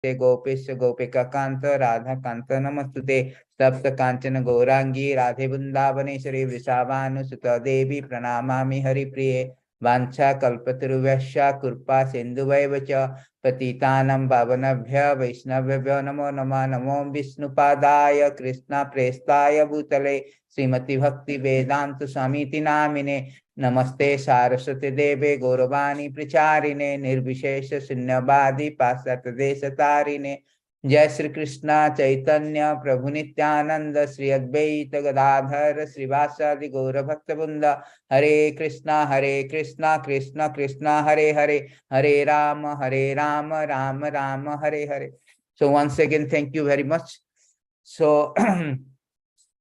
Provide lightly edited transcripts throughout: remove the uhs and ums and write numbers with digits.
ते गोपेश गोपिका कांत राधा कांत नमस्तुते सप्त कांचन गौरांगी राधे वृंदावनेश्वरी वृषाभानुसुत देवी प्रणमामि हरिप्रिये वाञ्छा कल्पतरुभ्यश्च कृपा सिन्धुभैव च पतितानां पावनेभ्यः वैष्णवेभ्यो नमो नमः। नमो विष्णुपादाय कृष्ण प्रेष्ठाय भूतले श्रीमती भक्ति वेदांत स्वामीति नामिने नमस्ते सारस्वती देवे गौरवाणी प्रचारिणे निर्विशेष शून्यवादी पाश्चात्य देश तारिणे। जय श्री कृष्ण चैतन्य प्रभु नित्यानंद श्री अद्वैत गदाधर श्रीवासादि गौर भक्तवृंद। हरे Krishna Krishna Krishna Hare Hare Hare Ram Ram Ram Hare Hare. So once again, thank you very much. So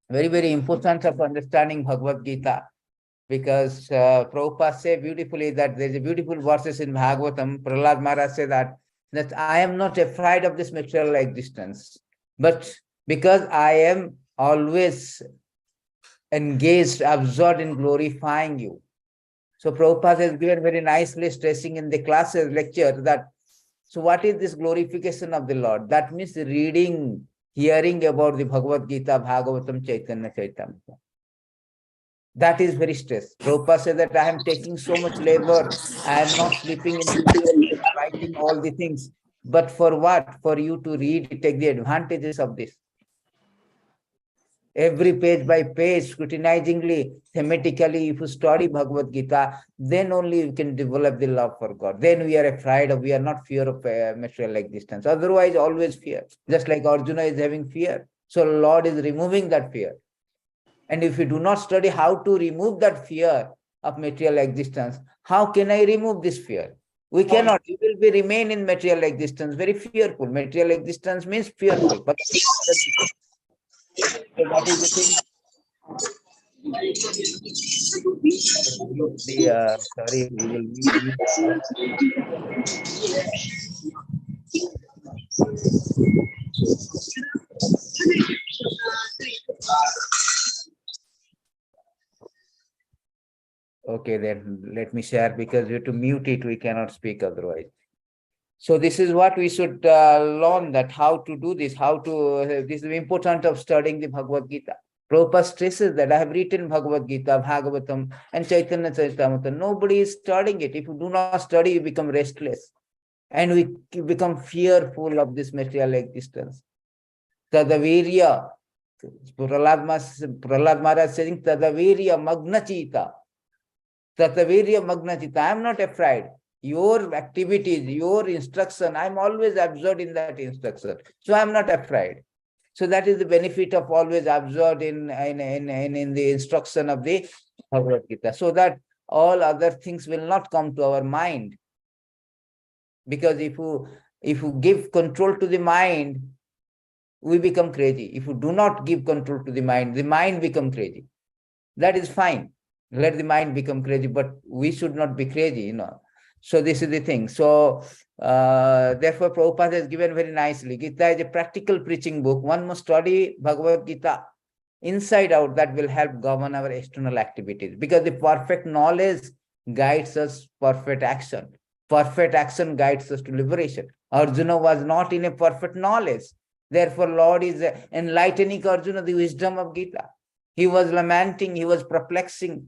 very important of understanding Bhagavad Gītā, because Prabhupada said beautifully that there's a beautiful verses in Bhagavatam. Prahlad Maharaj said that I am not afraid of this material existence, but because I am always engaged, absorbed in glorifying you. So Prabhupada has given very nicely stressing in the classes lecture that, so what is this glorification of the Lord? That means reading, hearing about the Bhagavad Gītā, Bhagavatam, Chaitanya Charitamrita. That is very stress. Prabhupada said that I am taking so much labor, I am not sleeping in the writing all the things. But for what? For you to read, take the advantages of this. Every page by page, scrutinizingly, thematically, if you study Bhagavad Gītā, then only you can develop the love for God. Then we are afraid of, we are not fear of material existence. Otherwise, always fear. Just like Arjuna is having fear. So Lord is removing that fear. And if you do not study how to remove that fear of material existence, how can I remove this fear? We cannot. You will be remain in material existence, very fearful. Material existence means fearful. But so that is the thing. Sorry, we will mute. Okay, then let me share, because we have to mute it. We cannot speak otherwise. So this is what we should learn, that how to do this, how to, this is the importance of studying the Bhagavad Gītā. Prabhupada stresses that I have written Bhagavad Gītā, Bhagavatam, and Chaitanya Charitamrita. Nobody is studying it. If you do not study, you become restless. And we become fearful of this material existence. Tadavirya, Prahlad Maharaj saying, Tadavirya Magnachita. Tadavirya Magnachita. I am not afraid. Your activities, your instruction, I'm always absorbed in that instruction. So I'm not afraid. So that is the benefit of always absorbed in the instruction of the Bhagavad Gītā, so that all other things will not come to our mind. Because if you give control to the mind, we become crazy. If you do not give control to the mind becomes crazy. That is fine. Let the mind become crazy, but we should not be crazy, you know. So this is the thing. So therefore Prabhupada has given very nicely. Gita is a practical preaching book. One must study Bhagavad Gita inside out. That will help govern our external activities. Because the perfect knowledge guides us perfect action. Perfect action guides us to liberation. Arjuna was not in a perfect knowledge. Therefore Lord is enlightening Arjuna the wisdom of Gita. He was lamenting, he was perplexing.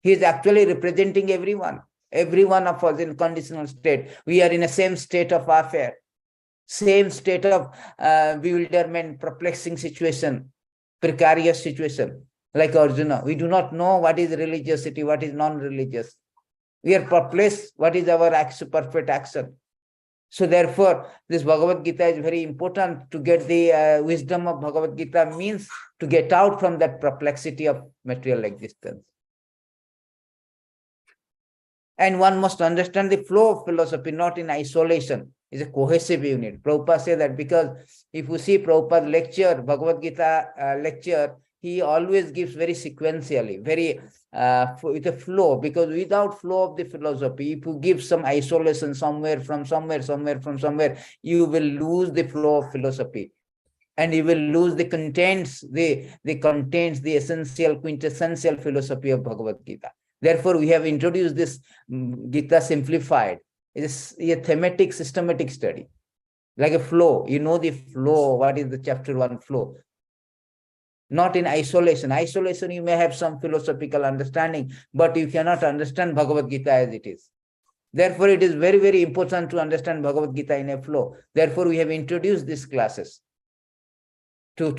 He is actually representing everyone. Every one of us in conditional state. We are in a same state of affair, same state of bewilderment, perplexing situation, precarious situation, like Arjuna. We do not know what is religiosity, what is non-religious. We are perplexed, what is our action, perfect action. So therefore, this Bhagavad Gita is very important. To get the wisdom of Bhagavad Gita means to get out from that perplexity of material existence. And one must understand the flow of philosophy, not in isolation. It's a cohesive unit. Prabhupada said that, because if you see Prabhupada's lecture, Bhagavad Gita lecture, he always gives very sequentially, very with a flow, because without flow of the philosophy, if you give some isolation somewhere, you will lose the flow of philosophy. And you will lose the contents, the essential, quintessential philosophy of Bhagavad Gita. Therefore, we have introduced this Gita simplified. It is a thematic, systematic study. like a flow. You know the flow, what is the chapter 1 flow? Not in isolation. Isolation, you may have some philosophical understanding, but you cannot understand Bhagavad Gita as it is. Therefore, it is very, very important to understand Bhagavad Gita in a flow. Therefore, we have introduced these classes to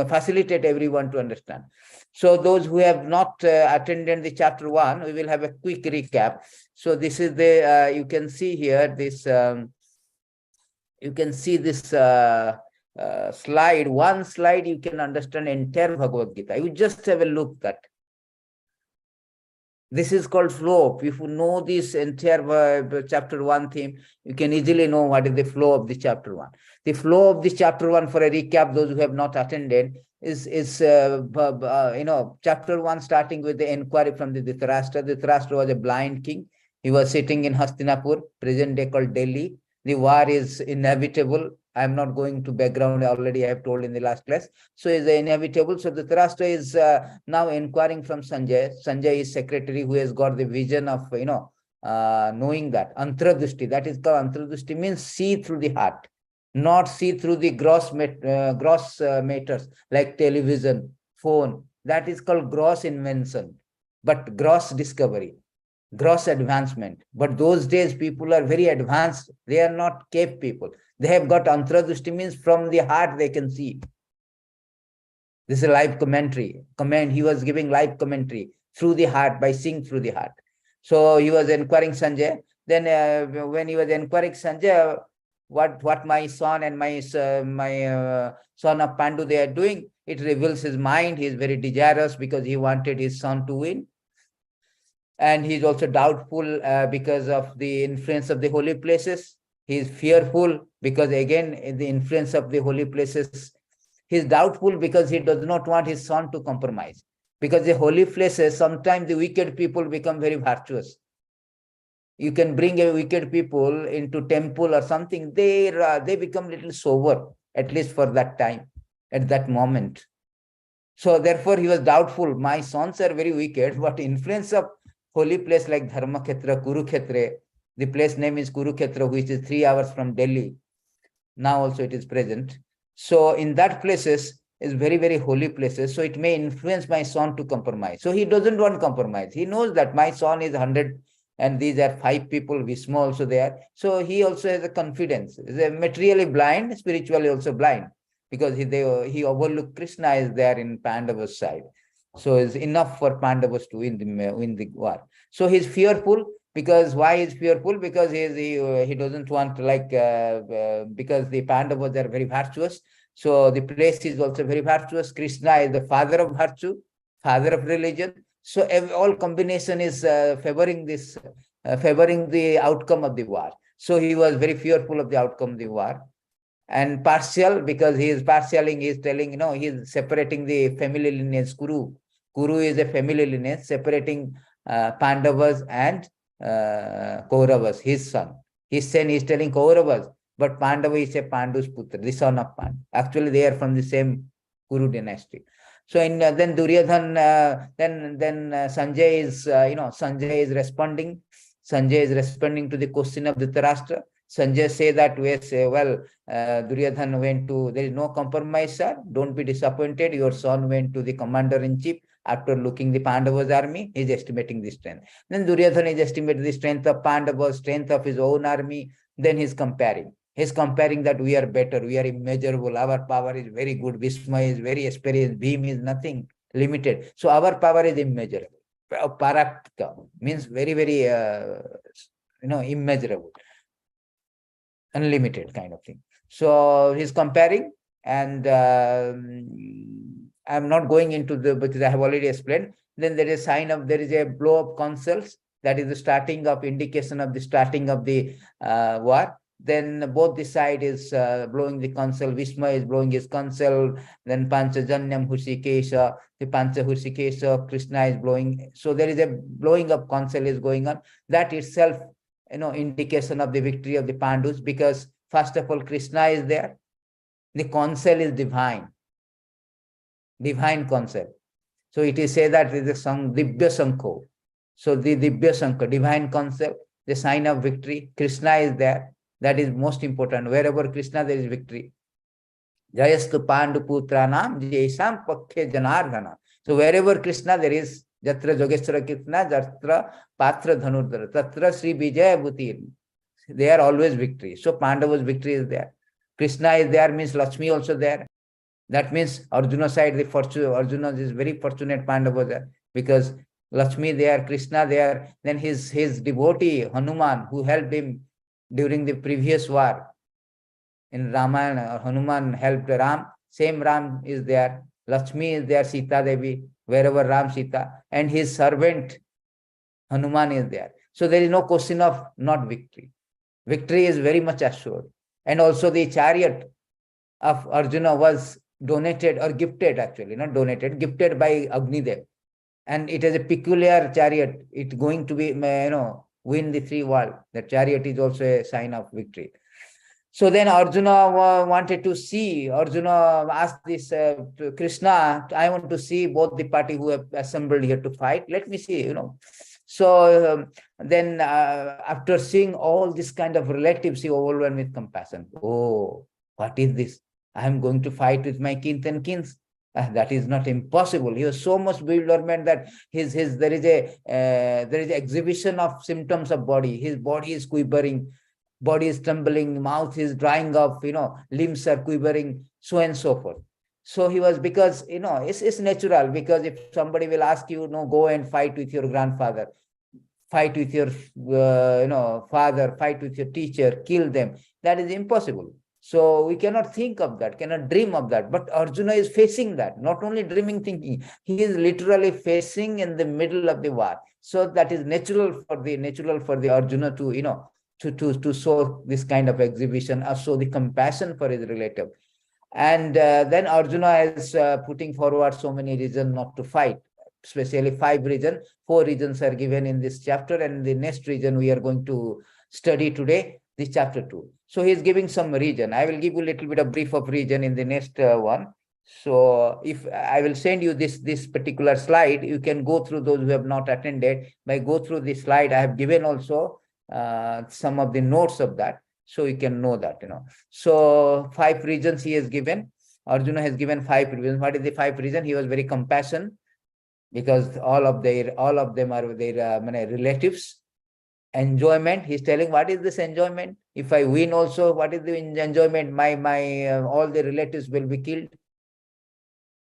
facilitate everyone to understand. So those who have not attended the chapter 1, we will have a quick recap. So this is the, you can see here, this, you can see this slide. One slide, you can understand entire Bhagavad Gita. You just have a look at. This is called flow. If you know this entire chapter 1 theme, you can easily know what is the flow of the chapter 1. The flow of the chapter 1, for a recap, those who have not attended, is chapter 1 starting with the inquiry from the Dhritarashtra. Dhritarashtra was a blind king. He was sitting in Hastinapur, present day called Delhi. The war is inevitable. I'm not going to background, already I have told in the last class. So it's inevitable. So Dhritarashtra is now inquiring from Sanjay. Sanjay is secretary who has got the vision of, knowing that. Antradrushti, that is called Antradrushti, means see through the heart, not see through the gross matters like television, phone. That is called gross invention, but gross discovery, gross advancement. But those days people are very advanced. They are not cave people. They have got antradrushti, means from the heart they can see. This is a live commentary. He was giving live commentary through the heart, by seeing through the heart. So he was inquiring Sanjay. Then when he was inquiring Sanjay, what my son and my son of Pandu they are doing, it reveals his mind. He is very desirous because he wanted his son to win. And he is also doubtful because of the influence of the holy places. He is fearful because, again, in the influence of the holy places. He is doubtful because he does not want his son to compromise. Because the holy places, sometimes the wicked people become very virtuous. You can bring a wicked people into temple or something, they become little sober, at least for that time, at that moment. So therefore he was doubtful. My sons are very wicked, but influence of holy place like Dharmakhetra, Kurukshetra, the place name is Kurukshetra, which is 3 hours from Delhi. Now also it is present. So in that places is very, very holy places. So it may influence my son to compromise. So he doesn't want compromise. He knows that my son is 100 and these are 5 people, Vishma also there. So he also has a confidence. He is materially blind, spiritually also blind, because he overlooked Krishna is there in Pandava's side. So it's enough for Pandavas to win the war. So he's fearful. Because why is fearful? Because he doesn't want, like, because the Pandavas are very virtuous. So the place is also very virtuous. Krishna is the father of virtue, father of religion. So all combination is favoring the outcome of the war. So he was very fearful of the outcome of the war. And partial, because he is partialing, he is telling, he is separating the family lineage. Kuru is a family lineage, separating Pandavas and Kauravas, his son. His son is telling Kauravas, but Pandava is a Pandu's putra, the son of Pandu. Actually, they are from the same Kuru dynasty. So then Duryodhan, then Sanjay is, Sanjay is responding. Sanjay is responding to the question of Dhritarashtra. Sanjay say that, Duryodhan went to, there is no compromise, sir. Don't be disappointed. Your son went to the commander-in-chief. After looking the Pandavas' army, he is estimating the strength. Then Duryodhana is estimating the strength of Pandavas, strength of his own army. Then he's comparing. He's comparing that we are better, we are immeasurable, our power is very good, Bhishma is very experienced, Bhim is nothing, limited. So our power is immeasurable. Paraktika means very, very, immeasurable, unlimited kind of thing. So he's comparing, and I'm not going into because I have already explained. Then there is a sign of, there is a blow of consuls. That is the starting of, indication of the starting of the war. Then both the side is blowing the consul. Vishma is blowing his consul. Then Panchajanyam Hushikesha, the Pancha Hushikesha, Krishna is blowing. So there is a blowing of consul is going on. That itself, indication of the victory of the Pandus, because first of all, Krishna is there. The consul is divine. Divine concept. So it is said that it is some Dibya Sankho. So the Dibya Sankho, divine concept, the sign of victory. Krishna is there. That is most important. Wherever Krishna, there is victory. Jayastu Pandu Putranam Jaisam Pakhe Janardhana. So wherever Krishna, there is Jatra Jogeshwara Krishna, Jatra Patra Dhanurdhara, Tatra Sri Vijaya Bhuti. They are always victory. So Pandava's victory is there. Krishna is there, means Lakshmi also there. That means Arjuna side, the fortune, Arjuna is very fortunate Pandava there, because Lakshmi there, Krishna there, then his devotee Hanuman, who helped him during the previous war. In Ramayana, Hanuman helped Ram, same Ram is there, Lakshmi is there, Sita Devi, wherever Ram, Sita, and his servant Hanuman is there. So there is no question of not victory. Victory is very much assured. And also the chariot of Arjuna was donated or gifted, actually, not donated, gifted by Agnidev. And it is a peculiar chariot. It's going to be, win the three world. The chariot is also a sign of victory. So then Arjuna wanted to see, Arjuna asked this Krishna, I want to see both the party who have assembled here to fight. Let me see, So then after seeing all this kind of relatives, he overwhelmed with compassion. Oh, what is this? I am going to fight with my kin and kins. That is not impossible. He was so much bewilderment that there is a exhibition of symptoms of body. His body is quivering, body is trembling, mouth is drying up, limbs are quivering, so and so forth. So he was, because, it's natural, because if somebody will ask you, go and fight with your grandfather, fight with your, father, fight with your teacher, kill them, that is impossible. So we cannot think of that, cannot dream of that. But Arjuna is facing that, not only dreaming, thinking, he is literally facing in the middle of the war. So that is natural for the Arjuna to, to show this kind of exhibition, or show the compassion for his relative. And then Arjuna is putting forward so many reasons not to fight, especially 5 reasons. 4 reasons are given in this chapter, and the next reason we are going to study today, this chapter 2. So he is giving some reason. I will give you a little bit of brief of reason in the next one. So if I will send you this particular slide, you can go through, those who have not attended. By go through this slide, I have given also some of the notes of that, so you can know that, So 5 reasons he has given. Arjuna has given 5 reasons. What is the 5 reasons? He was very compassionate, because all of them are their relatives. Enjoyment, he's telling, what is this enjoyment? If I win also, what is the enjoyment? My all the relatives will be killed.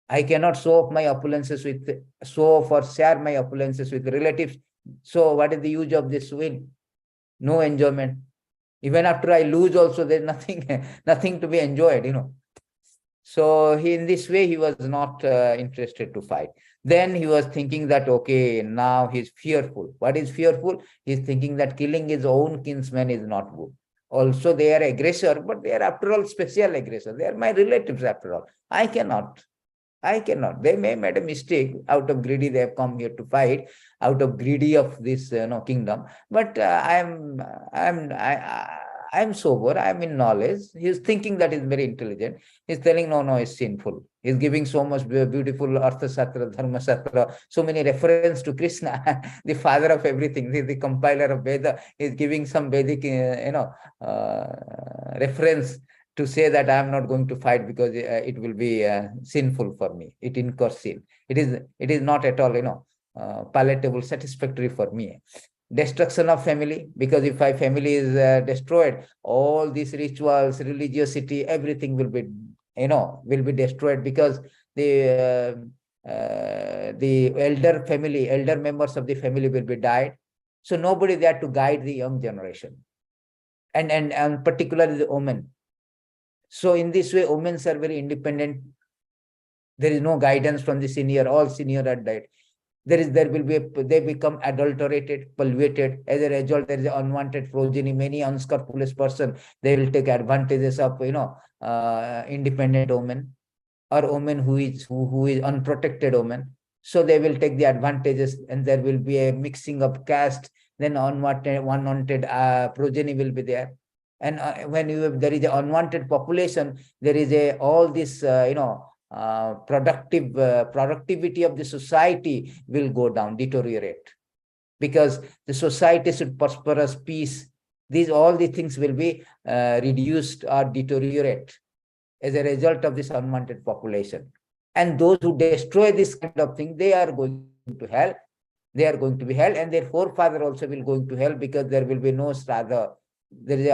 I cannot show off my opulences share my opulences with relatives. So what is the use of this win? No enjoyment. Even after I lose also, there's nothing to be enjoyed, So in this way, he was not interested to fight. Then he was thinking that, okay, now he's fearful. What is fearful? He's thinking that killing his own kinsman is not good. Also, they are aggressor, but they are, after all, special aggressor. They are my relatives, after all. I cannot. They may have made a mistake. Out of greedy, they have come here to fight. Out of greedy of this, kingdom. But I'm sober, I'm in knowledge. He's thinking that he's very intelligent. He's telling, no, it's sinful. He's giving so much beautiful Artha Satra, Dharma Satra, so many reference to Krishna, the father of everything, the compiler of Veda. He's giving some Vedic, reference to say that I am not going to fight because it will be sinful for me. It incurs sin. It is not at all, palatable, satisfactory for me. Destruction of family, because if my family is destroyed, all these rituals, religiosity, everything will be destroyed, because the elder members of the family will be died. So nobody there to guide the young generation, and particularly the women. So in this way, women are very independent. There is no guidance from the senior. All senior are died. They become adulterated, polluted. As a result, there is an unwanted progeny. Many unscrupulous person, they will take advantages of, independent women, or women who is unprotected woman. So they will take the advantages, and there will be a mixing of caste. Then unwanted progeny will be there. And when there is an unwanted population, there is all this, productivity of the society will go down, deteriorate, because the society should prosperous, peace, All these things will be reduced or deteriorate as a result of this unwanted population. And those who destroy this kind of thing, they are going to hell. They are going to be hell, and their forefather also will going to hell, because there will be no Shraddha. There is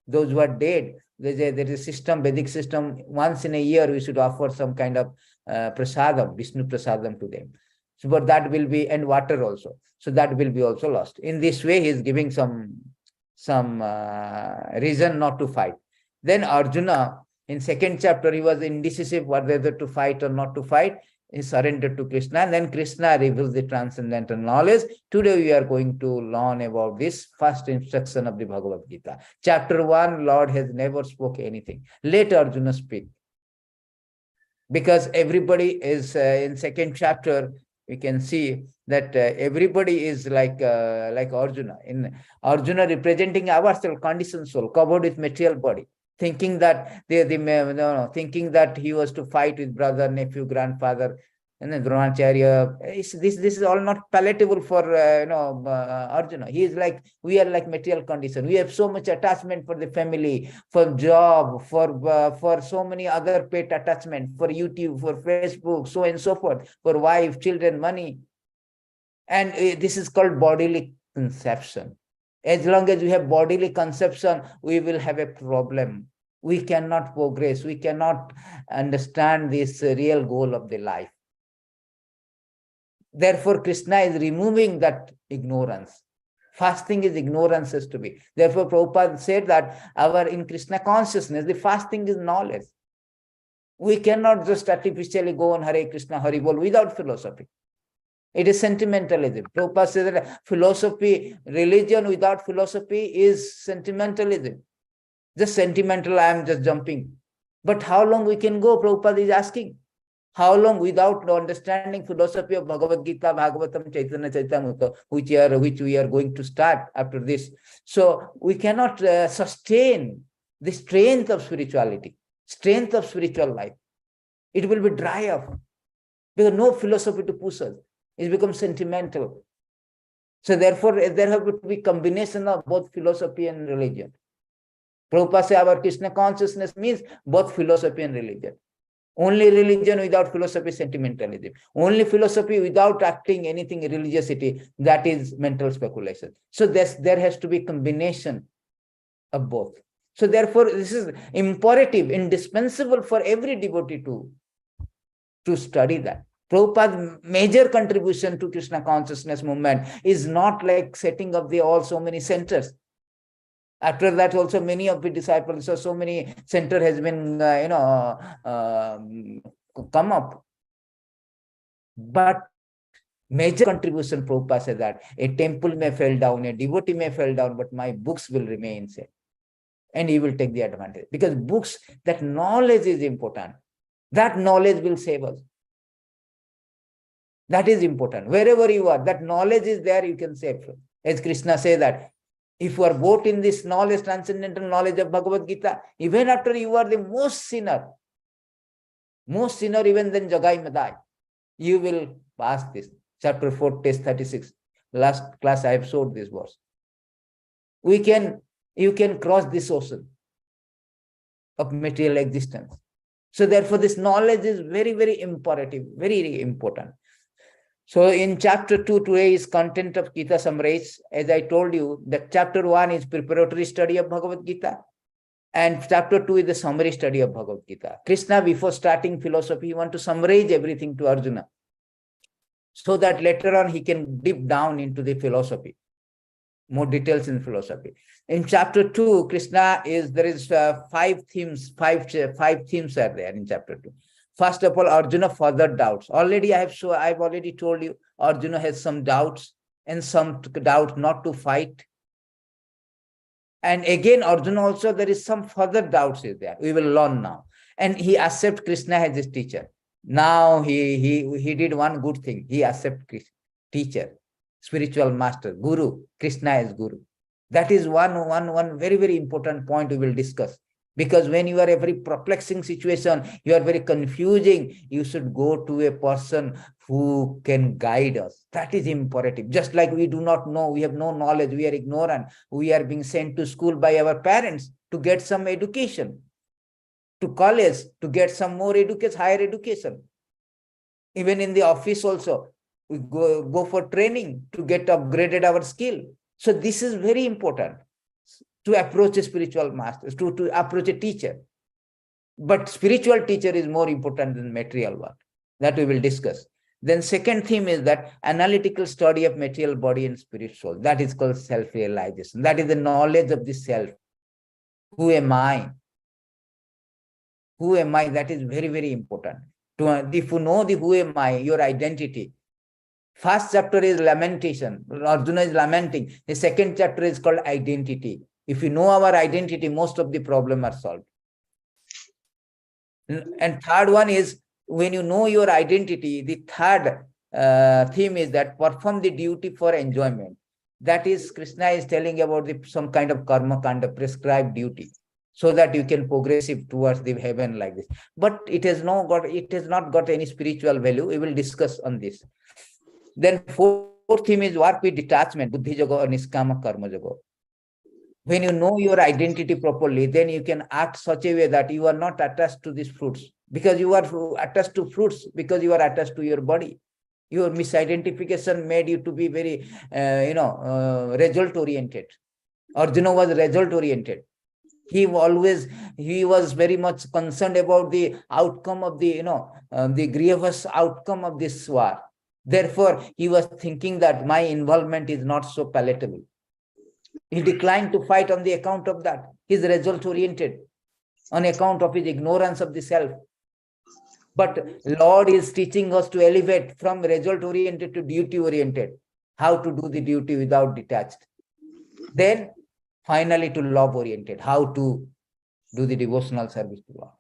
those who are dead. There is a system, Vedic system. Once in a year, we should offer some kind of prasadam, Vishnu prasadam to them. So, but that will be, and water also. So that will be also lost. In this way, he is giving some reason not to fight. Then Arjuna, in second chapter, he was indecisive whether to fight or not to fight. He surrendered to Krishna, and then Krishna reveals the transcendental knowledge. Today we are going to learn about this first instruction of the Bhagavad Gita. Chapter 1, Lord has never spoke anything. Let Arjuna speak. Because everybody is, in second chapter, we can see that everybody is like Arjuna. In Arjuna representing ourselves, conditioned soul, covered with material body, thinking that thinking that he was to fight with brother, nephew, grandfather, and then Dronacharya. This is all not palatable for Arjuna. He is like, we are like material condition. We have so much attachment for the family, for job, for so many other pet attachment, for YouTube, for Facebook, so and so forth, for wife, children, money. And this is called bodily conception. As long as we have bodily conception, we will have a problem. We cannot progress. We cannot understand this real goal of the life. Therefore, Krishna is removing that ignorance. First thing is ignorance has to be. Therefore, Prabhupada said that in Krishna consciousness, the first thing is knowledge. We cannot just artificially go on Hare Krishna, Hari Bol without philosophy. It is sentimentalism. Prabhupada says that philosophy, religion without philosophy is sentimentalism. Just sentimental, I am just jumping. But how long we can go, Prabhupada is asking. How long without understanding philosophy of Bhagavad Gita, Bhagavatam, Chaitanya Charitamrita, which we are going to start after this. So we cannot sustain the strength of spirituality, strength of spiritual life. It will be dry up. Because no philosophy to push us. It becomes sentimental. So therefore, there have to be combination of both philosophy and religion. Prabhupada says our Krishna consciousness means both philosophy and religion. Only religion without philosophy is sentimentalism. Only philosophy without acting anything religiosity, that is mental speculation. So there has to be combination of both. So therefore, this is imperative, indispensable for every devotee to study that. Prabhupada's major contribution to Krishna consciousness movement is not like setting up so many centers. After that, also many of the disciples, so many center has been come up. But major contribution, Prabhupada said that a temple may fall down, a devotee may fall down, but my books will remain safe. And he will take the advantage. Because books, that knowledge is important. That knowledge will save us. That is important. Wherever you are, that knowledge is there, you can save. As Krishna says that, if you are both in this knowledge, transcendental knowledge of Bhagavad Gita, even after you are the most sinner even than Jagai Madai, you will pass this. Chapter 4, test 36. Last class I have showed this verse. You can cross this ocean of material existence. So therefore, this knowledge is very, very imperative, very important. So in chapter 2, today is content of Gita summarized. As I told you, that chapter 1 is preparatory study of Bhagavad Gita. And chapter 2 is the summary study of Bhagavad Gita. Krishna, before starting philosophy, he wants to summarize everything to Arjuna, so that later on he can dip down into the philosophy, more details in philosophy. In chapter 2, there is 5 themes, five themes are there in chapter 2. First of all, Arjuna further doubts. I've already told you, Arjuna has some doubts and some doubt not to fight. And again, Arjuna also, there is some further doubts is there. We will learn now. And he accepts Krishna as his teacher. Now he did one good thing. He accepts teacher, spiritual master, guru. Krishna is guru. That is one very, very important point we will discuss. Because when you are a very perplexing situation, you are very confusing, you should go to a person who can guide us. That is imperative. Just like we do not know, we have no knowledge, we are ignorant, we are being sent to school by our parents to get some education, to college to get some more education, higher education. Even in the office also, we go for training to get upgraded our skill. So this is very important to approach a spiritual master, to approach a teacher. But spiritual teacher is more important than material one. That we will discuss. Then second theme is that analytical study of material body and spiritual. That is called self-realization. That is the knowledge of the self. Who am I? Who am I? That is very, very important. If you know the who am I, your identity. First chapter is lamentation. Arjuna is lamenting. The second chapter is called identity. If you know our identity, most of the problem are solved. And third one is, when you know your identity, the third theme is that perform the duty for enjoyment. That is, Krishna is telling about some kind of karma, kind of prescribed duty, so that you can progressive towards the heaven like this. But it has not got any spiritual value. We will discuss on this. Then fourth theme is work with detachment, buddhi yoga or niskama karma yoga. When you know your identity properly, then you can act such a way that you are not attached to these fruits, because you are attached to fruits, because you are attached to your body. Your misidentification made you to be very, result oriented. Arjuna was result oriented. He was very much concerned about the outcome of the grievous outcome of this war. Therefore, he was thinking that my involvement is not so palatable. He declined to fight on the account of that. He is result-oriented on account of his ignorance of the self. But Lord is teaching us to elevate from result-oriented to duty-oriented, how to do the duty without detached. Then finally to love-oriented, how to do the devotional service to Lord.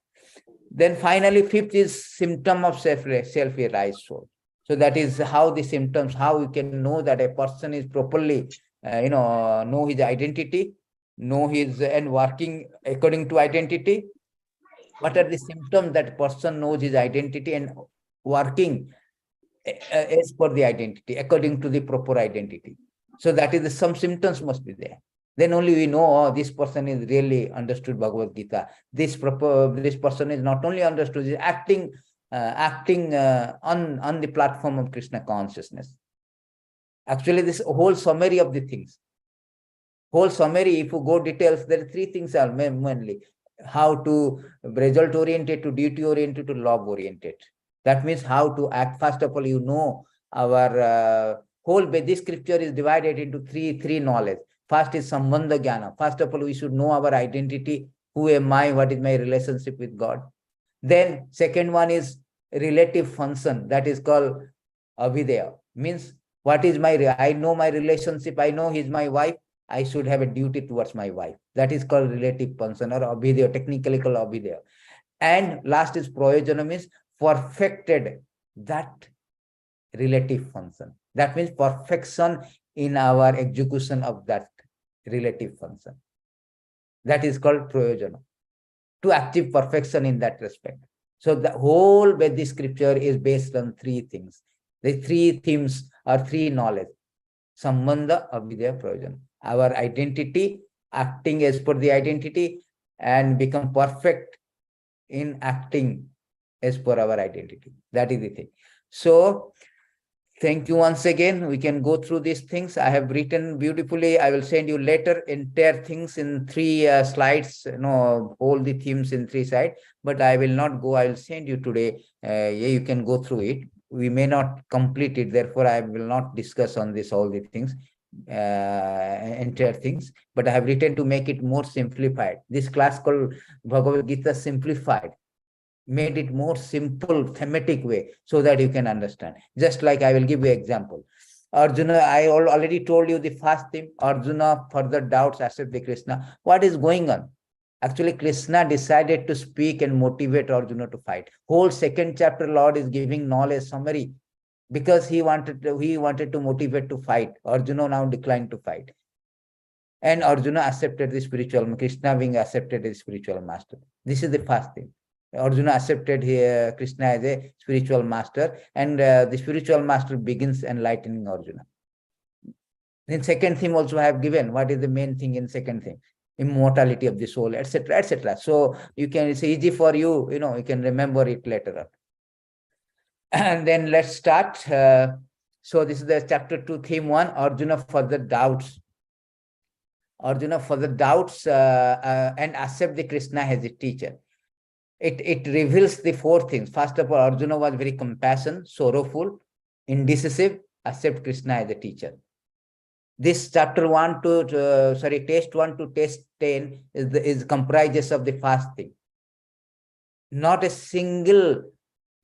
Then finally, fifth is symptom of self-realized soul. So that is how the symptoms, how you can know that a person is properly, know his identity, know his, and working according to identity. What are the symptoms that person knows his identity and working as per the identity, according to the proper identity. So that is some symptoms must be there. Then only we know, oh, this person is really understood Bhagavad Gītā. This person is not only understood, is acting on the platform of Krishna consciousness. Actually, this whole summary of the things, whole summary, if you go details, there are three things are mainly: how to result oriented, to duty oriented, to love oriented. That means how to act. First of all, our whole Vedic scripture is divided into three knowledge. First is Sambandha Jnana. First of all, we should know our identity. Who am I? What is my relationship with God? Then second one is relative function. That is called Abhidaya. Means what is I know my relationship. I know he's my wife. I should have a duty towards my wife. That is called relative function, or Abhidaya, technically called Abhidaya. And last is Prayojana, means perfected that relative function. That means perfection in our execution of that relative function. That is called Prayojana, to achieve perfection in that respect. So the whole Vedic scripture is based on three things. The three themes are three knowledge: Sambandha, Abhidaya, Prayojana. Our identity, acting as per the identity, and become perfect in acting as per our identity. That is the thing. So thank you once again. We can go through these things. I have written beautifully. I will send you later entire things in three slides, all the themes in three slides, but I will not go. I will send you today. You can go through it. We may not complete it. Therefore, I will not discuss on this, all the things, entire things, but I have written to make it more simplified. This class called Bhagavad Gītā Simplified, made it more simple, thematic way, so that you can understand. Just like I will give you example. Arjuna, I already told you the first thing. Arjuna further doubts accept the Krishna. What is going on? Actually, Krishna decided to speak and motivate Arjuna to fight. Whole second chapter, Lord is giving knowledge summary, because he wanted to motivate to fight. Arjuna now declined to fight. And Arjuna accepted the spiritual, Krishna being accepted as spiritual master. This is the first thing. Arjuna accepted Krishna as a spiritual master, and the spiritual master begins enlightening Arjuna. Then second theme also I have given. What is the main thing in second theme? Immortality of the soul, etc., etc. So you can, it's easy for you, you can remember it later on. And then let's start. So this is the chapter 2, theme 1, Arjuna further doubts. Arjuna further doubts and accept the Krishna as a teacher. It reveals the four things. First of all, Arjuna was very compassionate, sorrowful, indecisive, accept Krishna as a teacher. This chapter 1 to, test 1 to test 10 is comprises of the first thing. Not a single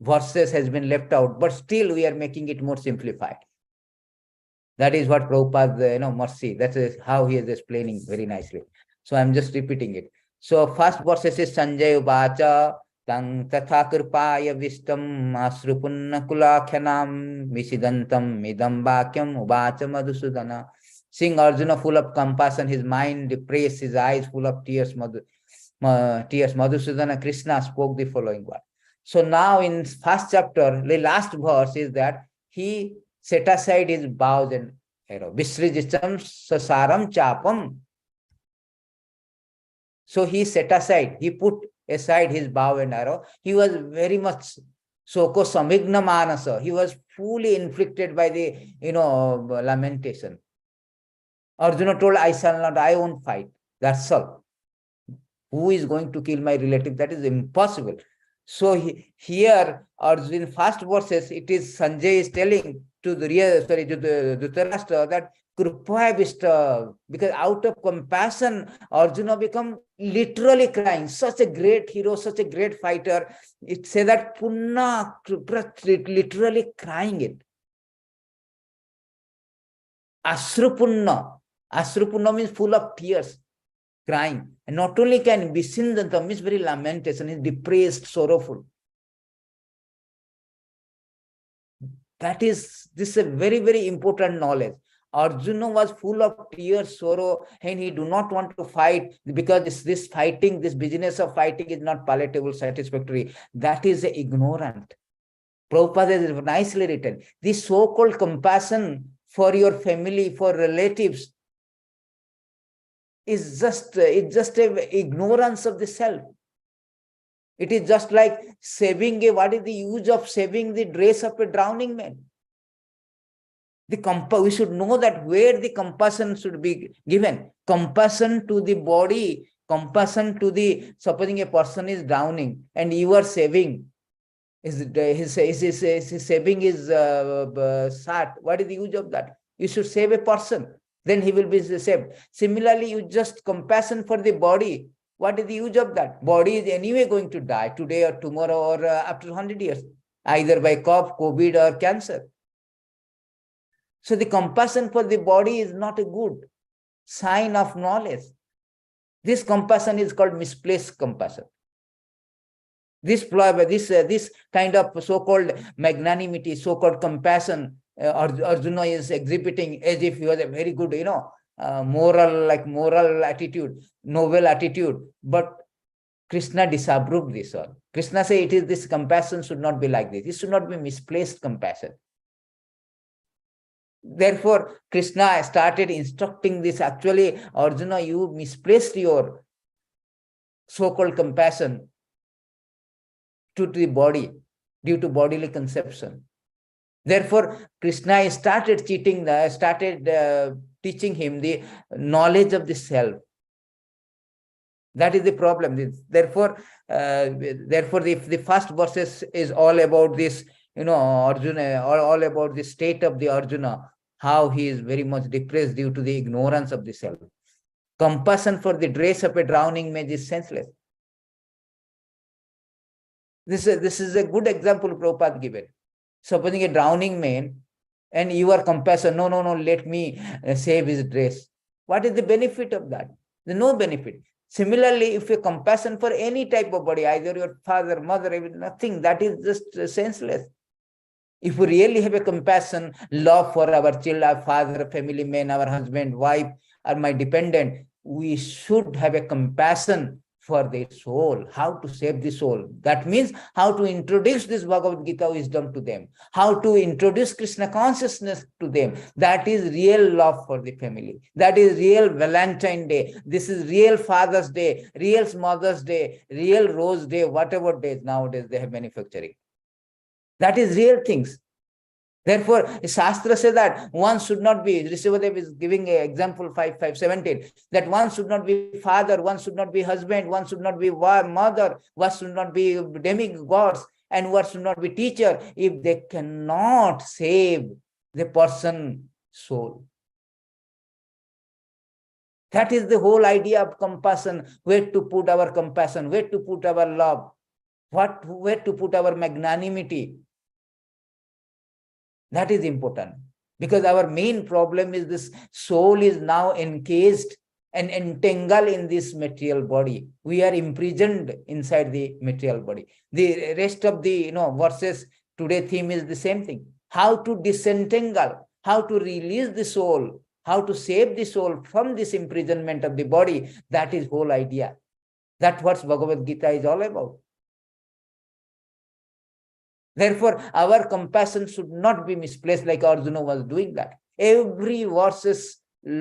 verses has been left out, but still we are making it more simplified. That is what Prabhupada, mercy. That is how he is explaining very nicely. So I'm just repeating it. So first verses is Sanjay Ubacha, Tang Tatha Kripaya Vistam Asrupunna Kulakhanam Visidantam Midam Bhakyam Ubacha Madhusudana. Seeing Arjuna full of compassion, his mind depressed, his eyes full of tears, Madhusudana Krishna spoke the following word. So now in first chapter, the last verse is that he set aside his bows and arrow. Visrijitam sasaram chapam. So he set aside, he put aside his bow and arrow. He was very much soko samigna manasa. He was fully inflicted by the lamentation. Arjuna told, I won't fight. That's all. Who is going to kill my relative? That is impossible. So here, in first verses, it is Sanjay is telling to the Dhritarashtra that Kripaya Vishta, because out of compassion, Arjuna become literally crying. Such a great hero, such a great fighter. It says that Punna, literally crying it. Ashrupunna. Ashrupunna means full of tears, crying. And not only can Visindanta means very lamentation, is depressed, sorrowful. This is a very, very important knowledge. Arjuna was full of tears, sorrow, and he do not want to fight because this fighting, this business of fighting is not palatable, satisfactory. That is ignorant. Prabhupada is nicely written. This so-called compassion for your family, for relatives, is just an ignorance of the self. It is just like saving what is the use of saving the dress of a drowning man? We should know that where the compassion should be given. Compassion to the body, compassion to supposing a person is drowning and you are saving. His saving his sat. What is the use of that? You should save a person. Then he will be saved. Similarly, you just compassion for the body. What is the use of that? Body is anyway going to die today or tomorrow or after 100 years, either by cough, COVID or cancer. So the compassion for the body is not a good sign of knowledge. This compassion is called misplaced compassion. This kind of so-called magnanimity, so-called compassion, Arjuna is exhibiting as if he was a very good, moral attitude, noble attitude. But Krishna disapproved this all. Krishna says this compassion should not be like this. It should not be misplaced compassion. Therefore, Krishna started instructing this. Actually, Arjuna, you misplaced your so-called compassion to the body due to bodily conception. Therefore, Krishna started teaching him the knowledge of the self. That is the problem. Therefore, the first verses is all about this, Arjuna, all about the state of the Arjuna, how he is very much depressed due to the ignorance of the self. Compassion for the dress of a drowning man is senseless. This is a good example Prabhupada given. Supposing a drowning man and you are compassion, no, let me save his dress. What is the benefit of that? There's no benefit. Similarly, if you compassion for any type of body, either your father, mother, nothing, that is just senseless. If we really have a compassion, love for our children, our father, family man, our husband, wife, or my dependent, we should have a compassion for their soul, how to save the soul. That means how to introduce this Bhagavad Gita wisdom to them, how to introduce Krishna consciousness to them. That is real love for the family. That is real Valentine Day. This is real Father's Day, real Mother's Day, real Rose Day, whatever days nowadays they have manufacturing. That is real things. Therefore, Shastra says that one should not be, Rishabhadev is giving an example 5:17, that one should not be father, one should not be husband, one should not be mother, one should not be demigods, and one should not be teacher if they cannot save the person's soul. That is the whole idea of compassion, where to put our compassion, where to put our love, where to put our magnanimity. That is important, because our main problem is this soul is now encased and entangled in this material body. We are imprisoned inside the material body. The rest of the verses today theme is the same thing. How to disentangle, how to release the soul, how to save the soul from this imprisonment of the body. That is whole idea. That's what Bhagavad Gita is all about. Therefore, our compassion should not be misplaced like Arjuna was doing that. Every verses,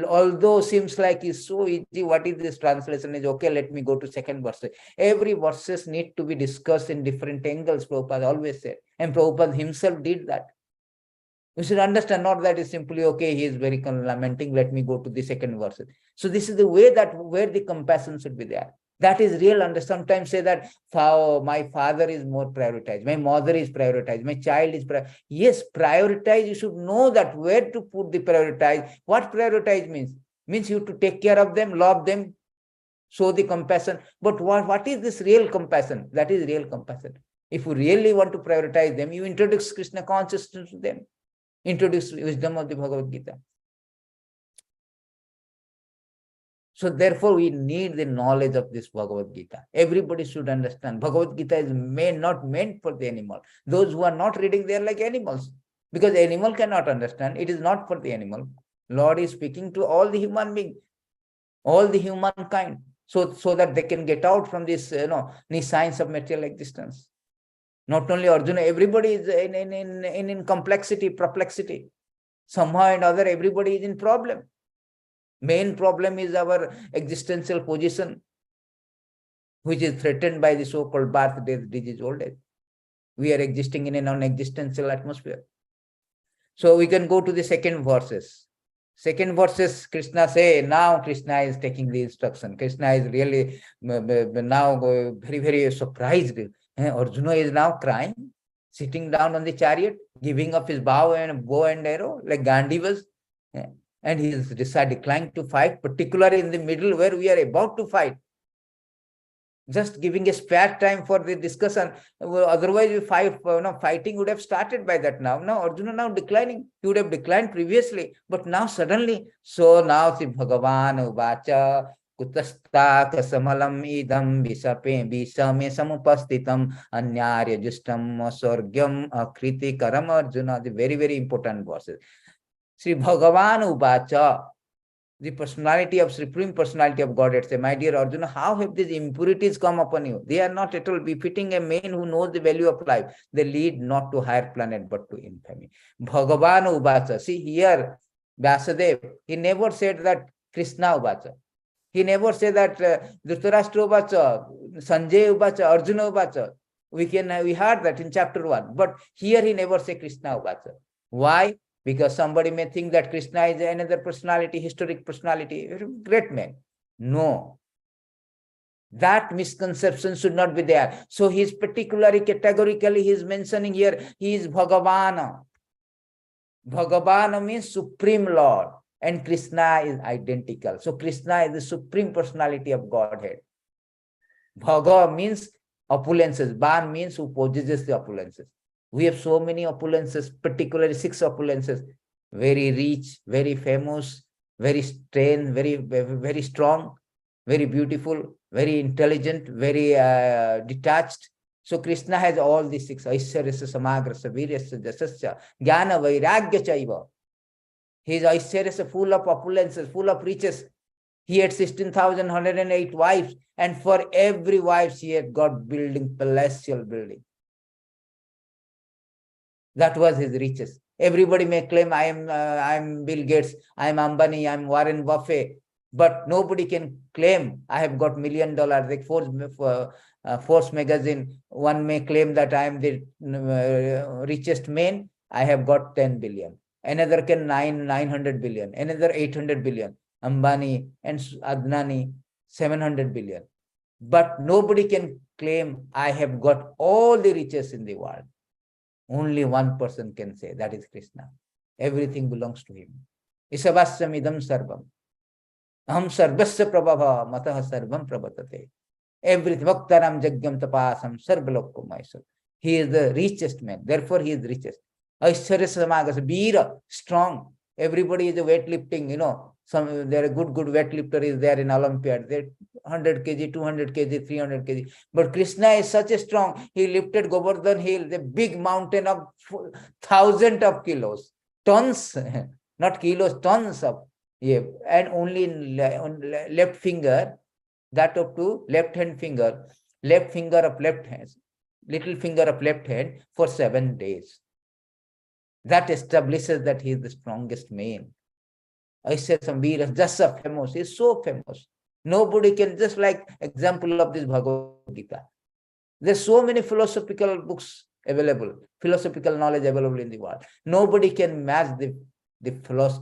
although seems like it's so easy, what is this translation is, okay, let me go to second verse. Every verses need to be discussed in different angles, Prabhupada always said. And Prabhupada himself did that. We should understand, not that it's simply, okay, he is very lamenting, let me go to the second verse. So this is the way that where the compassion should be there. That is real. And sometimes say that my father is more prioritized, my mother is prioritized, my child is prioritized. Yes, prioritize. You should know that where to put the prioritize. What prioritize means? Means you to take care of them, love them, show the compassion. But what is this real compassion? That is real compassion. If you really want to prioritize them, you introduce Krishna consciousness to them. Introduce wisdom of the Bhagavad Gita. So therefore, we need the knowledge of this Bhagavad Gita. Everybody should understand. Bhagavad Gita is not meant for the animal. Those who are not reading, they are like animals. Because animal cannot understand. It is not for the animal. Lord is speaking to all the human beings, all the humankind, so that they can get out from this, science of material existence. Not only Arjuna, everybody is in complexity, perplexity. Somehow and other, everybody is in problem. Main problem is our existential position, which is threatened by the so-called birth, death, disease, old age. We are existing in a non-existential atmosphere. So we can go to the second verses. Second verses, Krishna say, now Krishna is taking the instruction. Krishna is really now very, very surprised. Arjuna is now crying, sitting down on the chariot, giving up his bow and arrow, like Gandhi was. And he is declined to fight, particularly in the middle where we are about to fight. Just giving a spare time for the discussion. Otherwise, fighting would have started by that now. Now, Arjuna now declining. He would have declined previously, but now suddenly. So now, see, Bhagavan uvacha kutastaka samalam idam visame samupastitam anyarya justam sorgyam akriti karam Arjuna. The very, very important verses. Sri Bhagavan uvacha, the personality of Supreme Personality of Godhead, say, my dear Arjuna, how have these impurities come upon you? They are not at all befitting a man who knows the value of life. They lead not to higher planet, but to infamy. Bhagavan uvacha. See here, Vyasadeva, he never said that Krishna uvacha. He never said that Dhritarashtra uvacha, Sanjay uvacha, Arjuna uvacha. We heard that in chapter 1. But here he never said Krishna uvacha. Why? Because somebody may think that Krishna is another personality, historic personality, great man. No. That misconception should not be there. So he is particularly, categorically, he is mentioning here, he is Bhagavana. Bhagavana means Supreme Lord. And Krishna is identical. So Krishna is the Supreme Personality of Godhead. Bhaga means opulences. Ban means who possesses the opulences. We have so many opulences, particularly 6 opulences. Very rich, very famous, very strange, very, very strong, very beautiful, very intelligent, very detached. So Krishna has all these 6. Aishyaryasya, samagrasya, viryasya, jasasya, jnana, vairagya chaiva. His Aishyaryasya, full of opulences, full of riches. He had 16,108 wives, and for every wife he had got building, palatial building. That was his riches. Everybody may claim I am Bill Gates, I am Ambani, I am Warren Buffett, but nobody can claim I have got $1 million. Like Forbes magazine, one may claim that I am the richest man. I have got 10 billion. Another can 900 billion. Another 800 billion. Ambani and Adnani 700 billion. But nobody can claim I have got all the riches in the world. Only one person can say, that is Krishna. Everything belongs to him. Isavasyam idam sarvam. Aham sarvasya prabhava matah sarvam prabhatate. Everything. Vaktaram jagyam tapasam sarvalokko maisa. He is the richest man. Therefore, he is richest. Aishwarya samagas, Veera, strong. Everybody is a weightlifting, there a good weightlifter is there in Olympiad. They're 100 kg, 200 kg, 300 kg. But Krishna is such a strong. He lifted Govardhan Hill, the big mountain of thousands of kilos, tons, not kilos, tons of. Yeah. And only in left finger, that up to left finger of left hand, little finger of left hand for 7 days. That establishes that he is the strongest man. I said Sambira, just so famous, he's so famous. Nobody can, just like example of this Bhagavad Gītā. There's so many philosophical books available, philosophical knowledge available in the world. Nobody can match the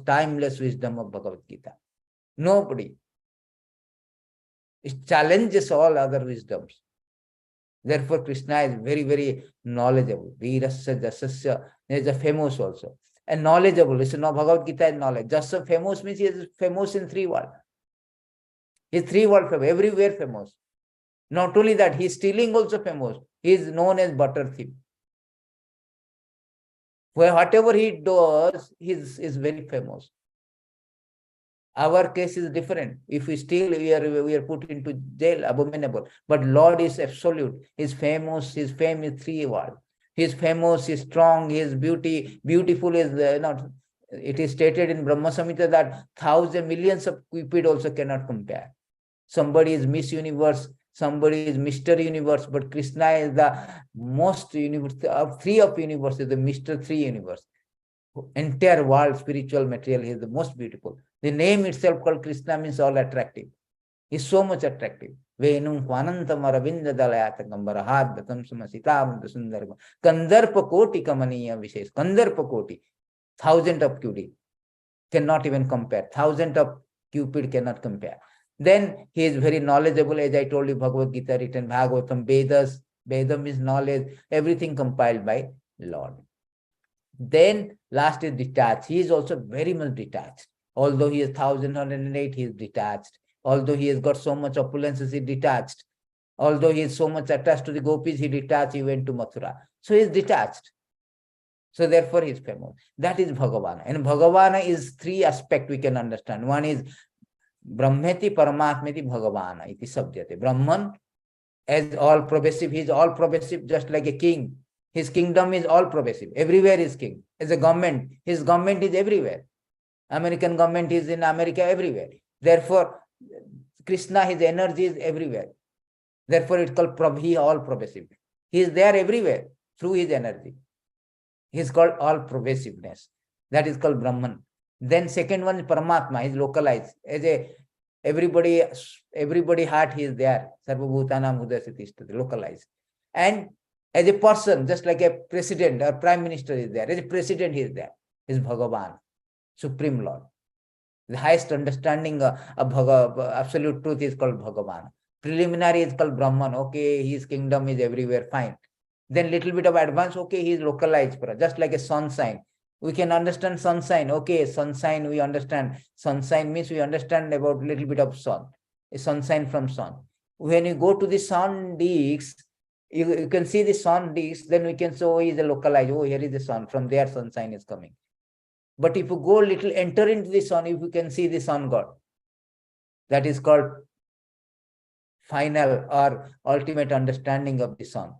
timeless wisdom of Bhagavad Gītā. Nobody. It challenges all other wisdoms. Therefore, Krishna is very, very knowledgeable. Veerasya, Jasasya, there is a famous also. And knowledgeable. Listen, no, Bhagavad Gītā is knowledge. Jasya famous means he is famous in 3 worlds. He is 3 worlds famous, everywhere famous. Not only that, he is stealing also famous. He is known as butter thief. Where whatever he does, he is very famous. Our case is different. If we steal, we are put into jail, abominable. But Lord is absolute. His famous, his fame is 3 worlds. He is famous, he is strong, he is beautiful is not. It is stated in Brahma Samhita that thousands, millions of Cupid also cannot compare. Somebody is Miss Universe, somebody is Mr. Universe, but Krishna is the most universe of 3 of universes, the Mr. 3 universe. Entire world, spiritual material, he is the most beautiful. The name itself called Krishna means all attractive. He is so much attractive. Venum Hwanantam Aravinda Dalayatagam Barahadvatam Samasitam Sundarva. Kandarpa Koti Kamaniya Vishesh. Kandarpa Koti. 1,000 of Cupid cannot even compare. 1,000 of Cupid cannot compare. Then he is very knowledgeable, as I told you, Bhagavad Gītā written, Bhagavatam, Vedas. Vedam is knowledge, everything compiled by Lord. Then last is detached. He is also very much detached. Although he is 1,108, he is detached. Although he has got so much opulence, he is detached. Although he is so much attached to the gopis, he detached, he went to Mathura. So he is detached. So therefore he is famous. That is Bhagavana. And Bhagavana is 3 aspects we can understand. One is Brahmeti Paramatmeti Bhagavana iti sabdyate. Brahman as all pervasive, he is all pervasive, just like a king. His kingdom is all pervasive. Everywhere is king. As a government, his government is everywhere. American government is in America, everywhere. Therefore, Krishna, his energy is everywhere. Therefore, it's called Prabhi, all pervasive. He is there everywhere through his energy. He is called all pervasiveness. That is called Brahman. Then second one is Paramatma, he is localized. As a everybody heart, he is there. Sarvabhutanam Hudasatishta, localized. And as a person, just like a president or prime minister is there. As a president, he is there. He is Bhagavan, Supreme Lord. The highest understanding of absolute truth is called Bhagavan. Preliminary is called Brahman. Okay, his kingdom is everywhere, fine. Then little bit of advance, okay, he is localized, just like a sun sign. We can understand sun sign. Okay, sun sign, we understand. Sun sign means we understand about little bit of sun. A sun sign from sun. When you go to the sun disc, you can see the sun disc, then we can say, oh, he is a localized. Oh, here is the sun. From there, sun sign is coming. But if you go little, enter into the sun, if you can see the sun god, that is called final or ultimate understanding of the sun.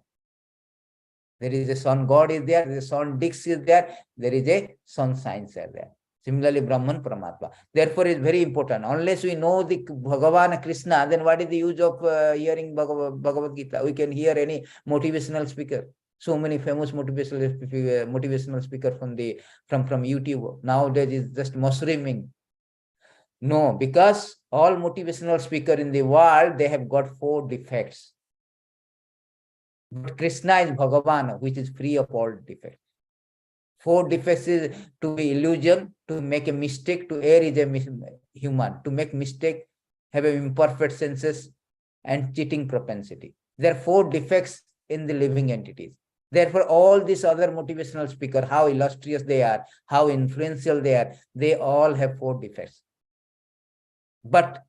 There is a sun god is there, the sun disc is there is a sun signs are there. Similarly, Brahman, Paramatma. Therefore, it's very important. Unless we know the Bhagavan, Krishna, then what is the use of hearing Bhagavad Gita? We can hear any motivational speaker. So many famous motivational speaker from YouTube. Nowadays, is just mushrooming. No, because all motivational speaker in the world, they have got 4 defects. But Krishna is Bhagavan, which is free of all defects. 4 defects is to be illusion, to make a mistake, to err is a human, to make mistake, have imperfect senses, and cheating propensity. There are 4 defects in the living entities. Therefore, all these other motivational speakers, how illustrious they are, how influential they are, they all have 4 defects. But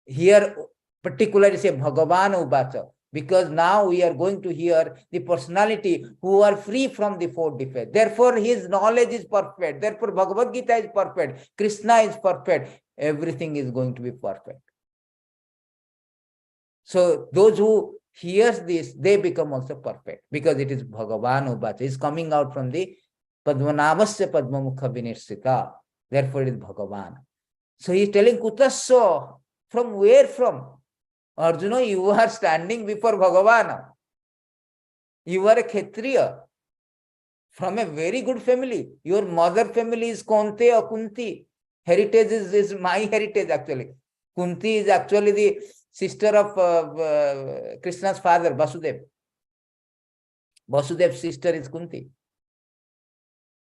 here, particularly say Bhagavan Uvacha, because now we are going to hear the personality who are free from the 4 defects. Therefore, his knowledge is perfect. Therefore, Bhagavad Gita is perfect. Krishna is perfect. Everything is going to be perfect. So those who hears this, they become also perfect because it is Bhagavan Uvacha. It's coming out from the Padmanavasya Padmamukha Vinirsita. Therefore, it is Bhagavan. So he is telling Kutasya. From where from? Arjuna, you are standing before Bhagavan. You are a Kshatriya from a very good family. Your mother family is Konte or Kunti. Heritage is my heritage actually. Kunti is actually the sister of Krishna's father, Vasudev. Vasudev's sister is Kunti.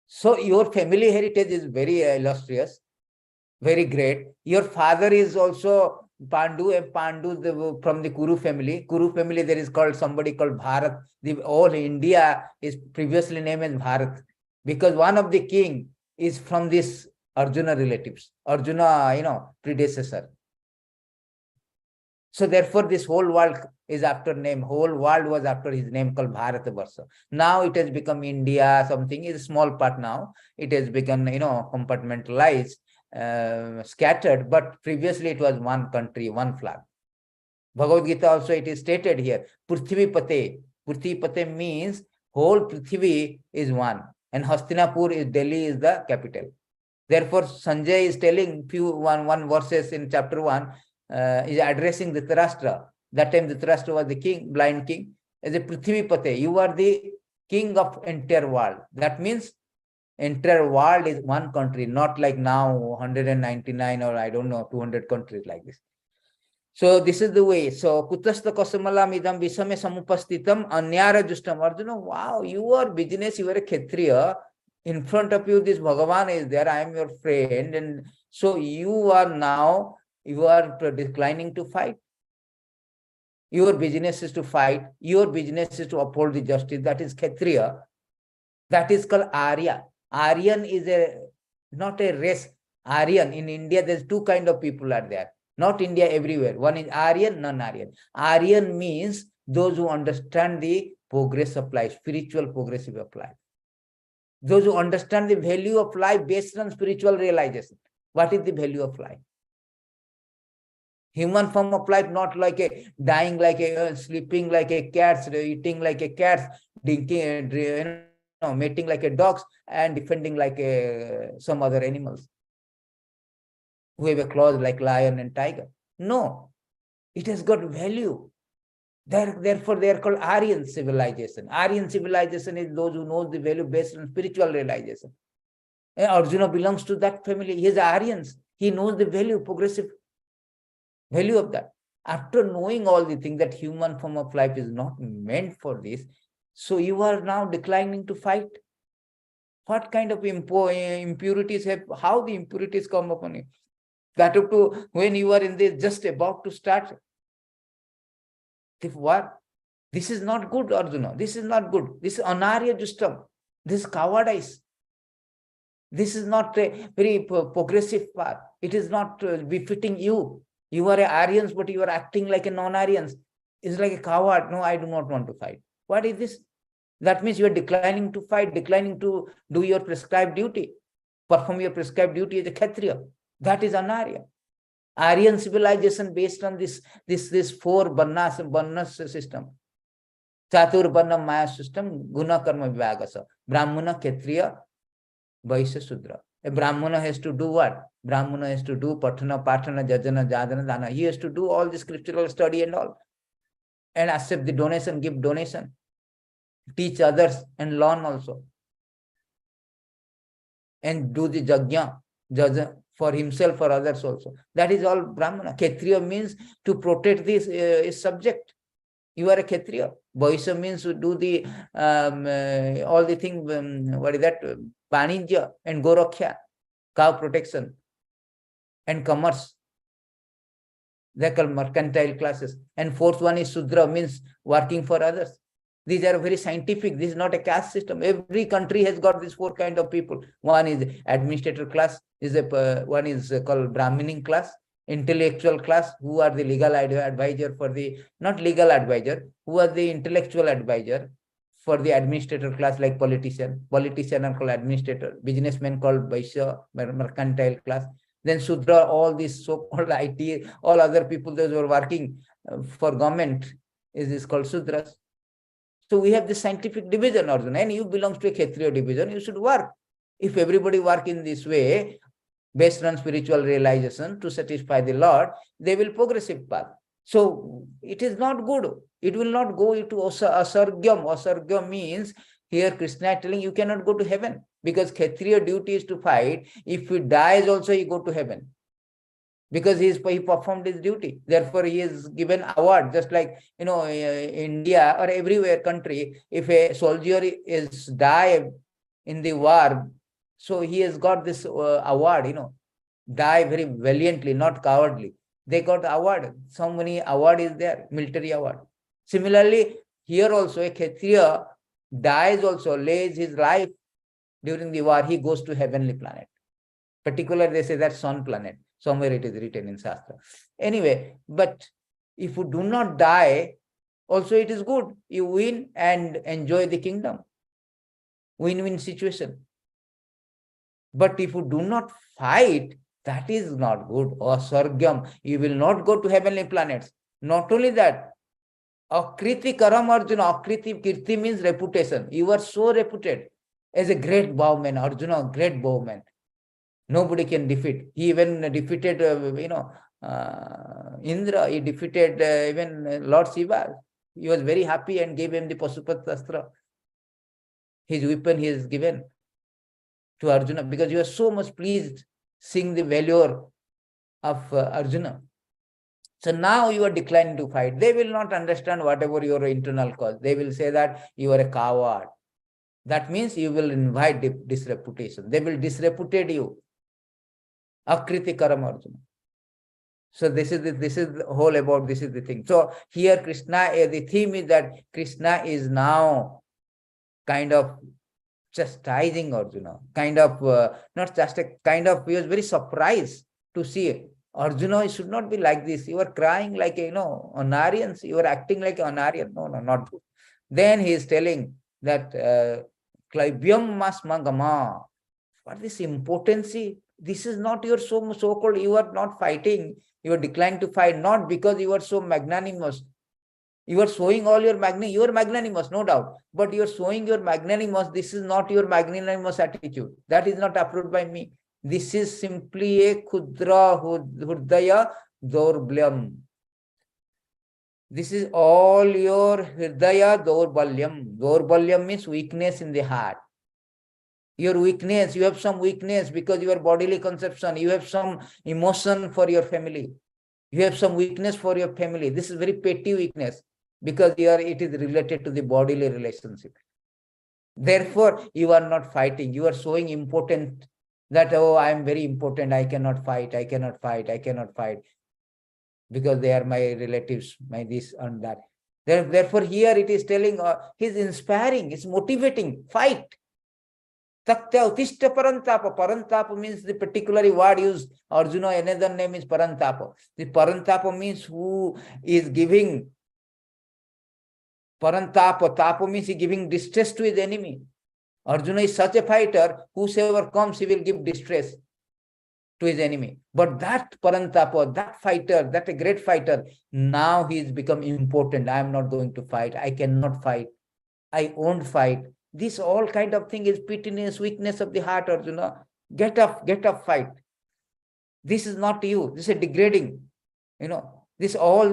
So your family heritage is very illustrious, very great. Your father is also Pandu, and Pandu from the Kuru family. Kuru family, there is somebody called Bharat. The whole India is previously named as Bharat because one of the king is from this Arjuna relatives. Arjuna, predecessor. So therefore, this whole world is after name. Whole world was after his name called Bharatavarsha. Now it has become India. Something is a small part now. It has become compartmentalized. Scattered, but previously it was one country, one flag. Bhagavad Gita also it is stated here, Prithvi Pate. Prithvi Pate means whole Prithvi is one, and Hastinapur is Delhi is the capital. Therefore, Sanjay is telling one verses in chapter 1 is addressing Dhritarashtra. That time Dhritarashtra was the king, blind king. As a Prithvi Pate, you are the king of entire world. That means entire world is one country, not like now 199 or I don't know 200 countries like this. So this is the way. So Kutastha Kasamalam idam visame samupastitam anyara justam. Arjuna, wow, you are business, you are a Kshatriya. In front of you, this Bhagavan is there. I am your friend, and so you are declining to fight. Your business is to fight. Your business is to uphold the justice. That is Kshatriya. That is called Arya. Aryan is not a race. Aryan, in India, there's 2 kinds of people are there. Not India, everywhere. One is Aryan, non-Aryan. Aryan means those who understand the progress of life, spiritual progressive of life. Those who understand the value of life based on spiritual realization. What is the value of life? Human form of life, not like a dying like a sleeping like a cat, eating like a cat, drinking, mating like a dogs, and defending like some other animals who have a claws like lion and tiger. No, it has got value. Therefore, they are called Aryan civilization. Aryan civilization is those who know the value based on spiritual realization. And Arjuna belongs to that family. He is Aryans. He knows the value, progressive value of that. After knowing all the things that human form of life is not meant for this, so you are now declining to fight. What kind of impurities how the impurities come upon you? That up to when you are in this, just about to start the war. This is not good, Arjuna. This is not good. This is anarya justam. This is cowardice. This is not a very progressive path. It is not befitting you. You are Aryans, but you are acting like a non-Aryans. It's like a coward. No, I do not want to fight. What is this? That means you are declining to fight, declining to do your prescribed duty, perform your prescribed duty as a Kshatriya. That is anarya. Aryan civilization based on this 4 varnas system. Chatur varna maya system, guna karma vivagasa. Brahmana, Kshatriya, Vaishya, Sudra. A Brahmana has to do what? Brahmana has to do Patana, Patana, Jajana, Jadana, Dana. He has to do all the scriptural study and all. And accept the donation, give donation. Teach others and learn also. And do the Jagya for himself, for others also. That is all Brahmana. Kshatriya means to protect this subject. You are a Kshatriya. Vaishya means to do the all the thing, what is that? Vanijya and Gorakhya, cow protection and commerce. They are called mercantile classes. And fourth one is Sudra, means working for others. These are very scientific. This is not a caste system. Every country has got these four kind of people. One is administrator class, one is called Brahminin class, intellectual class, who are the legal advisor for the, not legal advisor, who are the intellectual advisor for the administrator class, like politician. Politician are called administrator. Businessmen called Vaishya, mercantile class. Then Sudra, all these so-called IT, all other people those who are working for government is called Sudras. So we have the scientific division, Arjuna, and you belong to a Kshatriya division, you should work. If everybody work in this way, based on spiritual realization to satisfy the Lord, they will progressive path. So it is not good. It will not go into asargyam. Asargyam means, here Krishna is telling you cannot go to heaven, because Kshatriya duty is to fight. If he dies also, he go to heaven, because he performed his duty. Therefore, he is given award, just like, India or everywhere country, if a soldier is died in the war, so he has got this award, die very valiantly, not cowardly. They got award. So many award is there, military award. Similarly, here also a Kshatriya dies also, lays his life during the war, he goes to heavenly planet. Particularly, they say that sun planet. Somewhere it is written in Shastra. Anyway, but if you do not die, also it is good. You win and enjoy the kingdom. Win-win situation. But if you do not fight, that is not good. Or Sargyam, you will not go to heavenly planets. Not only that, Akriti Karam Arjuna, Akriti Kirti means reputation. You are so reputed as a great bowman, Arjuna, great bowman. Nobody can defeat. He even defeated, Indra. He defeated even Lord Shiva. He was very happy and gave him the Pasupat Astra. His weapon he has given to Arjuna, because he was so much pleased seeing the valor of Arjuna. So now you are declining to fight. They will not understand whatever your internal cause. They will say that you are a coward. That means you will invite disreputation. They will disreputate you. Akriti Karam Arjuna. So this is the whole about, this is the thing. So here Krishna, the theme is that Krishna is now kind of chastising Arjuna. Kind of, not just a kind of, he was very surprised to see Arjuna, should not be like this. You are crying like, Anarians. You are acting like an Anarian. No, not good. Then he is telling that, Klaibyam mas mangama. What is impotency? This is not your so-called, you are not fighting. You are declining to fight, not because you are so magnanimous. You are showing all your magnanimous. You are magnanimous, no doubt. But you are showing your magnanimous. This is not your magnanimous attitude. That is not approved by me. This is simply a Kudra Hurdaya Dorblyam. This is all your Hridaya Dorbalyam. Dorbalyam means weakness in the heart. Your weakness, you have some weakness because your bodily conception, you have some emotion for your family. You have some weakness for your family. This is very petty weakness because it is related to the bodily relationship. Therefore, you are not fighting. You are showing important that, oh, I am very important. I cannot fight. I cannot fight. I cannot fight because they are my relatives, my this and that. Therefore, here it is telling, he's inspiring, it's motivating, fight. Taktya utishta parantapa. Parantapa means the particular word used. Arjuna, another name is parantapa. The parantapa means who is giving. Parantapa, tapa means he giving distress to his enemy. Arjuna is such a fighter, whosoever comes, he will give distress to his enemy. But that parantapa, that fighter, that a great fighter, now he has become important. I am not going to fight. I cannot fight. I won't fight. This all kind of thing is pettiness, weakness of the heart, Arjuna. Get up, fight. This is not you. This is degrading. This is all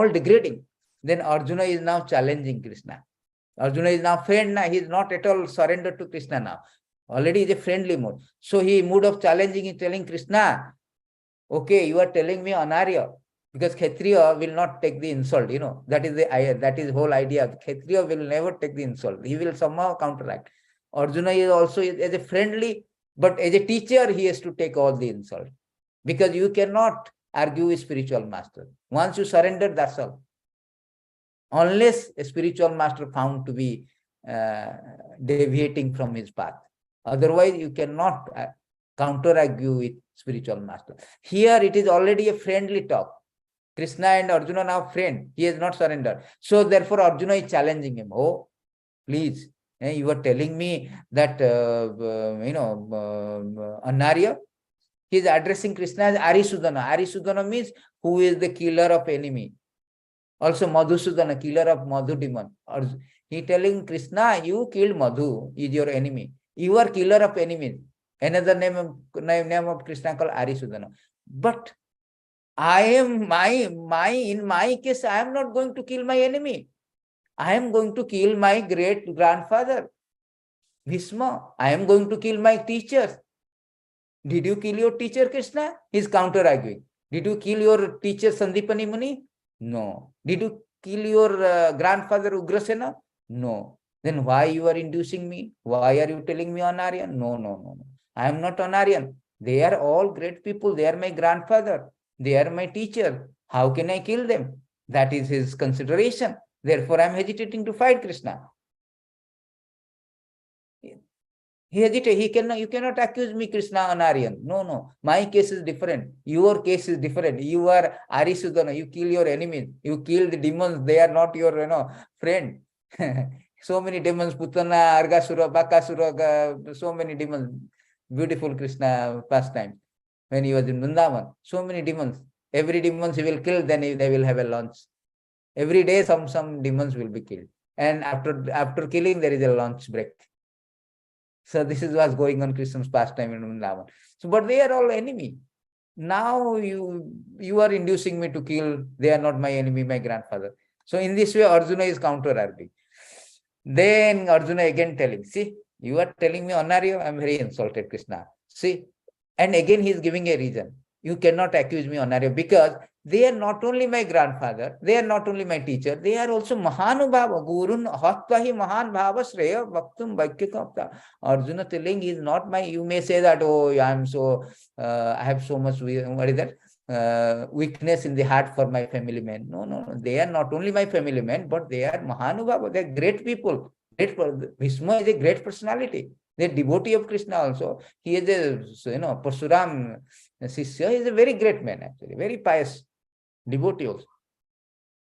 degrading. Then Arjuna is now challenging Krishna. Arjuna is now friend now. He is not at all surrendered to Krishna now. Already is a friendly mood. So he mood of challenging is telling Krishna, okay, you are telling me Anarya, because Kshatriya will not take the insult. That is the whole idea. Kshatriya will never take the insult. He will somehow counteract. Arjuna is also as a friendly, but as a teacher, he has to take all the insult, because you cannot argue with spiritual master. Once you surrender, that's all. Unless a spiritual master found to be deviating from his path. Otherwise, you cannot counter-argue with spiritual master. Here, it is already a friendly talk. Krishna and Arjuna now friend. He has not surrendered. So, therefore, Arjuna is challenging him. Oh, please, you are telling me that, Anarya. He is addressing Krishna as Arisudana. Arisudana means who is the killer of enemy. Also Madhusudana, killer of Madhu demon. He telling Krishna, you killed Madhu, is your enemy. You are killer of enemies. Another name of Krishna called Arisudana. But I am in my case, I am not going to kill my enemy. I am going to kill my great grandfather, Bhishma. I am going to kill my teachers. Did you kill your teacher, Krishna? He is counter-arguing. Did you kill your teacher, Sandipani Muni? No. Did you kill your grandfather, Ugrasena? No. Then why you are inducing me? Why are you telling me Anaryan? No. I am not Anaryan. They are all great people. They are my grandfather. They are my teacher. How can I kill them? That is his consideration. Therefore, I am hesitating to fight Krishna. He hesitates. You cannot accuse me, Krishna, Anaryan. No. My case is different. Your case is different. You are Arisudana. You kill your enemies. You kill the demons. They are not your, friend. So many demons, Putana, Argasura, Bakasura, so many demons. Beautiful Krishna pastime. When he was in Vrindavan, so many demons. Every demons he will kill, then they will have a lunch. Every day some demons will be killed. And after killing, there is a lunch break. So this is what's going on Krishna's pastime in Vrindavan. So, but they are all enemy. Now you are inducing me to kill. They are not my enemy, my grandfather. So in this way, Arjuna is counter-arguing. Then Arjuna again telling, see, you are telling me Anarya, I am very insulted, Krishna. See, and again he is giving a reason. You cannot accuse me Anarya, because they are not only my grandfather, they are not only my teacher, they are also Mahanubhava, Gurun Hatvahi Mahan Bhava Shreya Bhaktum Bhakyakamta. Arjuna telling he is not my, you may say that, oh, I am so, I have so much, what is that? Weakness in the heart for my family men. No. They are not only my family men, but they are Mahanubhava. They are great people. Bhishma is a great personality. They are devotee of Krishna also. He is a, Parsuram Sisya. He is a very great man, actually. Very pious devotee also.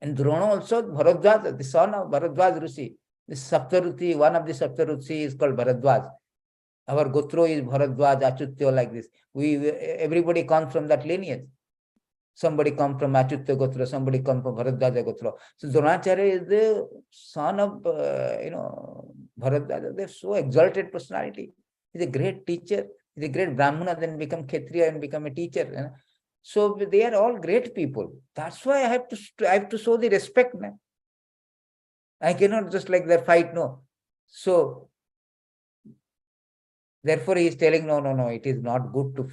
And Drona also, Bharadwaj, the son of Bharadwaj Rishi. The Saptaruti, one of the Saptaruti is called Bharadwaj. Our Gotro is Bharadwaj, Achutya, like this. Everybody comes from that lineage. Somebody comes from Achutya Gotra, somebody comes from Bharadwaja Gotra. So Dronacharya is the son of, Bharadwaja. They're so exalted personality. He's a great teacher. He's a great Brahmana, then become Kshatriya and become a teacher. So they are all great people. That's why I have to show the respect. Man. I cannot just like that fight, no. So therefore, he is telling, no, it is not good to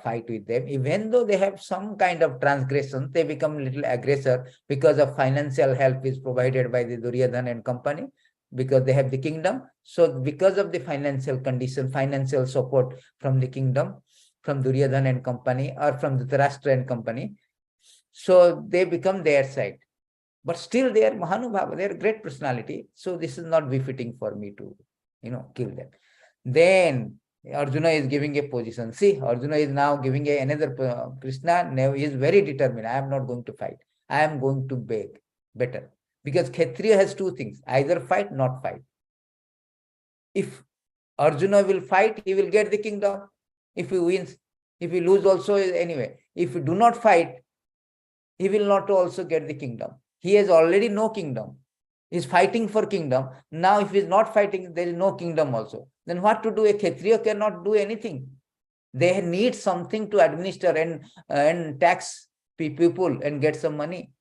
fight with them. Even though they have some kind of transgression, they become a little aggressor because of financial help is provided by the Duryodhana and company, because they have the kingdom. So because of the financial condition, financial support from the kingdom, from Duryodhana and company, or from Dhritarashtra and company, so they become their side. But still they are Mahanubhava, they are great personality. So this is not befitting for me to, kill them. Then Arjuna is giving a position. See, Arjuna is now giving another Krishna. Now he is very determined. I am not going to fight. I am going to beg. Better. Because Kshatriya has two things. Either fight, not fight. If Arjuna will fight, he will get the kingdom. If he wins, if he lose also, anyway. If he do not fight, he will not also get the kingdom. He has already no kingdom. He's fighting for kingdom. Now, if he's not fighting, there is no kingdom also. Then what to do? A Kshatriya cannot do anything. They need something to administer and tax people and get some money.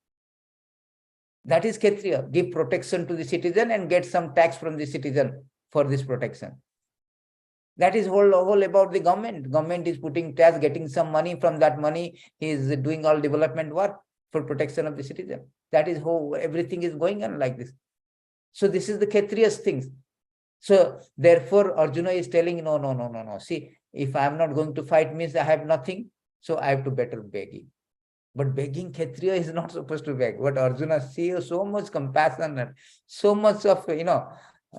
That is Kshatriya. Give protection to the citizen and get some tax from the citizen for this protection. That is whole about the government. Government is putting tax, getting some money. From that money, he is doing all development work for protection of the citizen. That is how everything is going on like this. So this is the Kshatriya's things. So therefore, Arjuna is telling, no. See, if I am not going to fight means I have nothing. So I have to better begging. But begging, Kshatriya is not supposed to beg. But Arjuna sees so much compassion and so much of,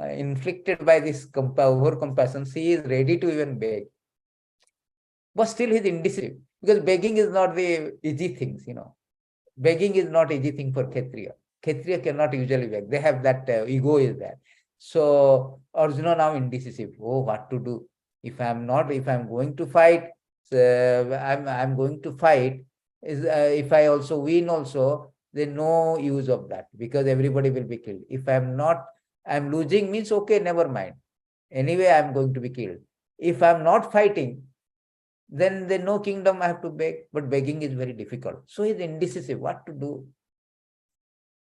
inflicted by this over compassion, he is ready to even beg. But still he is indecisive, because begging is not the easy things, Begging is not easy thing for Kshatriya. Kshatriya cannot usually beg. They have that ego is there. So Arjuna now indecisive. Oh, what to do? If I'm going to fight, I'm going to fight. If I also win also, then no use of that, because everybody will be killed. If I'm losing means okay, never mind. Anyway, I'm going to be killed. If I'm not fighting, then no kingdom I have to beg. But begging is very difficult. So he's indecisive. What to do?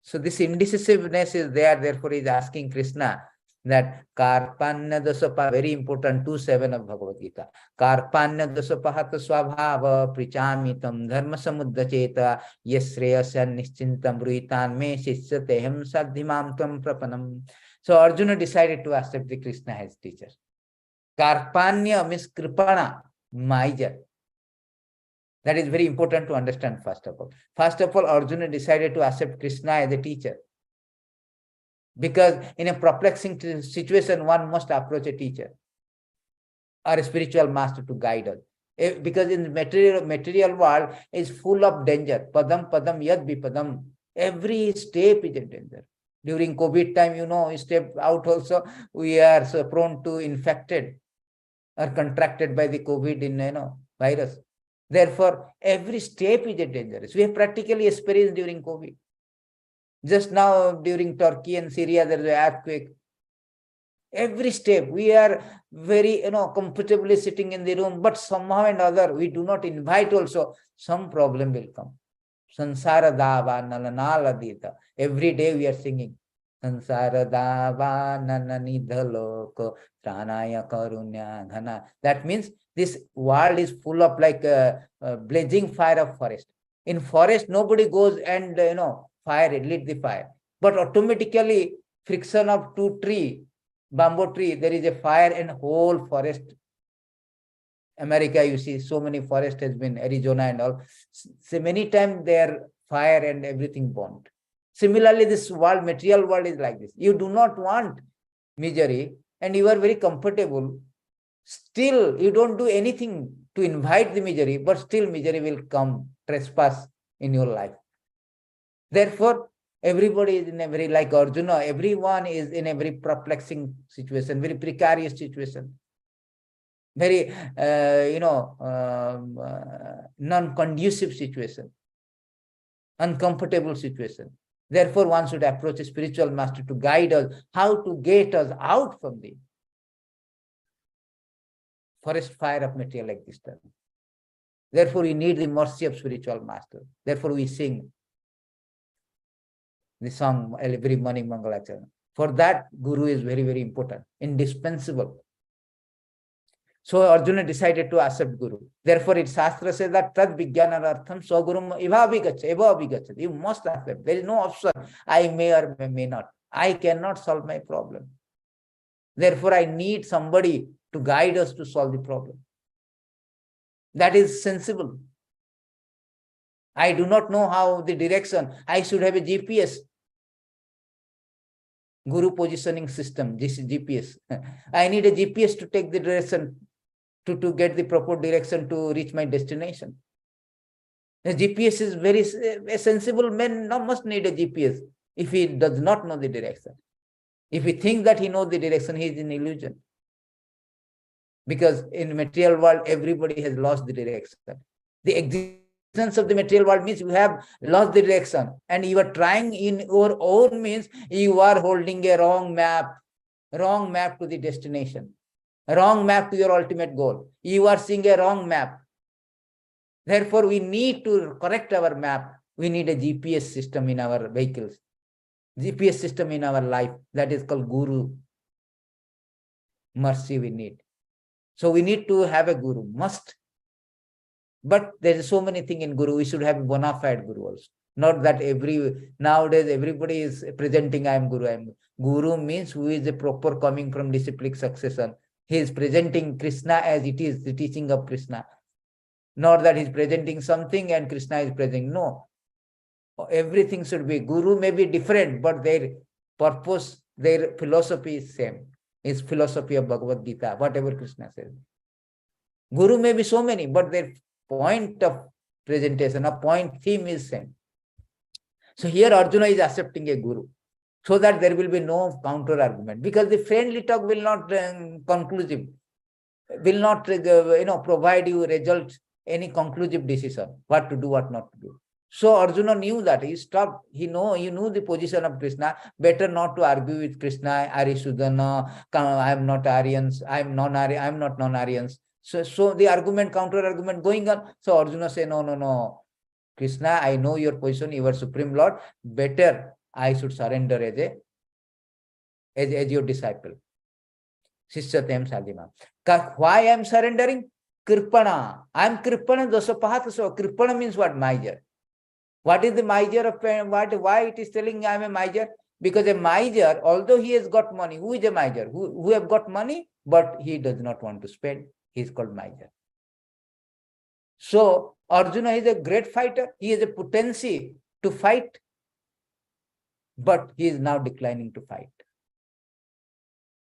So this indecisiveness is there. Therefore, he's asking Krishna that Karpanya Dasapa, very important, 2:7 of Bhagavad Gītā. Karpanya Dasapahata Swabhava Prichamitam Dharma Samuddacheta Yasreyasya Nischintam Bruitan Me Shishyateham Sadhimam Tvam Prapanam. So Arjuna decided to accept the Krishna as teacher. Karpanya means Kripana, miser. That is very important to understand, first of all. First of all, Arjuna decided to accept Krishna as a teacher. Because in a perplexing situation, one must approach a teacher or a spiritual master to guide us. Because in the material world is full of danger. Padam padam yad vipadam. Every step is a danger. During COVID time, we step out also, we are so prone to infected or contracted by the COVID virus. Therefore, every step is a dangerous. We have practically experienced during COVID. Just now, during Turkey and Syria, there is an earthquake. Every step, we are very, comfortably sitting in the room, but somehow and other, we do not invite also, some problem will come. Sansara dava nalanala dita. Every day we are singing. Sansara dava nananidhaloko tranaya karunya dhana. That means this world is full of like a blazing fire of forest. In forest, nobody goes and, fire it, lit the fire. But automatically, friction of two tree, bamboo tree, there is a fire and whole forest. America, you see, so many forest has been, Arizona and all. So many times there fire and everything burnt. Similarly, this world, material world is like this. You do not want misery and you are very comfortable. Still, you don't do anything to invite the misery, but still misery will come, trespass in your life. Therefore, everybody is in a very, like Arjuna, everyone is in a very perplexing situation, very precarious situation, very, non-conducive situation, uncomfortable situation. Therefore, one should approach a spiritual master to guide us, how to get us out from the forest fire of material existence. Therefore, we need the mercy of spiritual master. Therefore, we sing the song every morning, Mangalacharana. For that, Guru is very, very important, indispensable. So Arjuna decided to accept Guru. Therefore, it Shastra says that Tad Vijnana Artham Swagurum Eva. You must accept. There is no option. I may or may not. I cannot solve my problem. Therefore, I need somebody to guide us to solve the problem. That is sensible. I do not know how the direction. I should have a GPS. Guru positioning system. This is GPS. I need a GPS to take the direction, to get the proper direction to reach my destination. The GPS is very, a sensible man must need a GPS if he does not know the direction. If he thinks that he knows the direction, he is in illusion. Because in material world, everybody has lost the direction. The sense of the material world means you have lost the direction, and you are trying in your own means you are holding a wrong map to the destination, a wrong map to your ultimate goal. You are seeing a wrong map. Therefore, we need to correct our map. We need a GPS system in our vehicles, GPS system in our life. That is called Guru. Mercy we need. So we need to have a Guru, must. But there is so many things in Guru. We should have a bona fide Guru also. Not that nowadays everybody is presenting I am Guru. Guru means who is a proper coming from disciplic succession. He is presenting Krishna as it is, the teaching of Krishna. Not that he is presenting something and Krishna is presenting. No. Everything should be. Guru may be different, but their purpose, their philosophy is same. It's philosophy of Bhagavad Gītā, whatever Krishna says. Guru may be so many, but their point of presentation, a point theme is same. So here Arjuna is accepting a Guru, so that there will be no counter argument, because the friendly talk will not conclusive, will not provide you result, any conclusive decision, what to do, what not to do. So Arjuna knew that. He stopped. He knew the position of Krishna. Better not to argue with Krishna. Arisudana, I am not Aryans. I am non-Aryan. I am not non-Aryans. So the argument, counter argument going on. So Arjuna say, no. Krishna, I know your position. You are Supreme Lord. Better I should surrender as your disciple. Sisyatem sadhima. Why I am surrendering? Kripana. I am Kripana. So Kripana means what? Miser. What is the miser of why it is telling I am a miser? Because a miser, although he has got money, who is a miser? Who have got money, but he does not want to spend. He is called miser. So Arjuna is a great fighter. He has a potency to fight, but he is now declining to fight.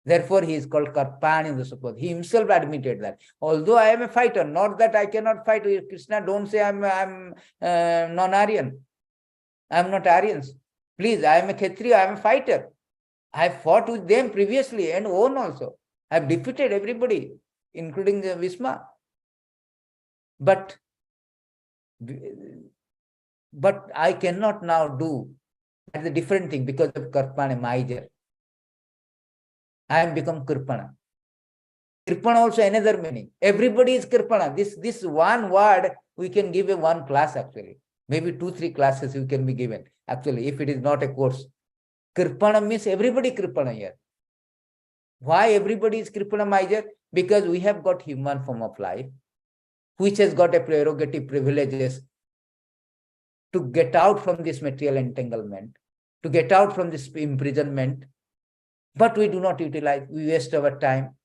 Therefore, he is called Karpani the support. He himself admitted that. Although I am a fighter, not that I cannot fight with Krishna, don't say I am non-Aryan. I am not Aryans. Please, I am a Kshatriya, I am a fighter. I have fought with them previously and won also. I have defeated everybody, including Bhishma. But I cannot now do. That's a different thing because of Karpana, miser. I am become Kripana. Kripana also another meaning. Everybody is Kripana. This one word we can give a one class actually. Maybe 2-3 classes you can be given actually if it is not a course. Kripana means everybody Kripana here. Why everybody is Kripana miser? Because we have got human form of life which has got a prerogative privileges to get out from this material entanglement, to get out from this imprisonment. But we do not utilize, we waste our time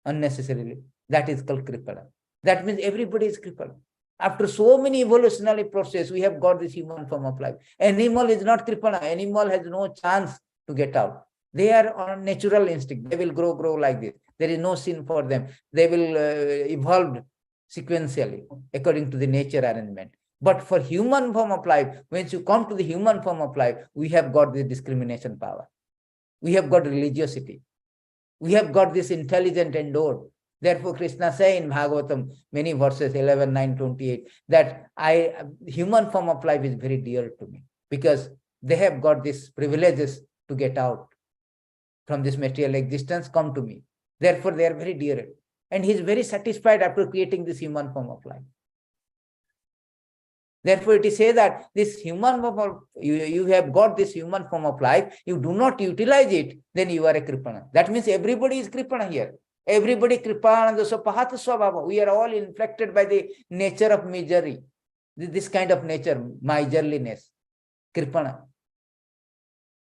unnecessarily. That is called Kripana. That means everybody is Kripana. After so many evolutionary process, we have got this human form of life. Animal is not Kripana. Animal has no chance to get out. They are on natural instinct. They will grow like this. There is no sin for them. They will evolve sequentially according to the nature arrangement. But for human form of life, once you come to the human form of life, we have got the discrimination power. We have got religiosity. We have got this intelligent endowed. Therefore, Krishna says in Bhagavatam, many verses, 11, 9, 28, that human form of life is very dear to me because they have got these privileges to get out from this material existence, come to me. Therefore, they are very dear. And he is very satisfied after creating this human form of life. Therefore, it is said that this human form of, you have got this human form of life, you do not utilize it, then you are a Kripana. That means everybody is Kripana here. Everybody Kripana, Pahata Swabhava. We are all inflected by the nature of misery. This kind of nature, miserliness, Kripana.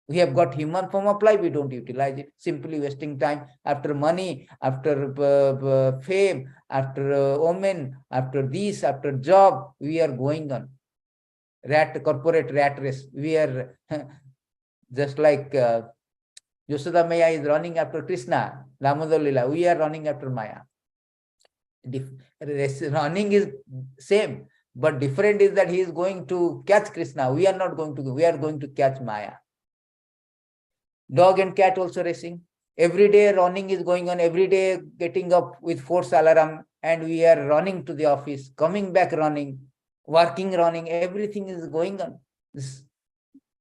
We have got human form of life, we don't utilize it, simply wasting time after money, after fame, after women, after this, after job, we are going on. Corporate rat race. We are just like Yashoda Maya is running after Krishna, Damodar Lila, we are running after Maya. Running is same, but different is that he is going to catch Krishna. We are not going to, we are going to catch Maya. Dog and cat also racing. Every day running is going on, every day getting up with 4 alarm and we are running to the office, coming back running. working, running, everything is going on.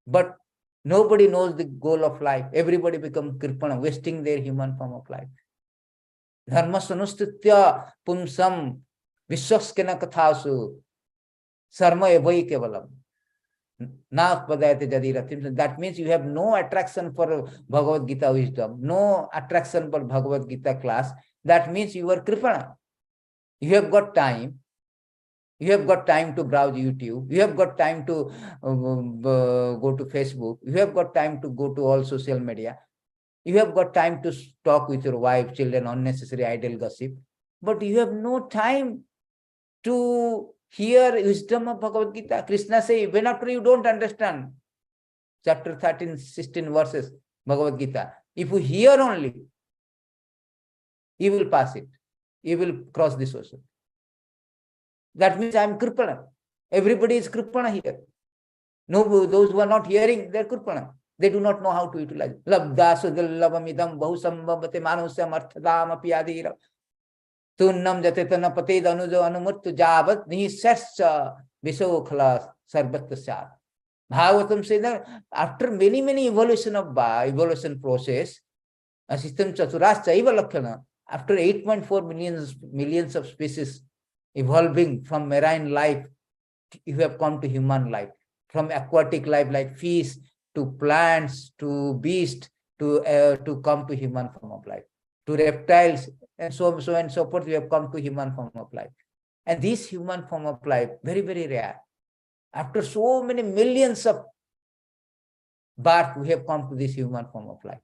But nobody knows the goal of life. Everybody becomes kripana, wasting their human form of life. Dharma sanustitya pumsam vishwaskena kathasu sarma evai kevalam. That means you have no attraction for Bhagavad Gita wisdom, no attraction for Bhagavad Gita class. That means you are kripana. You have got time. You have got time to browse YouTube. You have got time to go to Facebook. You have got time to go to all social media. You have got time to talk with your wife, children, unnecessary idle gossip. But you have no time to hear wisdom of Bhagavad Gita. Krishna says, when after you don't understand, chapter 13, 16 verses, Bhagavad Gita, if you hear only, you will pass it. You will cross this ocean. That means I am kripana. Everybody is kripana here. No, those who are not hearing, they are kripana. They do not know how to utilize. Labda sudallavamidam bahusambhavate manusyam arthadam apiyadira. Tunnam jatetana patid anujo anumuttu javat nisasya visokhala sarvatasya. Bhagavatam says that after many evolution process, system chaturascha eva lakkhana, after 8.4 millions of species evolving from marine life, you have come to human life. From aquatic life like fish to plants to beast to come to human form of life, to reptiles and so on and so forth. We have come to human form of life, and this human form of life very rare. After so many millions of birth, we have come to this human form of life,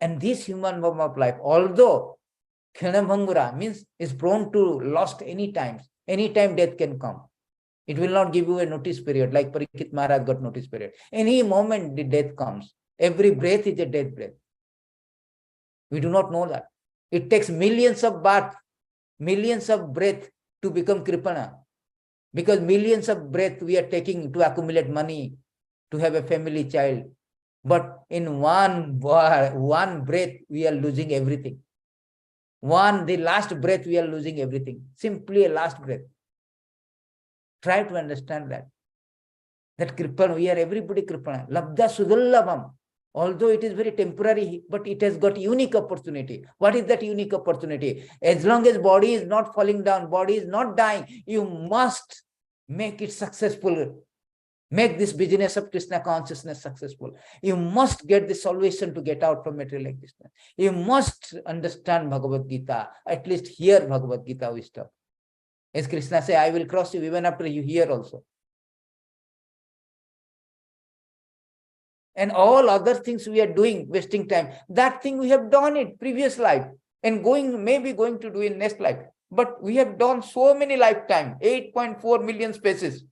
and this human form of life, although Khinabhangura means is prone to lost any time death can come. It will not give you a notice period like Parikshit Maharaj got notice period. Any moment the death comes. Every breath is a death breath. We do not know that. It takes millions of birth, millions of breath to become kripana. Because millions of breath we are taking to accumulate money, to have a family child. But in one breath we are losing everything. The last breath we are losing everything. Simply a last breath. Try to understand that. That kripana, we are everybody kripana. Labda sudallavam. Although it is very temporary, but it has got unique opportunity. What is that unique opportunity? As long as body is not falling down, body is not dying, you must make it successful. Make this business of Krishna consciousness successful. You must get the solution to get out from material existence. You must understand Bhagavad Gita, at least hear Bhagavad Gita wisdom. As Krishna says, I will cross you even after you hear also. And all other things we are doing, wasting time, that thing we have done it previous life and maybe going to do in next life. But we have done so many lifetime, 8.4 million species.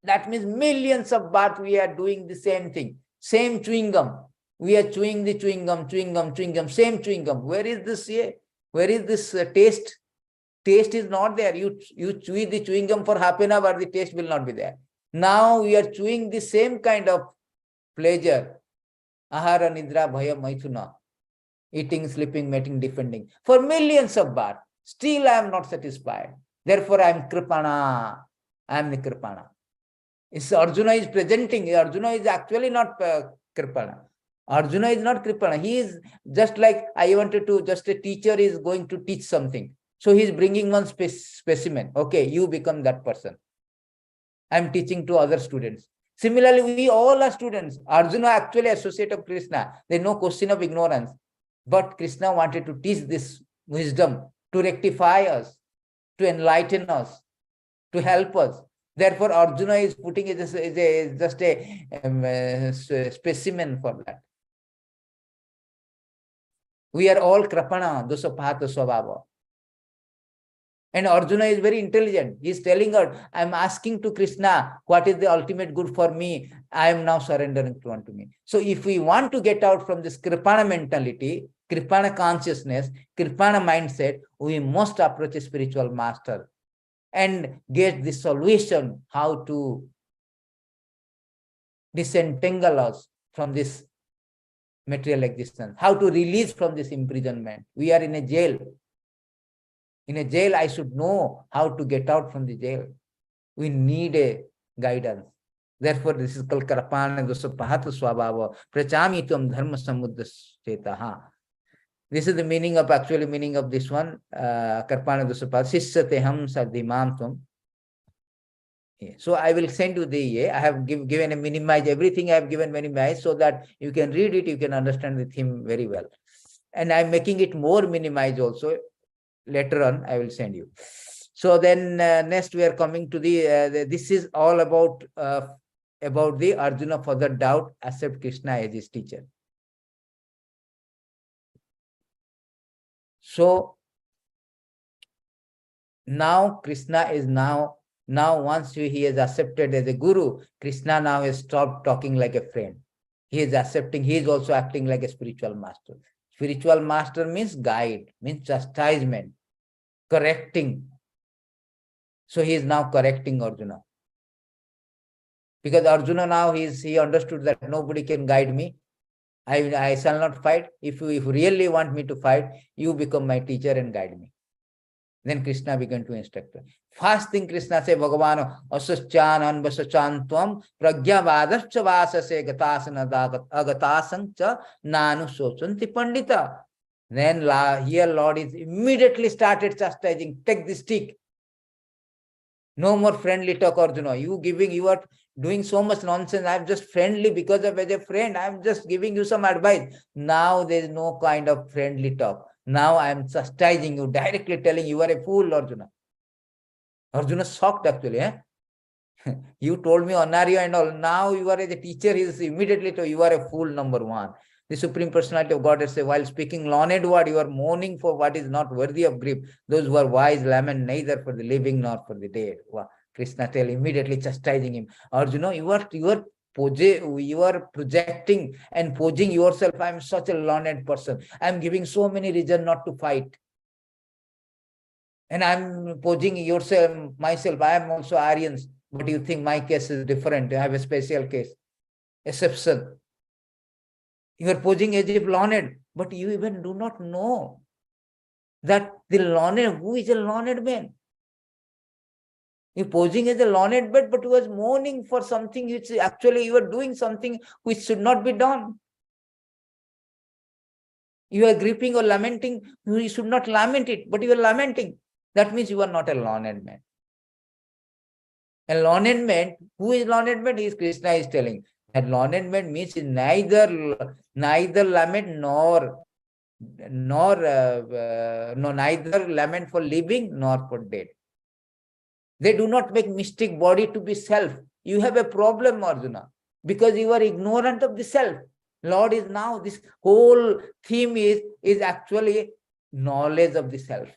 That means millions of births we are doing the same thing. Same chewing gum. We are chewing the chewing gum, same chewing gum. Where is this here? Where is this taste? Taste is not there. You chew the chewing gum for half an hour, the taste will not be there. Now we are chewing the same kind of pleasure. Ahara, nidra, bhaya, maithuna. Eating, sleeping, mating, defending. For millions of births. Still I am not satisfied. Therefore I am kripana. I am the kripana. It's Arjuna is presenting. Arjuna is actually not kripana. Arjuna is not kripana. He is just like just a teacher is going to teach something. So he is bringing one specimen. Okay, you become that person. I am teaching to other students. Similarly, we all are students. Arjuna actually associate of Krishna. There is no question of ignorance. But Krishna wanted to teach this wisdom to rectify us, to enlighten us, to help us. Therefore, Arjuna is putting it as just a specimen for that. We are all kripana, dosapahata svabhava. And Arjuna is very intelligent. He is telling her, I am asking to Krishna, what is the ultimate good for me? I am now surrendering to unto me. So if we want to get out from this kripana mentality, kripana consciousness, kripana mindset, we must approach a spiritual master and get the solution how to disentangle us from this material existence, how to release from this imprisonment. We are in a jail. In a jail, I should know how to get out from the jail. We need a guidance. Therefore, this is called Karpana Dosa Pahata Swabhava Prachami Tvam Dharma Samudda Chetaha. This is the meaning of, actually meaning of this one, Karpana Dosa Pahata Sishyate Ham Sadhimam Tvam. So I will send you the, I have given a minimize, everything I have given minimize so that you can read it, you can understand the theme very well. And I'm making it more minimize also. Later on, I will send you. So then next we are coming to this is all about the Arjuna further doubt, accept Krishna as his teacher. So now Krishna is now once he is accepted as a guru, Krishna now has stopped talking like a friend. He is accepting, he is also acting like a spiritual master. Spiritual master means guide, means chastisement, correcting. So he is now correcting Arjuna. Because Arjuna now he understood that nobody can guide me. I shall not fight. If you really want me to fight, you become my teacher and guide me. Then Krishna began to instruct her. First thing Krishna said, Bhagavan, asaschan anvasachan tvam pragyavadascha vasase gatasana agatasang cha nanu sochanti pandita. Then here Lord is immediately started chastising. Take the stick. No more friendly talk, Arjuna. You are doing so much nonsense. I'm just friendly because of as a friend. I'm just giving you some advice. Now there is no kind of friendly talk. Now I'm chastising you, directly telling you are a fool, Arjuna. Arjuna shocked actually. You told me Onaryo and all. Now you are as a teacher. He is immediately told you are a fool, number one. The Supreme Personality of Godhead says, while speaking learned word, you are mourning for what is not worthy of grief. Those who are wise lament neither for the living nor for the dead. Wow. Krishna tell immediately chastising him. Arjuna, you are projecting and posing yourself. I am such a learned person. I am giving so many reasons not to fight. And I am posing myself. I am also Aryans. But you think my case is different. I have a special case. Exception. You are posing as if learned, but you even do not know that the learned, who is a learned man? You are posing as a learned man, but you was mourning for something which actually you are doing something which should not be done. You are grieving or lamenting, you should not lament it, but you are lamenting. That means you are not a learned man. A learned man, who is learned man? Krishna is telling. That learned man means neither lament neither lament for living nor for dead. They do not make mystic body to be self. You have a problem, Arjuna, because you are ignorant of the self. Lord is now, this whole theme is actually knowledge of the self.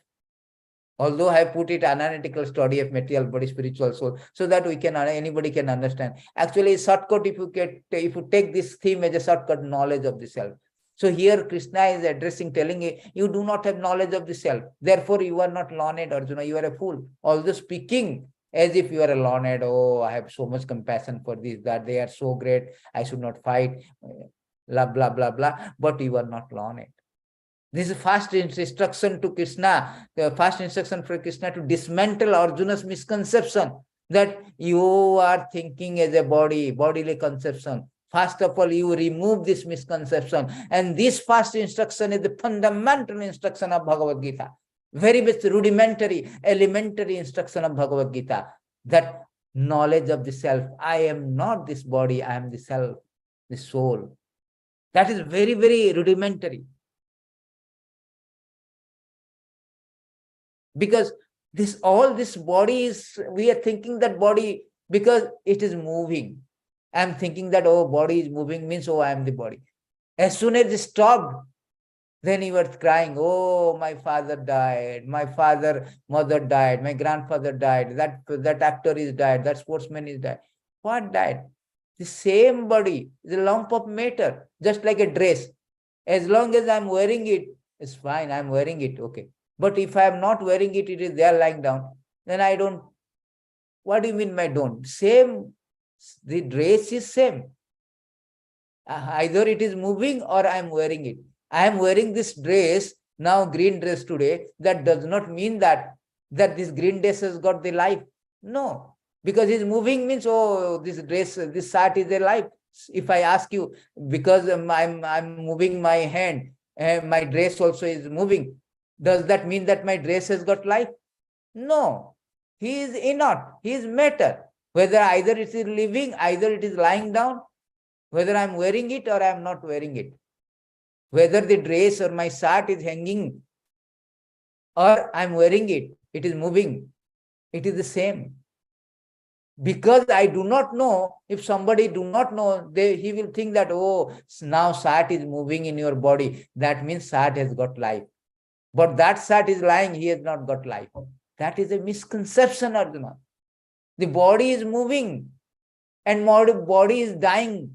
Although I put it analytical study of material body, spiritual soul, so that anybody can understand. Actually, shortcut, if you take this theme as a shortcut, knowledge of the self. So here Krishna is addressing, telling you do not have knowledge of the self. Therefore, you are not learned, Arjuna. You are a fool. Although speaking as if you are a learned, oh, I have so much compassion for this, that they are so great, I should not fight, blah, blah, blah, blah. But you are not learned. This is first instruction to Krishna, the first instruction for Krishna to dismantle Arjuna's misconception that you are thinking as a bodily conception. First of all, you remove this misconception. And this first instruction is the fundamental instruction of Bhagavad Gītā. Very best rudimentary, elementary instruction of Bhagavad Gītā. That knowledge of the self. I am not this body, I am the self, the soul. That is very, very rudimentary. Because all this body is, we are thinking that body, because it is moving. I am thinking that, oh, body is moving means, oh, I am the body. As soon as it stopped, then you were crying, oh, my father died, my mother died, my grandfather died, that actor is died, that sportsman is died. What died? The same body is a lump of matter, just like a dress. As long as I'm wearing it, it's fine, I'm wearing it, okay. But if I am not wearing it, it is there lying down, then I don't. What do you mean by don't? Same, the dress is same. Either it is moving or I am wearing it. I am wearing this dress, now green dress today. That does not mean that this green dress has got the life. No, Because he's moving means, oh, this dress, this shirt is alive. If I ask you, because I'm moving my hand, and my dress also is moving, does that mean that my dress has got life? No. He is inert. He is matter. Whether either it is living, either it is lying down, whether I'm wearing it or I'm not wearing it, whether the dress or my shirt is hanging or I'm wearing it, it is moving. It is the same. Because I do not know, if somebody do not know, he will think that, oh, now shirt is moving in your body. That means shirt has got life. But that shirt is lying, he has not got life. That is a misconception, Arjuna. The body is moving and body is dying,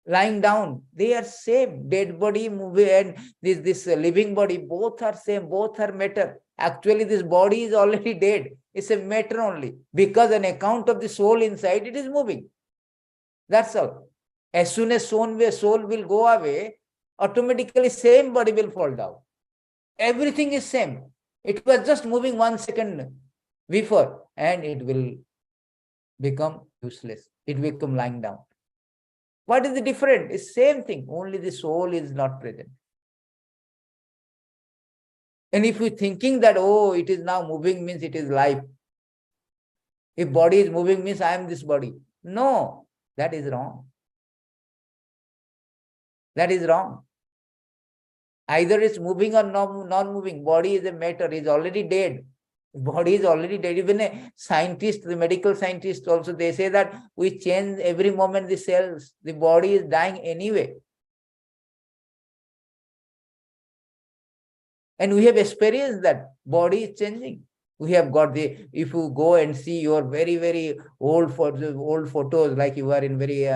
lying down. They are same. Dead body, moving, and this living body, both are same, both are matter. Actually, this body is already dead. It's a matter only. Because on account of the soul inside, it is moving. That's all. As soon as soul will go away, automatically same body will fall down. Everything is same. It was just moving 1 second before, and it will become useless. It will become lying down. What is the difference? It's same thing. Only the soul is not present. And if you're thinking that, oh, it is now moving means it is life. If body is moving means I am this body. No, that is wrong. That is wrong. Either it's moving or not moving. Body is a matter, is already dead. Body is already dead. Even a scientist, the medical scientist also, they say that we change every moment the cells. The body is dying anyway. And we have experienced that body is changing. We have got if you go and see your very, very old photos, like you are in very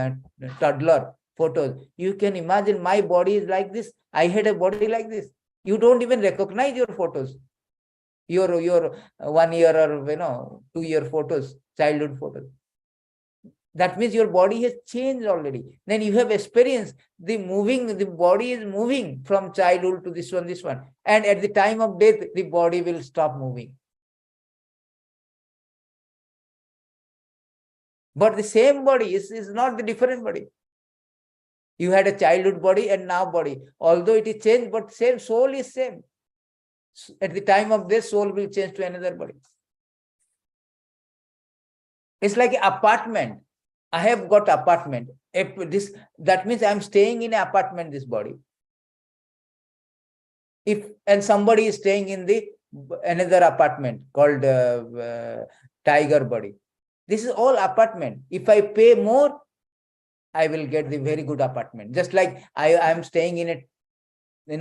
toddler photos, you can imagine my body is like this. I had a body like this. You don't even recognize your photos. Your 1 year or 2 year photos, childhood photos. That means your body has changed already. Then you have experienced the body is moving from childhood to this one. And at the time of death, the body will stop moving. But the same body is not the different body. You had a childhood body and now body. Although it is changed, but same soul is same. At the time of death, soul will change to another body. It's like an apartment. I have got apartment. That means I'm staying in an apartment, this body. And somebody is staying in another apartment called tiger body. This is all apartment. If I pay more, I will get the very good apartment. Just like I am staying in a 2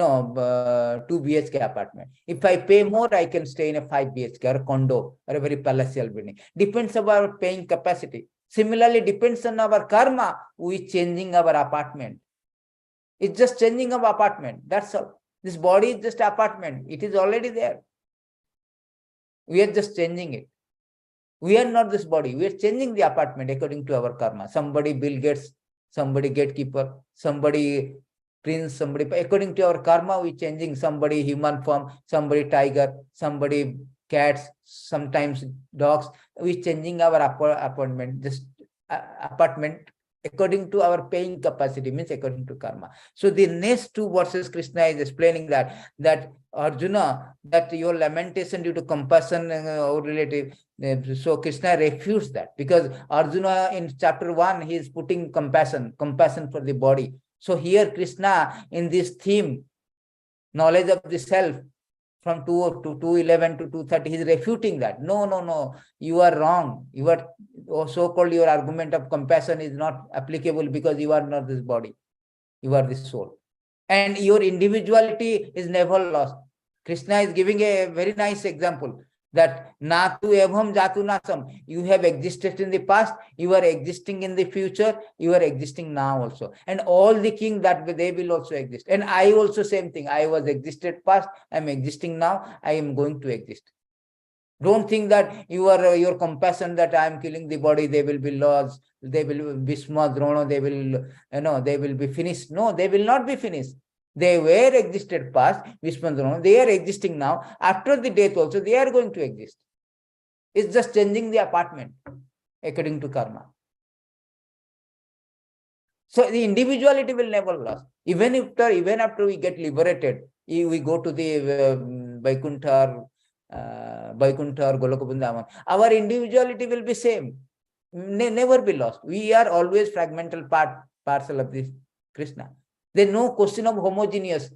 BHK apartment. If I pay more, I can stay in a 5 BHK or a condo or a very palatial building. Depends on our paying capacity. Similarly, depends on our karma, we changing our apartment. It's just changing of apartment. That's all. This body is just apartment. It is already there. We are just changing it. We are not this body. We are changing the apartment according to our karma. Somebody Bill Gates, somebody gatekeeper, somebody prince, somebody, according to our karma, we changing. Somebody human form, somebody tiger, somebody cats, sometimes dogs. We changing our apartment according to our paying capacity, means according to karma. So the next 2 verses, Krishna is explaining that Arjuna, that your lamentation due to compassion or relative. So Krishna refutes that, because Arjuna in chapter 1, he is putting compassion for the body. So here Krishna in this theme, knowledge of the self, from 211 to 230, he is refuting that. No, you are wrong. You are so-called your argument of compassion is not applicable, because you are not this body. You are this soul. And your individuality is never lost. Krishna is giving a very nice example, that natu evam jatu nasam. You have existed in the past, you are existing in the future, you are existing now also. And all the king, that they will also exist. And I also same thing. I was existed past, I am existing now, I am going to exist. Don't think that your compassion that I am killing the body, they will be lost, they will be Bhishma, Drona, they will be finished. No, they will not be finished. They were existed past, Bhishma, Drona, they are existing now. After the death also, they are going to exist. It's just changing the apartment. according to karma. So the individuality will never lose. Even after we get liberated, we go to the Vaikuntha or Goloka Vrindavan, our individuality will be same, never be lost. We are always fragmental parcel of this Krishna. There is no question of homogeneous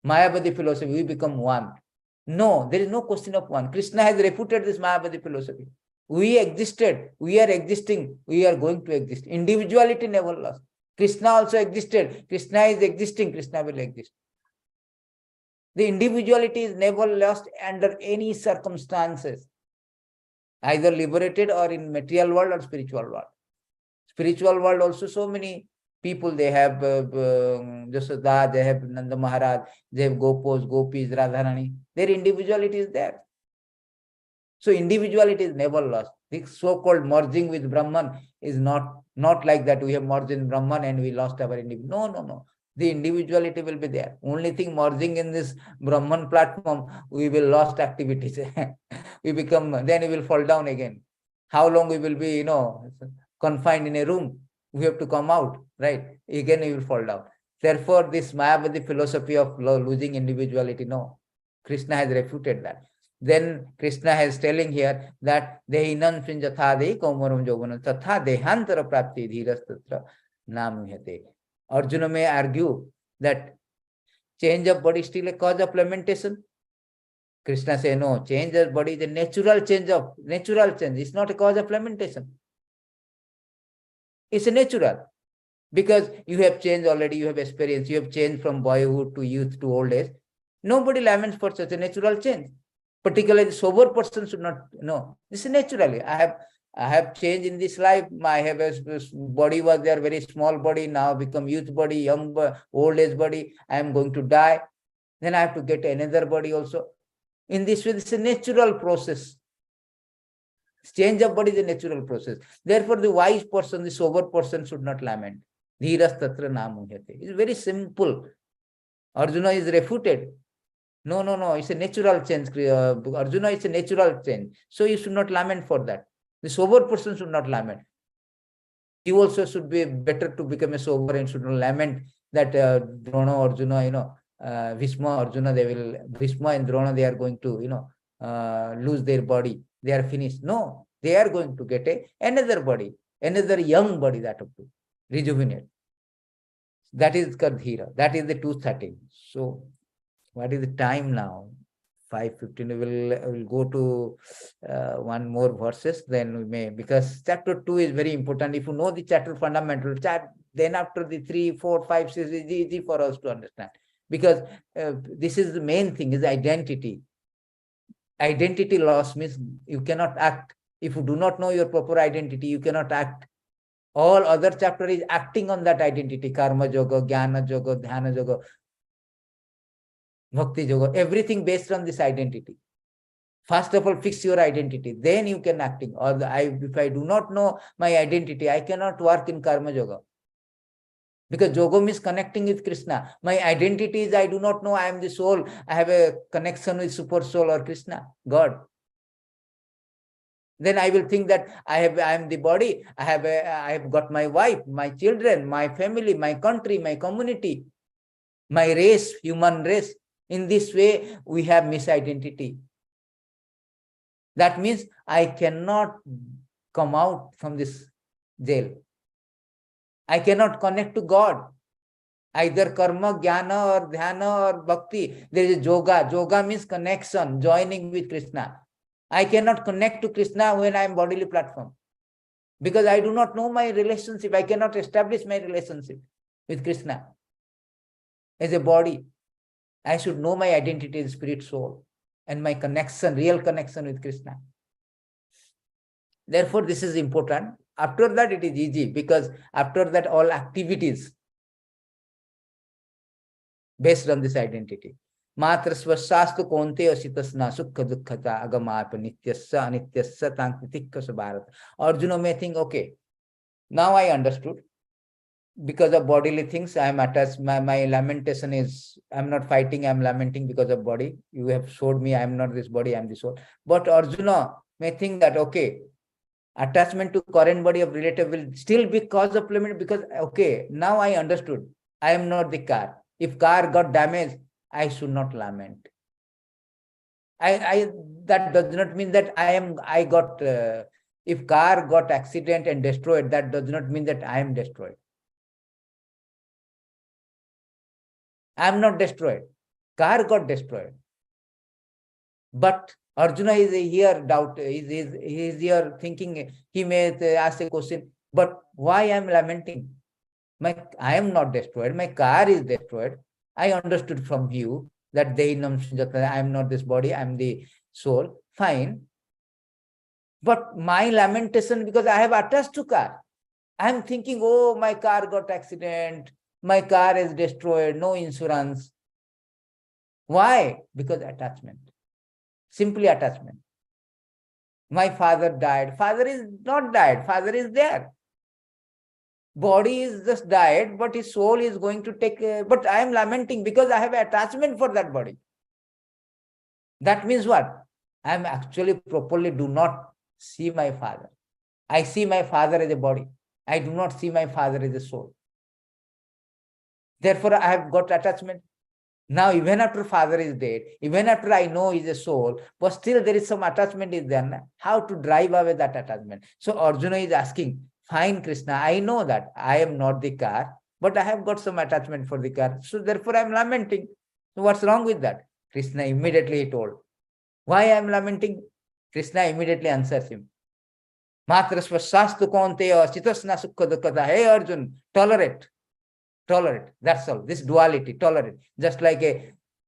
Mayavadi philosophy, we become one. No, there is no question of one. Krishna has refuted this Mayavadi philosophy. We existed, we are existing, we are going to exist. Individuality never lost. Krishna also existed. Krishna is existing, Krishna will exist. The individuality is never lost under any circumstances, either liberated or in material world or spiritual world. Spiritual world also so many people, they have Jashoda, they have Nanda Maharaj, they have Gopos, Gopis, Radharani. Their individuality is there. So individuality is never lost. This so-called merging with Brahman is not like that. We have merged in Brahman and we lost our individuality. No. The individuality will be there. Only thing, merging in this Brahman platform, we will lost activities. Then we will fall down again. How long we will be, confined in a room? We have to come out, right? Again, we will fall down. Therefore, this Mayavadi philosophy of losing individuality, no. Krishna has refuted that. Then Krishna is telling here that Dehinan Finjatha Kaumaram Joganam Tatha Dehantara Prapti Dhirastatra Namyate. Arjuna may argue that change of body is still a cause of lamentation. Krishna says, no, change of body is a natural change. It's not a cause of lamentation. It's a natural. Because you have changed already, you have experience, you have changed from boyhood to youth to old age. Nobody laments for such a natural change. Particularly the sober person should not know. This is naturally. I have changed in this life. I have a body was there, very small body, now become youth body, young old age body. I am going to die. Then I have to get another body also. In this way, this is a natural process. Change of body is a natural process. Therefore, the wise person, the sober person should not lament. Dhiras tatra namuhyate. It's very simple. Arjuna is refuted. No, it's a natural change. Arjuna, it's a natural change. So you should not lament for that. The sober person should not lament. You also should be better to become a sober and should not lament that Drona, Arjuna, Bhishma, Arjuna, Bhishma and Drona, they are going to, lose their body. They are finished. No, they are going to get another body, another young body that have to rejuvenate. That is Kardhira. That is the 213. So, what is the time now? 5:15. We will go to one more verses. Then we may, because chapter 2 is very important. If you know the chapter fundamental, then after the 3, 4, 5, 6 is easy for us to understand. Because this is the main thing, is identity. Identity loss means you cannot act. If you do not know your proper identity, you cannot act. All other chapter is acting on that identity. Karma yoga, jnana yoga, dhyana yoga, bhakti yoga, everything based on this identity. First of all, fix your identity. Then you can acting. Or if I do not know my identity, I cannot work in karma yoga. Because yoga means connecting with Krishna. My identity is I do not know I am the soul. I have a connection with super soul or Krishna, God. Then I will think that I am the body. I have got my wife, my children, my family, my country, my community, my race, human race. In this way, we have misidentity. That means I cannot come out from this jail. I cannot connect to God. Either karma, jnana or dhyana or bhakti. There is yoga. Yoga means connection, joining with Krishna. I cannot connect to Krishna when I am bodily platform. Because I do not know my relationship. I cannot establish my relationship with Krishna. As a body, I should know my identity as spirit soul and my connection, real connection with Krishna. Therefore, this is important. After that, it is easy, because after that, all activities based on this identity. Matra svasastu konte asitasna sukha dukkhata agamapa nityassa anityassa tankritikka bharat. Arjuna may think, okay, now I understood. Because of bodily things, I am attached. My lamentation is, I am not fighting, I am lamenting because of body. You have showed me I am not this body, I am the soul. But Arjuna may think that, okay, Attachment to current body of relative will still be cause of lament, because, okay, now I understood. I am not the car. If car got damaged, I should not lament. That does not mean that if car got accident and destroyed, that does not mean that I am destroyed. I am not destroyed. Car got destroyed. But Arjuna is here doubt, is here thinking, he may ask a question, but why I am lamenting? I am not destroyed, my car is destroyed. I understood from you that I am not this body, I am the soul. Fine. But my lamentation, because I have attached to car. I am thinking, oh, my car got accident, my car is destroyed, no insurance. Why? Because attachment. Simply attachment. My father died. Father is not died. Father is there. Body is just died, but his soul is going to take. But I am lamenting because I have attachment for that body. That means what? I am actually properly do not see my father. I see my father as a body. I do not see my father as a soul. Therefore, I have got attachment. Now, even after father is dead, even after I know he is a soul, but still there is some attachment is there. How to drive away that attachment? So Arjuna is asking, fine, Krishna, I know that I am not the car, but I have got some attachment for the car. So therefore I am lamenting. So what's wrong with that? Krishna immediately told. Why I am lamenting? Krishna immediately answers him. Matra svasastu kaunteya chitasna sukha dukkata. Hey Arjun, tolerate. Tolerate. That's all. This duality, tolerate. Just like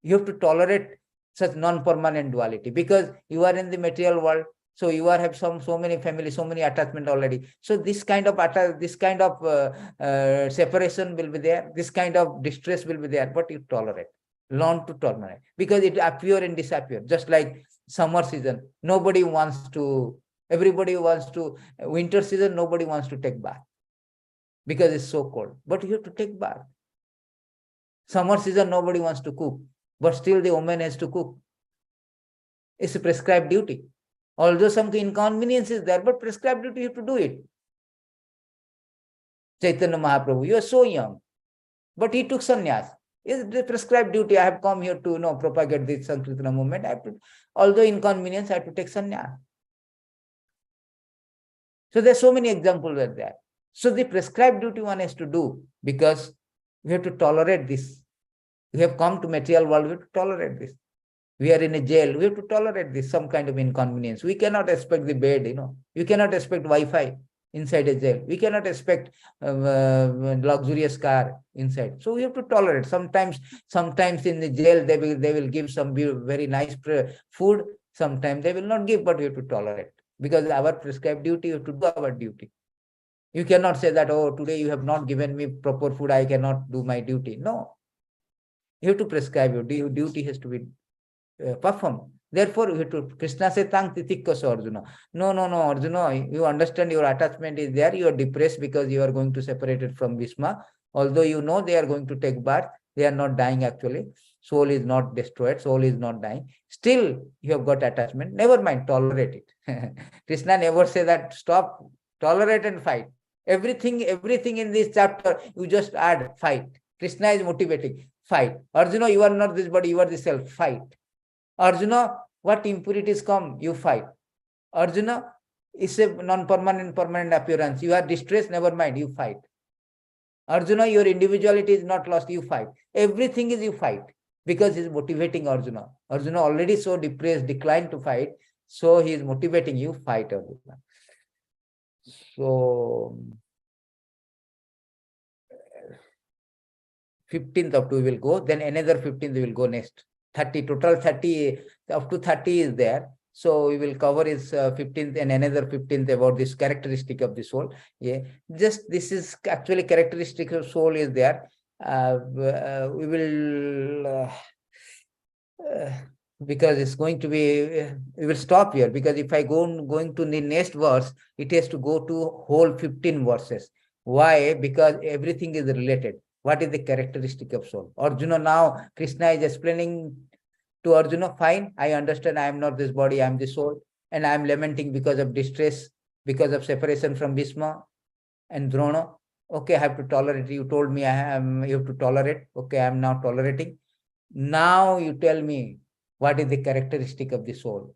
you have to tolerate such non-permanent duality, because you are in the material world. So you have so many family, so many attachment already. So this kind of separation will be there. This kind of distress will be there, but you tolerate. Learn to tolerate, because it appear and disappear. Just like summer season, everybody wants to. Winter season, nobody wants to take bath, because it's so cold, but you have to take bath. Summer season, nobody wants to cook, but still the woman has to cook. It's a prescribed duty. Although some inconvenience is there, but prescribed duty, you have to do it. Chaitanya Mahaprabhu, you are so young, but he took sannyas. It's the prescribed duty. I have come here to propagate this Sankirtana movement. Although inconvenience, I have to take sannyas. So there's so many examples are there. So the prescribed duty one has to do, because we have to tolerate this. We have come to material world, we have to tolerate this. We are in a jail, we have to tolerate this, some kind of inconvenience. We cannot expect the bed, You cannot expect Wi-Fi inside a jail. We cannot expect luxurious car inside. So we have to tolerate. Sometimes in the jail, they will give some very nice food. Sometimes they will not give, but we have to tolerate. Because our prescribed duty, we have to do our duty. You cannot say that, oh, today you have not given me proper food, I cannot do my duty. No. You have to prescribe your duty has to be performed. Therefore, you have to, Krishna says, Tang titikkaso Arjuna. No, Arjuna, you understand your attachment is there, you are depressed because you are going to separate it from Bhishma. Although you know they are going to take bath, they are not dying actually. Soul is not destroyed, soul is not dying. Still, you have got attachment. Never mind, tolerate it. Krishna never say that, stop, tolerate and fight. Everything in this chapter, you just add fight. Krishna is motivating, fight. Arjuna, you are not this body, you are the self, fight. Arjuna, what impurities come, you fight. Arjuna, is a non-permanent, permanent appearance. You are distressed, never mind, you fight. Arjuna, your individuality is not lost, you fight. Everything is you fight, because he is motivating Arjuna. Arjuna already so depressed, declined to fight, so he is motivating you, fight Arjuna. So 15th of 2 will go, then another 15th will go next. 30, total 30, up to 30 is there. So we will cover his 15th and another 15th about this characteristic of the soul. Yeah, just this is actually characteristic of soul is there. We will because it's going to be, we will stop here, because if I going to the next verse, it has to go to whole 15 verses. Why? Because everything is related. What is the characteristic of soul? Arjuna, now Krishna is explaining to Arjuna, fine, I understand I am not this body, I am the soul, and I am lamenting because of distress. because of separation from Bhishma and Drona. Okay, I have to tolerate. You told me you have to tolerate. Okay, I am now tolerating. Now you tell me what is the characteristic of the soul.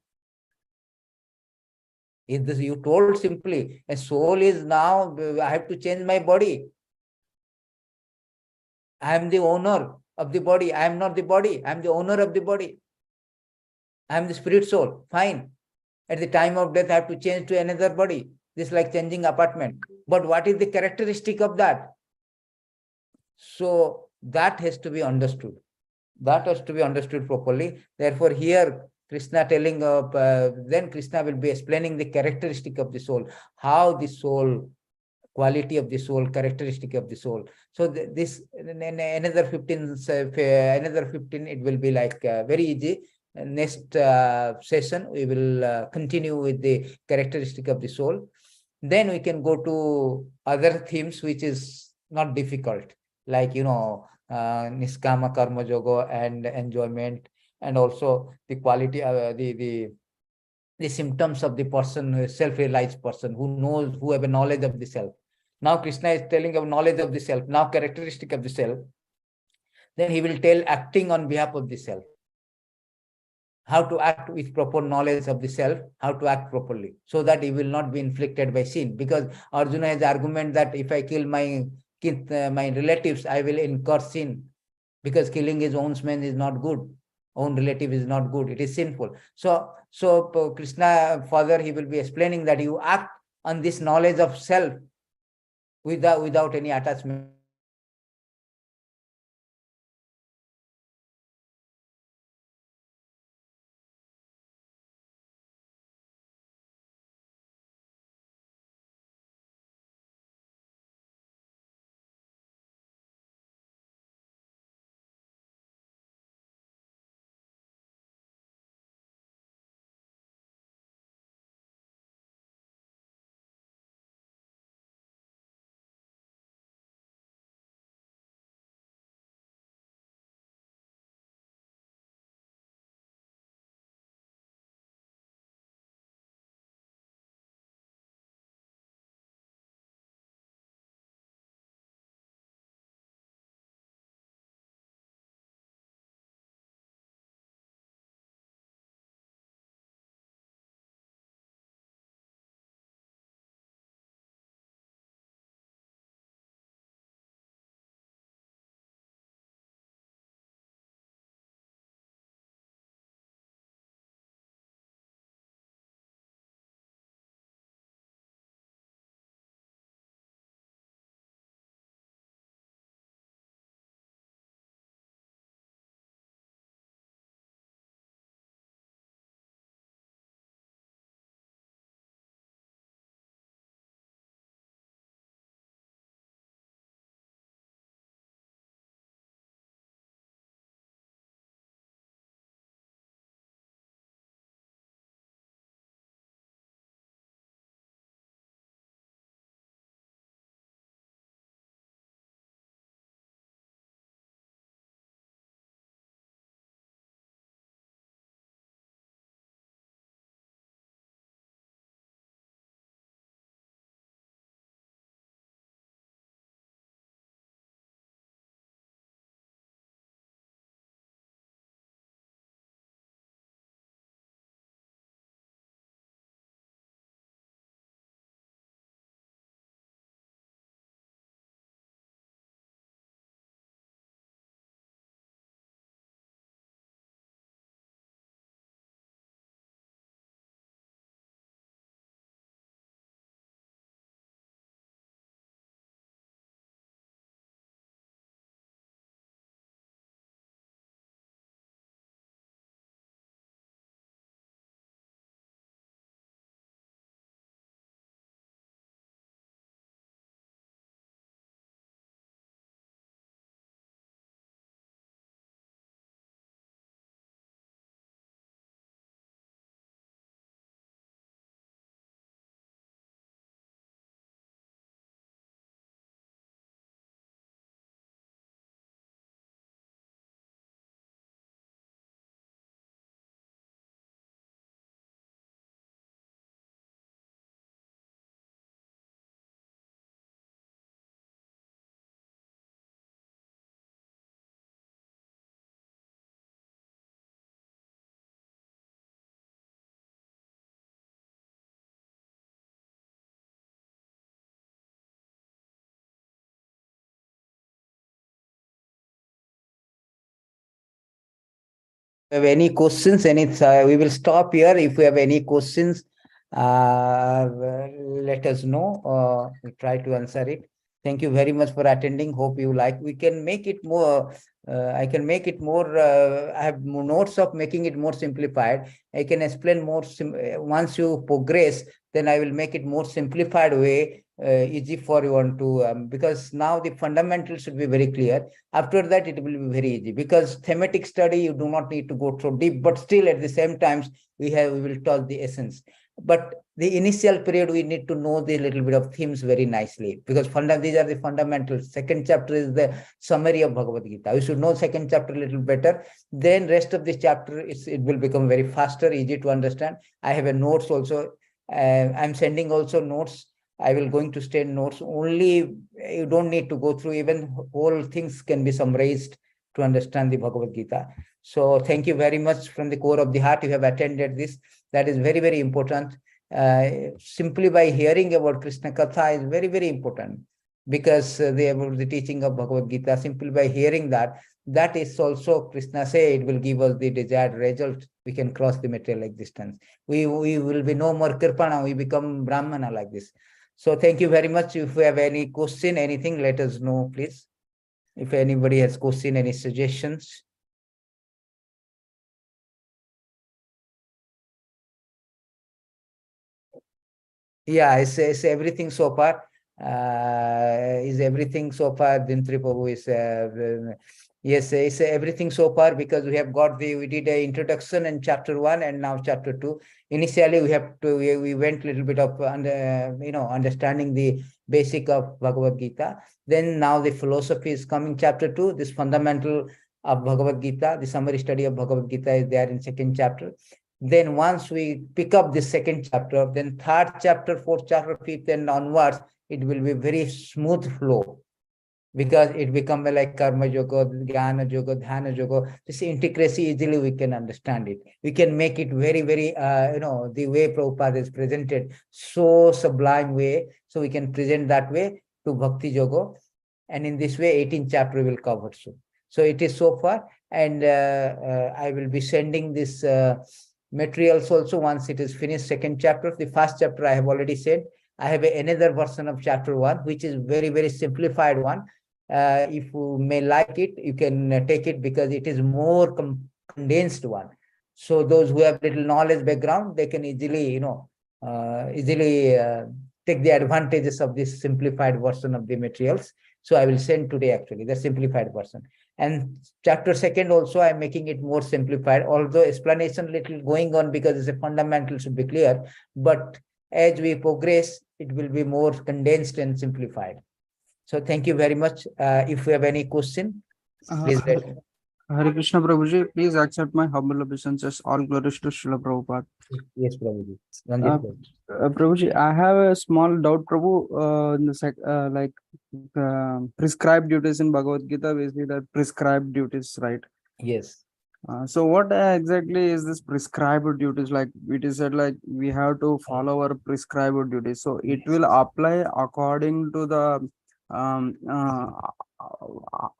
Is this, you told simply, a soul is now, I have to change my body. I am the owner of the body. I am not the body. I am the owner of the body. I am the spirit soul. Fine. At the time of death, I have to change to another body. This is like changing apartment. But what is the characteristic of that? So that has to be understood. That has to be understood properly. Therefore, here Krishna telling then Krishna will be explaining the characteristic of the soul, how the soul, quality of the soul, characteristic of the soul. So this another 15, another 15, it will be like very easy. Next session, we will continue with the characteristic of the soul. Then we can go to other themes, which is not difficult, like, niskama karma yoga and enjoyment, and also the quality, the symptoms of the person, self-realized person who knows, who have a knowledge of the self. Now Krishna is telling of knowledge of the self, now characteristic of the self. Then he will tell acting on behalf of the self, how to act with proper knowledge of the self, how to act properly, so that he will not be inflicted by sin. Because Arjuna has the argument that if I kill my relatives, I will incur sin, because killing his own man is not good, own relative is not good, it is sinful. So Krishna further, he will be explaining that you act on this knowledge of self without any attachment Have any questions? We will stop here. If we have any questions, let us know. We'll try to answer it. Thank you very much for attending. Hope you like. We can make it more. I can make it more. I have notes of making it more simplified. I can explain more. Once you progress, then I will make it more simplified way, easy for you to, because now the fundamentals should be very clear. After that, it will be very easy, because thematic study, you do not need to go so deep, but still at the same times, we will touch the essence. But the initial period, we need to know the little bit of themes very nicely, because these are the fundamentals. Second chapter is the summary of Bhagavad Gita. We should know second chapter a little better. Then rest of the chapter, it will become very faster, easy to understand. I have a notes also. I'm sending also notes. I will going to send notes only. You don't need to go through, even whole things can be summarized to understand the Bhagavad Gita. So thank you very much from the core of the heart. You have attended this. That is very, very important. Simply by hearing about Krishna Katha is very, very important, because the teaching of Bhagavad Gita, simply by hearing that is also, Krishna say, it will give us the desired result. We can cross the material existence. We will be no more Kirpana. We become Brahmana like this. So thank you very much. If you have any question, anything, let us know, please. If anybody has question, any suggestions. Yeah, it's everything so far. Is everything so far? Dintri Prabhu is yes, it's everything so far, because we have got we did an introduction in chapter 1 and now chapter 2. Initially, we went a little bit of understanding the basic of Bhagavad Gita. Then now the philosophy is coming, chapter 2. This fundamental of Bhagavad Gita, the summary study of Bhagavad Gita is there in second chapter. Then once we pick up the second chapter, then third chapter, fourth chapter, fifth and onwards, it will be very smooth flow, because it becomes like karma yoga, jnana yoga, dhyana yoga. This intricacy, easily we can understand it. We can make it very, very, the way Prabhupada is presented, so sublime way. So we can present that way to Bhakti Yoga. And in this way, 18th chapter will cover soon. So it is so far. And I will be sending this materials also once it is finished, second chapter. The first chapter I have already said. I have another version of chapter 1, which is very, very simplified one. If you may like it, you can take it, because it is more condensed one. So those who have little knowledge background, they can easily, take the advantages of this simplified version of the materials. So I will send today actually the simplified version. And chapter 2 also, I'm making it more simplified, although explanation little going on, because it's a fundamental should be clear. But as we progress, it will be more condensed and simplified. So thank you very much. If you have any question, please. Hare Krishna Prabhuji, please accept my humble obeisances. All glories to Srila Prabhupada. Yes, Prabhuji. Prabhuji, I have a small doubt, Prabhu. In the prescribed duties in Bhagavad Gita, we see that prescribed duties, right? Yes. So what exactly is this prescribed duties? Like it is said, like we have to follow our prescribed duties. So it will apply according to the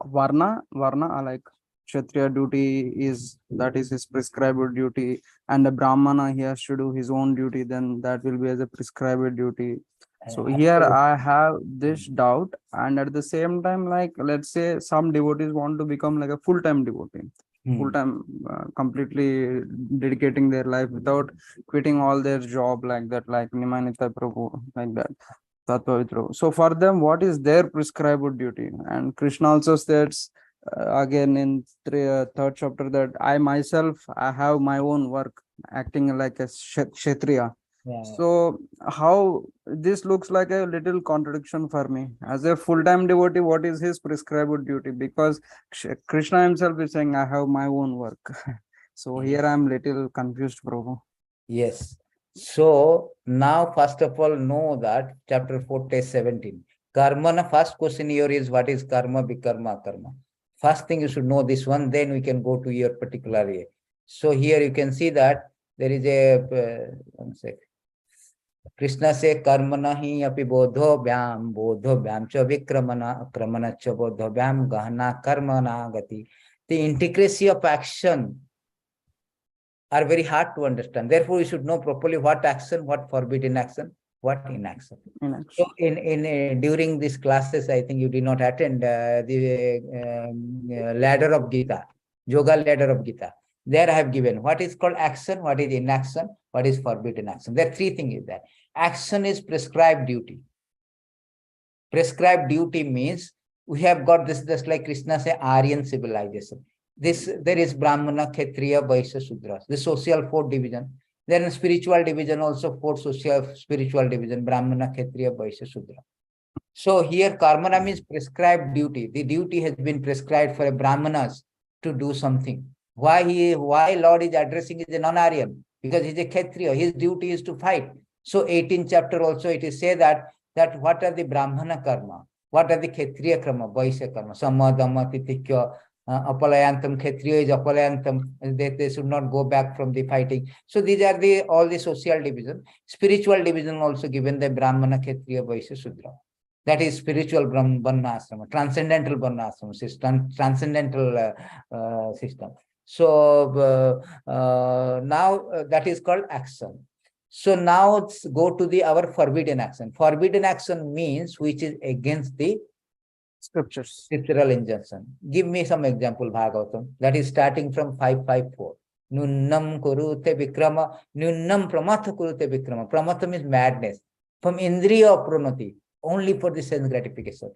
varna, like Kshatriya duty is his prescribed duty, and the Brahmana, he has to do his own duty, then that will be as a prescribed duty. So here I have this doubt, and at the same time, like let's say some devotees want to become like a full-time devotee, full-time, completely dedicating their life without quitting all their job, like that, like Nimanita Prabhu, like that. So for them, what is their prescribed duty? And Krishna also states again in third chapter that I myself, I have my own work, acting like a Kshatriya. Yeah. So how this looks like a little contradiction for me. As a full-time devotee, what is his prescribed duty? Because Krishna himself is saying, I have my own work. So here I'm little confused, Prabhu. Yes. So now, first of all, know that chapter 4, text 17. Karma, first question here is, what is karma, bikarma, karma? First thing you should know this one, then we can go to your particular area. So here you can see that there is a, one sec. Krishna say, karmana hi api bodho vyam cha vikramana, akramana cha bodho vyam gahana karmana gati. The intricacy of action are very hard to understand. Therefore, we should know properly what action, what forbidden action, what inaction. So in during these classes, I think you did not attend the ladder of Gita, yoga ladder of Gita. There I have given what is called action, what is inaction, what is forbidden action. There are three things is that. Action is prescribed duty. Prescribed duty means we have got this, just like Krishna say, Aryan civilization. There is Brahmana, Kshatriya, Vaishya, Shudra. The social four division. Then spiritual division also four social spiritual division, Brahmana, Kshatriya, Vaishya, Shudra. So here Karmana means prescribed duty. The duty has been prescribed for a Brahmanas to do something. Why Lord is addressing is a non-Aryan? Because he's a Kshatriya. His duty is to fight. So 18th chapter also it is say that what are the Brahmana karma? What are the Kshatriya karma? Vaishya karma. Sama, Dhamma, Titikya, Apalayantam, Kshatriya is Apalayantam. They should not go back from the fighting. So these are all the social division. Spiritual division also given the Brahmana, Kshatriya, Vaishya, Shudra. That is spiritual Varna Ashrama, transcendental Varna Ashrama system, transcendental system. So now that is called action. So now let's go to our forbidden action. Forbidden action means which is against the scriptures. Scriptural injunction. Give me some example, Bhagavatam. That is starting from 554. Nunnam kurute vikrama, nunnam pramatha kurute vikrama. Pramatha means madness. From indriya pranati, only for the sense gratification.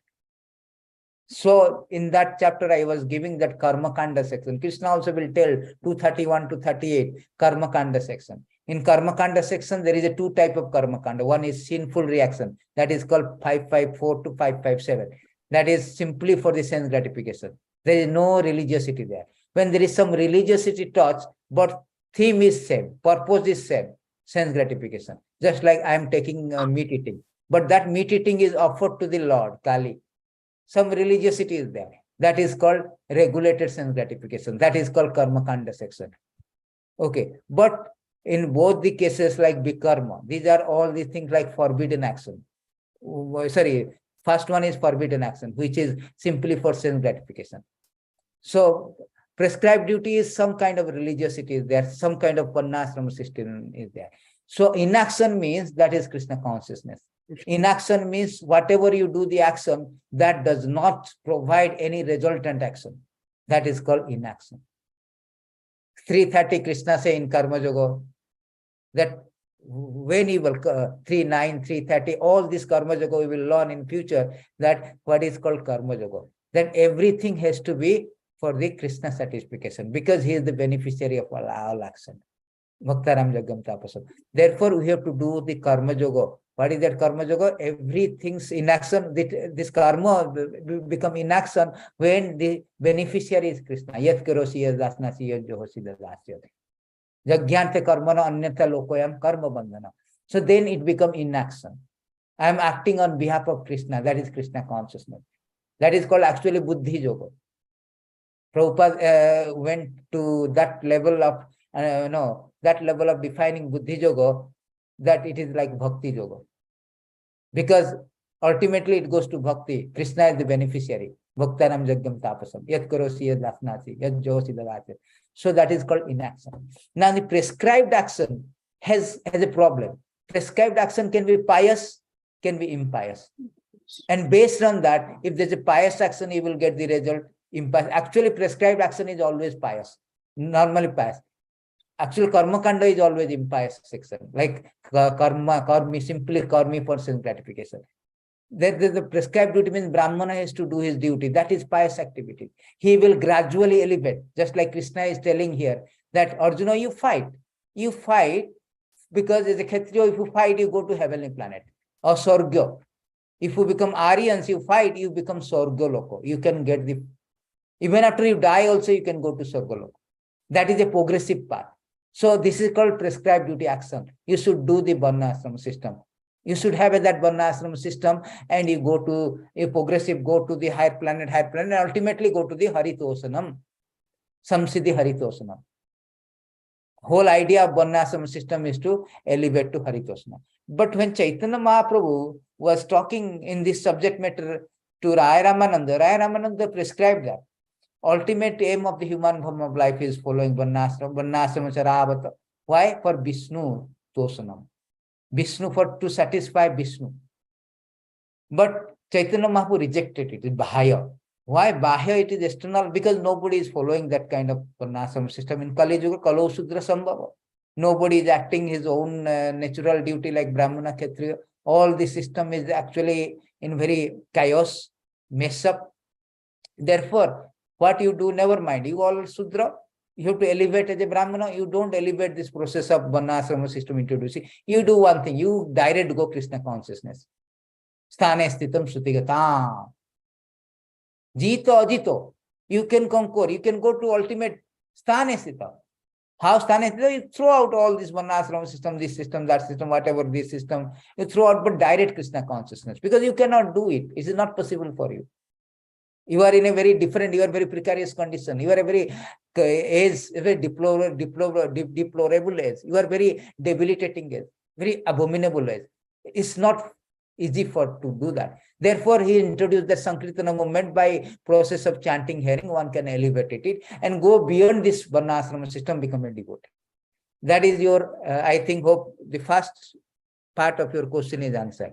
So in that chapter, I was giving that Karma Kanda section. Krishna also will tell 231 to 38 Karma Kanda section. In Karma Kanda section, there is a two type of Karma Kanda. One is sinful reaction. That is called 554 to 557. That is simply for the sense gratification. There is no religiosity there. When there is some religiosity touch, but theme is same, purpose is same, sense gratification. Just like I am taking meat eating. But that meat eating is offered to the Lord, Kali. Some religiosity is there. That is called regulated sense gratification. That is called Karma Kanda section. Okay. But in both the cases like Bikarma, these are all these things like forbidden action. Sorry, first one is forbidden action, which is simply for sense gratification. So prescribed duty is some kind of religiosity is there, some kind of Varnashrama system is there. So inaction means that is Krishna consciousness. Inaction means whatever you do the action that does not provide any resultant action. That is called inaction. 330 Krishna say in Karma Yoga that when you will 39, 330, all this Karma Yoga we will learn in future that what is called Karma Yoga. Then everything has to be for the Krishna satisfaction because he is the beneficiary of all action. Bhaktaram Jagam Tapasam. Therefore, we have to do the Karma Yoga. What is that Karma Yoga? Everything's in action. This karma will become in action when the beneficiary is Krishna. Yat karosi yat dasnasi yat johosi dasya. Jagyante karmana anyatha lokoyam karma bandhana. So then it becomes in action. I am acting on behalf of Krishna. That is Krishna consciousness. That is called actually Buddhi Yoga. Prabhupada went to that level of that level of defining Buddhi Yoga, that it is like Bhakti Yoga. Because ultimately it goes to Bhakti. Krishna is the beneficiary. Bhaktaram Jagyam Tapasam. Yat karosi yat lasnasi. Yat johosi dadati. So that is called inaction. Now the prescribed action has a problem. Prescribed action can be pious, can be impious. And based on that, if there's a pious action, you will get the result impious. Actually, prescribed action is always pious. Normally pious. Actual karma kanda is always impious section, like karmi, simply karmi for sense gratification. The prescribed duty means Brahmana has to do his duty. That is pious activity. He will gradually elevate, just like Krishna is telling here that Arjuna, you fight. You fight because as a Kshatriya, if you fight, you go to heavenly planet or Sorgya. If you become Aryans, you fight, you become Sorgya Loko. You can get even after you die also, you can go to Sorgya Loko. That is a progressive path. So this is called prescribed duty action. You should do the Varna Ashrama system. You should have that Varna Ashrama system and you go to a progressive, go to the higher planet, and ultimately go to the Haritosanam. Samsiddhi Haritosanam. Whole idea of Varna Ashrama system is to elevate to Haritosanam. But when Chaitanya Mahaprabhu was talking in this subject matter to Raya Ramananda prescribed that. ultimate aim of the human form of life is following Varnashrama Charavata. Why? For Vishnu Tosanam. Vishnu, for to satisfy Vishnu. But Chaitanya Mahaprabhu rejected it. It's Bahaya. Why Bahaya? It is external, because nobody is following that kind of Varnashrama system. In Kali Yuga, Kalo Sudra Sambhava. Nobody is acting his own natural duty like Brahmana, Kshatriya. All the system is actually in very chaos, mess up. Therefore, what you do, never mind. You all Sudra, you have to elevate as a Brahmana. You don't elevate this process of Varnashrama system introducing. You do one thing. You direct go Krishna consciousness. Sthane sthitam shrutigatam. Jito ajito. You can conquer. You can go to ultimate sthane sthitam. How sthane sthitam? You throw out all this Varnashrama system, this system, that system, whatever this system. You throw out, but direct Krishna consciousness. Because you cannot do it. It is not possible for you. You are in a very different, you are very precarious condition. You are a very age, a very deplorable age. You are very debilitating age, very abominable age. It's not easy to do that. Therefore, he introduced the Sankirtana movement. By process of chanting, hearing, one can elevate it and go beyond this Varnashrama system, become a devotee. That is your, I think, hope the first part of your question is answered.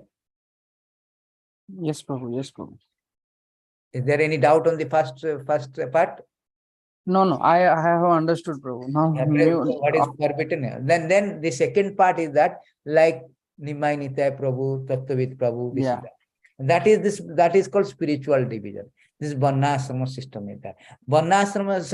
Yes, Prabhu. Yes, Prabhu. Is there any doubt on the first part? No, I have understood, Prabhu. Now, What is forbidden? Then the second part is that, like Nimai Nitya Prabhu, Tattvit Prabhu, this is that. That is called spiritual division. This Varnashrama system is that. Varnashrama is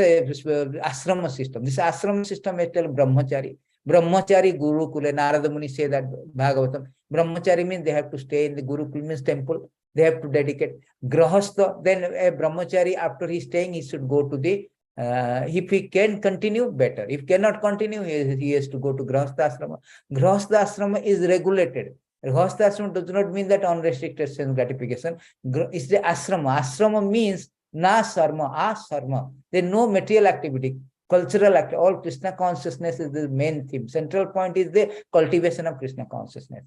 ashrama system. This ashrama system is called Brahmachari. Brahmachari Guru Kule. Narada Muni say that Bhagavatam. Brahmachari means they have to stay in the Guru Kul, means temple. They have to dedicate. Grahastha, then a Brahmachari, after he staying, he should go to the, if he can continue, better. If cannot continue, he has to go to Grahastha Ashrama. Grahastha Ashrama is regulated. Grahastha Ashrama does not mean that unrestricted sense gratification. It's the Ashrama. Ashrama means na sarma, asarma. There is no material activity, cultural activity. All Krishna consciousness is the main theme. Central point is the cultivation of Krishna consciousness.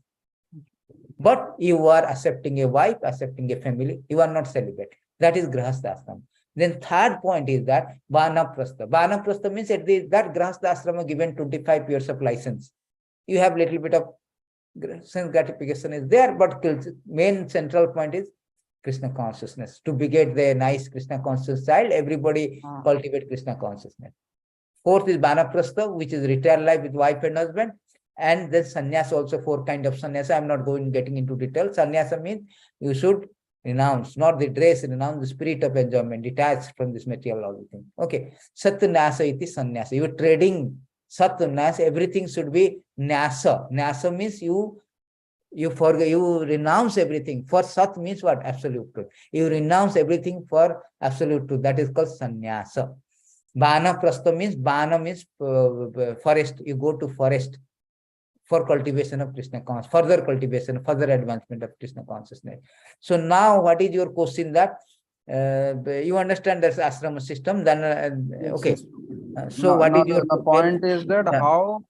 But you are accepting a wife, accepting a family. You are not celibate. That is Grahastha Ashrama. Then third point is that Vanaprastha. Vanaprastha means that Grahastha Ashrama given 25 years of license. You have little bit of sense gratification is there, but main central point is Krishna consciousness. To beget the nice Krishna conscious child, everybody cultivate Krishna consciousness. Fourth is Vanaprastha, which is retired life with wife and husband. And then sannyasa, also 4 kinds of sannyasa. I'm not getting into detail. Sannyasa means you should renounce, not the dress, renounce the spirit of enjoyment, detached from this material, all the thing. Okay. Satnasa iti sannyasa. You are trading satnasa, everything should be nyasa. Nyasa means you forget, you renounce everything. For sat means what? Absolute truth. You renounce everything for absolute truth. That is called sannyasa. Vanaprastha means, Vana means forest. You go to forest for cultivation of Krishna consciousness, further cultivation, further advancement of Krishna consciousness. So now, what is your question? That you understand this ashrama system? Then okay. So what is your the point? Is that how,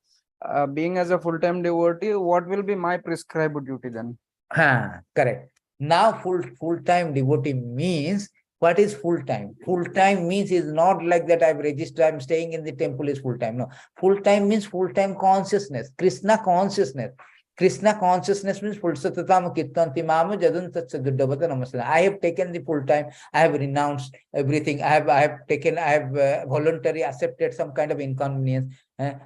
being as a full-time devotee, what will be my prescribed duty then? Correct. Now, full-time devotee means, what is full-time? Full-time means is not like that I've registered, I'm staying in the temple is full-time. No. Full-time means full-time consciousness, Krishna consciousness. Krishna consciousness means full satatam kirtanti mama jadun tatsadudavata namasana. I have taken the full-time, I have renounced everything. I have voluntarily accepted some kind of inconvenience.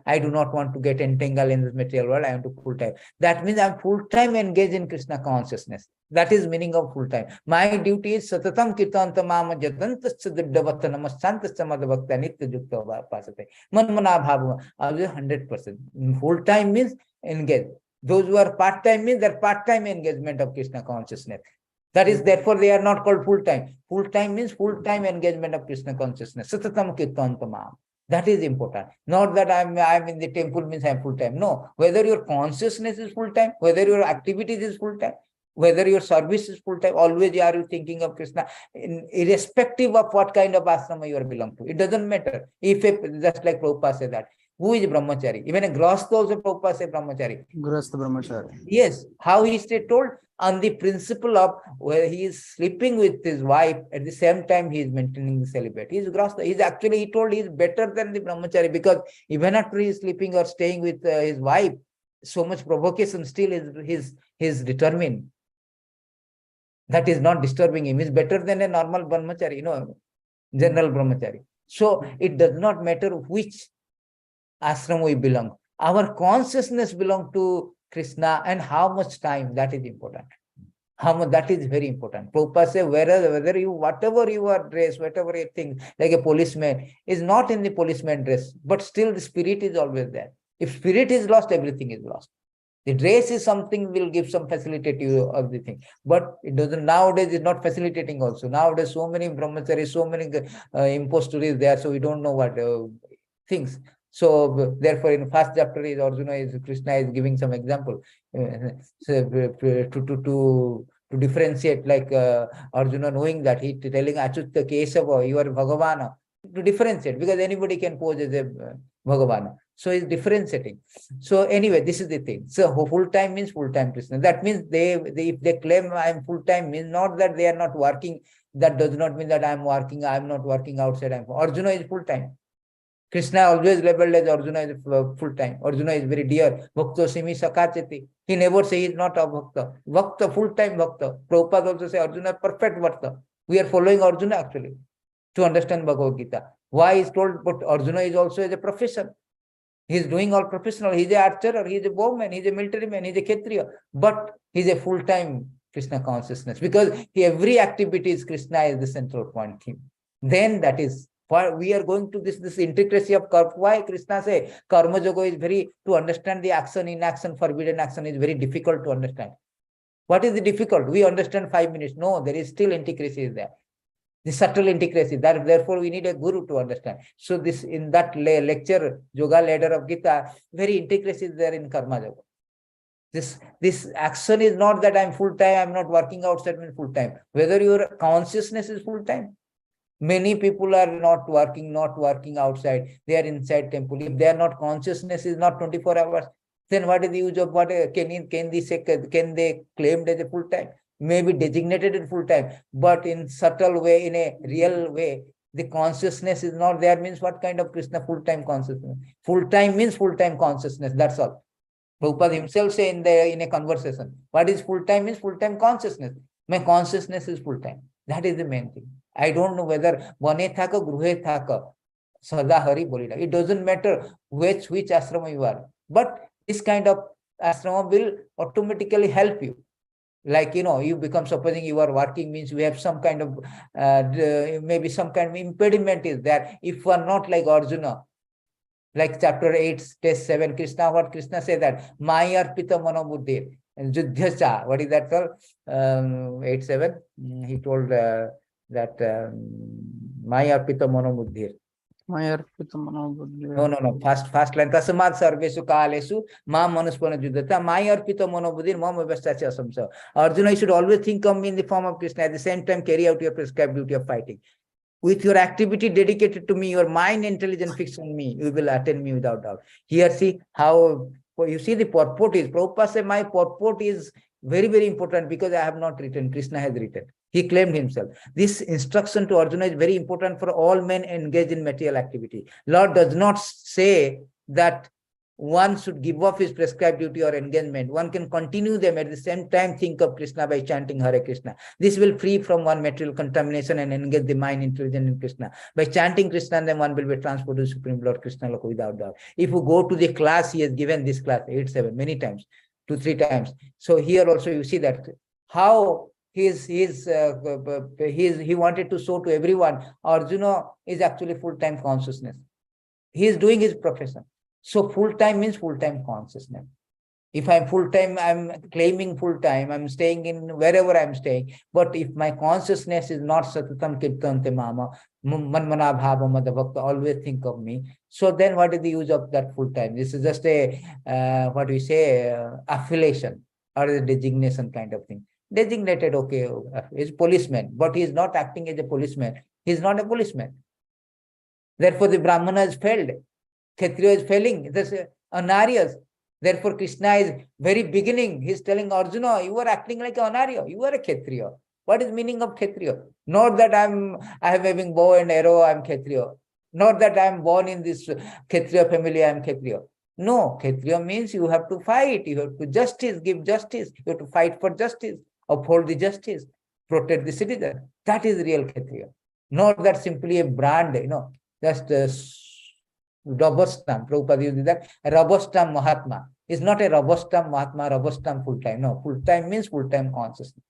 I do not want to get entangled in this material world. I am to full-time. That means I'm full-time engaged in Krishna consciousness. That is meaning of full-time. My duty is satatam kirtanta mama jadantasya namasanta samadavakta nitya yukta pasate. Manmana bhavama. 100%. Full-time means engaged. Those who are part-time means their part-time engagement of Krishna consciousness. That is, therefore, they are not called full-time. Full-time means full-time engagement of Krishna consciousness. Satatam kirtanta mama. That is important. Not that I'm in the temple means I'm full-time. No. Whether your consciousness is full-time, whether your activities is full-time, whether your service is full-time, always are you thinking of Krishna, irrespective of what kind of ashrama you are belong to. It doesn't matter. If just like Prabhupada said that, Who is brahmachari? Even a grahastha also Prabhupada say brahmachari. Grahastha brahmachari. Yes, how he is told? On the principle of where he is sleeping with his wife, at the same time he is maintaining the celibate. He is grahastha. He told he is better than the brahmachari, because even after he is sleeping or staying with his wife, so much provocation still is determined. That is not disturbing him. He is better than a normal brahmachari, general brahmachari. So it does not matter which ashram we belong. Our consciousness belongs to Krishna, and how much time, that is important. How much, that is very important. Prabhupada says, whether you, whatever you are dressed, whatever you think, like a policeman is not in the policeman dress, but still the spirit is always there. If spirit is lost, everything is lost. The dress is something will give some facilitative of the thing, but it doesn't. Nowadays, it's not facilitating also. Nowadays, so many brahmacharis, so many impostors there, so we don't know what things. So therefore, in first chapter is Krishna is giving some example to differentiate, like Arjuna knowing that he telling Achyuta Kesava, you are Bhagavana, to differentiate, because anybody can pose as a Bhagavana. So he's differentiating. So anyway, this is the thing. So full time means full time Krishna. That means they if they claim I am full time, means not that they are not working. That does not mean that I am working. I am not working outside. Arjuna is full time. Krishna always labeled as Arjuna is full time. Arjuna is very dear. Bhakta simi sakachati. He never say he is not a bhakta. Bhakta, full time bhakta. Prabhupada also say Arjuna perfect bhakta. We are following Arjuna actually to understand Bhagavad Gītā. Why is told? But Arjuna is also as a profession. He is doing all professional. He is an archer, or he is a bowman, he is a military man, he is a Kshatriya. But he is a full-time Krishna consciousness, because every activity is Krishna is the central point theme. Then that is why we are going to this intricacy of karma. Why Krishna say karma yoga is very, to understand the action, inaction, forbidden action is very difficult to understand. What is the difficult? We understand 5 minutes. No, there is still intricacy is there. The subtle intricacy. That therefore we need a guru to understand. So this in that lecture, Yoga ladder of Gita, very intricacy is there in karma yoga. This action is not that I'm full time, I'm not working outside full time. Whether your consciousness is full time. Many people are not working outside. They are inside temple. If they are not, consciousness is not 24 hours, then what is the use of what can they claim as a full time? Maybe designated in full time, but in subtle way, in a real way, the consciousness is not there. Means what kind of Krishna full time consciousness? Full time means full time consciousness. That's all. Prabhupada himself say in a conversation, what is full time means full time consciousness. My consciousness is full time. That is the main thing. I don't know whether vane thaka, gruhe thaka, sada hari bolida. It doesn't matter which ashrama you are, but this kind of ashrama will automatically help you. Like, you become, supposing you are working, means you have some kind of, maybe some kind of impediment is there. If you are not like Arjuna, like chapter 8, test 7, what Krishna say that, Mayarpita manobuddhir, and Juddhyacha, what is that called? 8:7, he told that Mayarpita manobuddhir. No. First line. Tasmat sarvesu kalesu ma manuspana juddhata mayarpita manobuddhir mama vyastachya asamsa. Arjuna, you should always think of me in the form of Krishna. At the same time, carry out your prescribed duty of fighting. With your activity dedicated to me, your mind intelligence fixed on me, you will attain me without doubt. Here, see how you see the purport is. Prabhupada said, my purport is very, very important, because I have not written, Krishna has written. He claimed himself. This instruction to Arjuna is very important for all men engaged in material activity. Lord does not say that one should give up his prescribed duty or engagement. One can continue them at the same time, think of Krishna by chanting Hare Krishna. This will free from one material contamination and engage the mind intelligent in Krishna. By chanting Krishna, then one will be transported to Supreme Lord Krishna Lok without doubt. If you go to the class, he has given this class 8-7 many times, 2-3 times. So here also you see that how he wanted to show to everyone, Arjuna is actually full-time consciousness. He is doing his profession. So full-time means full-time consciousness. If I'm full-time, I'm claiming full-time, I'm staying in wherever I'm staying. But if my consciousness is not satatam kirtante mama, manmana bhava madhavakta, always think of me. So then what is the use of that full-time? This is just a, affiliation or a designation kind of thing. Designated, okay, is policeman, but he is not acting as a policeman. He is not a policeman. Therefore, the Brahmana has failed. Kshatriya is failing. This Anarias. Therefore, Krishna is very beginning. He's telling Arjuna, you are acting like an Anarya. You are a Kshatriya. What is meaning of Kshatriya? Not that I am having bow and arrow, I am Kshatriya. Not that I am born in this Kshatriya family, I am Kshatriya. No, Kshatriya means you have to fight, you have to justice, give justice, you have to fight for justice, uphold the justice, protect the citizen. That is real Kshatriya. Not that simply a brand, just a rubber stamp. Prabhupada uses that. A rubber stamp Mahatma. It's not a rubber stamp Mahatma, rubber stamp full-time. No, full-time means full-time consciousness.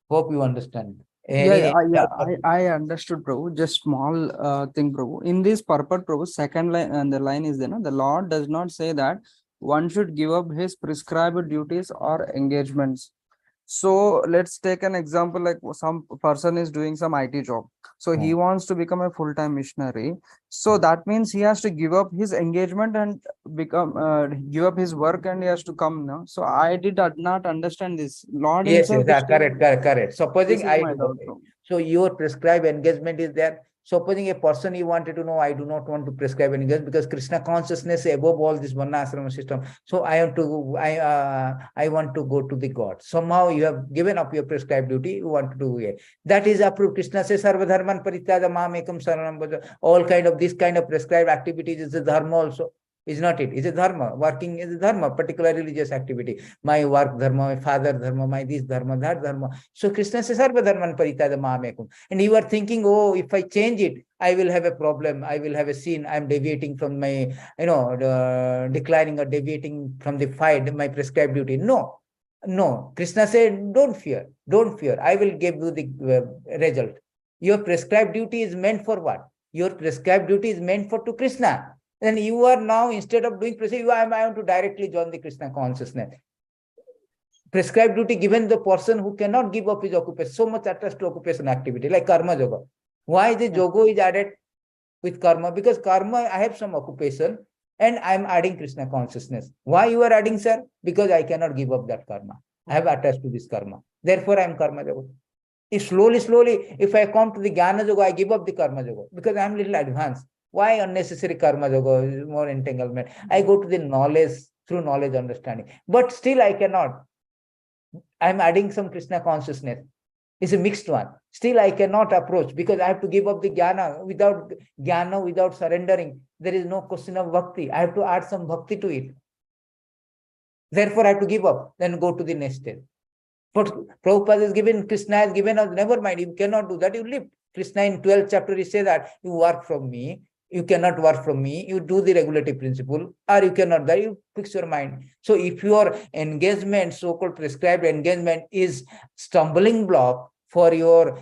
Hope you understand. I understood, Prabhu. Just small thing, Prabhu. In this purport, Prabhu, second line and the line is there. The Lord does not say that one should give up his prescribed duties or engagements. So let's take an example, like some person is doing some IT job. So he wants to become a full-time missionary. So that means he has to give up his engagement and give up his work, and he has to come now. So I did not understand this. Lord himself. Yes, correct. Supposing Doubt. So your prescribed engagement is there. Supposing a person you wanted to know, I do not want to prescribe engagement because Krishna consciousness above all this Varnashrama system. So I want to go to the God. Somehow you have given up your prescribed duty, you want to do it. That is approved. Krishna says, Sarva dharman parityāja mām ekam saranam bhaja. All kind of this kind of prescribed activities is a dharma also. Is not it? It's a dharma. Working is a dharma, particular religious activity. My work dharma, my father dharma, my this dharma, that dharma. So Krishna says, Sarva dharman parityāja mām ekam. And you are thinking, oh, if I change it, I will have a problem. I will have a sin. I'm deviating from my, declining or deviating from the fight, my prescribed duty. No. Krishna said, don't fear. I will give you the result. Your prescribed duty is meant for what? Your prescribed duty is meant for to Krishna. Then you are now, instead of doing prescribed, I want to directly join the Krishna consciousness. Prescribed duty given the person who cannot give up his occupation, so much attached to occupation activity, like karma yoga. Why the yoga is added with karma? Because karma, I have some occupation and I'm adding Krishna consciousness. Why you are adding, sir? Because I cannot give up that karma. I have attached to this karma. Therefore, I am karma yoga. If slowly, if I come to the jnana yoga, I give up the karma yoga because I am little advanced. Why unnecessary karma yoga, more entanglement? I go to the knowledge, through knowledge understanding. But still I cannot. I'm adding some Krishna consciousness. It's a mixed one. Still I cannot approach because I have to give up the jnana. Without surrendering, there is no question of bhakti. I have to add some bhakti to it. Therefore I have to give up, then go to the next stage. But Prabhupada is given, Krishna has given us, never mind, you cannot do that, you live. Krishna in 12th chapter, he says that you work from me. You cannot work from me. You do the regulative principle, or you cannot. That you fix your mind. So if your engagement, so-called prescribed engagement, is stumbling block for your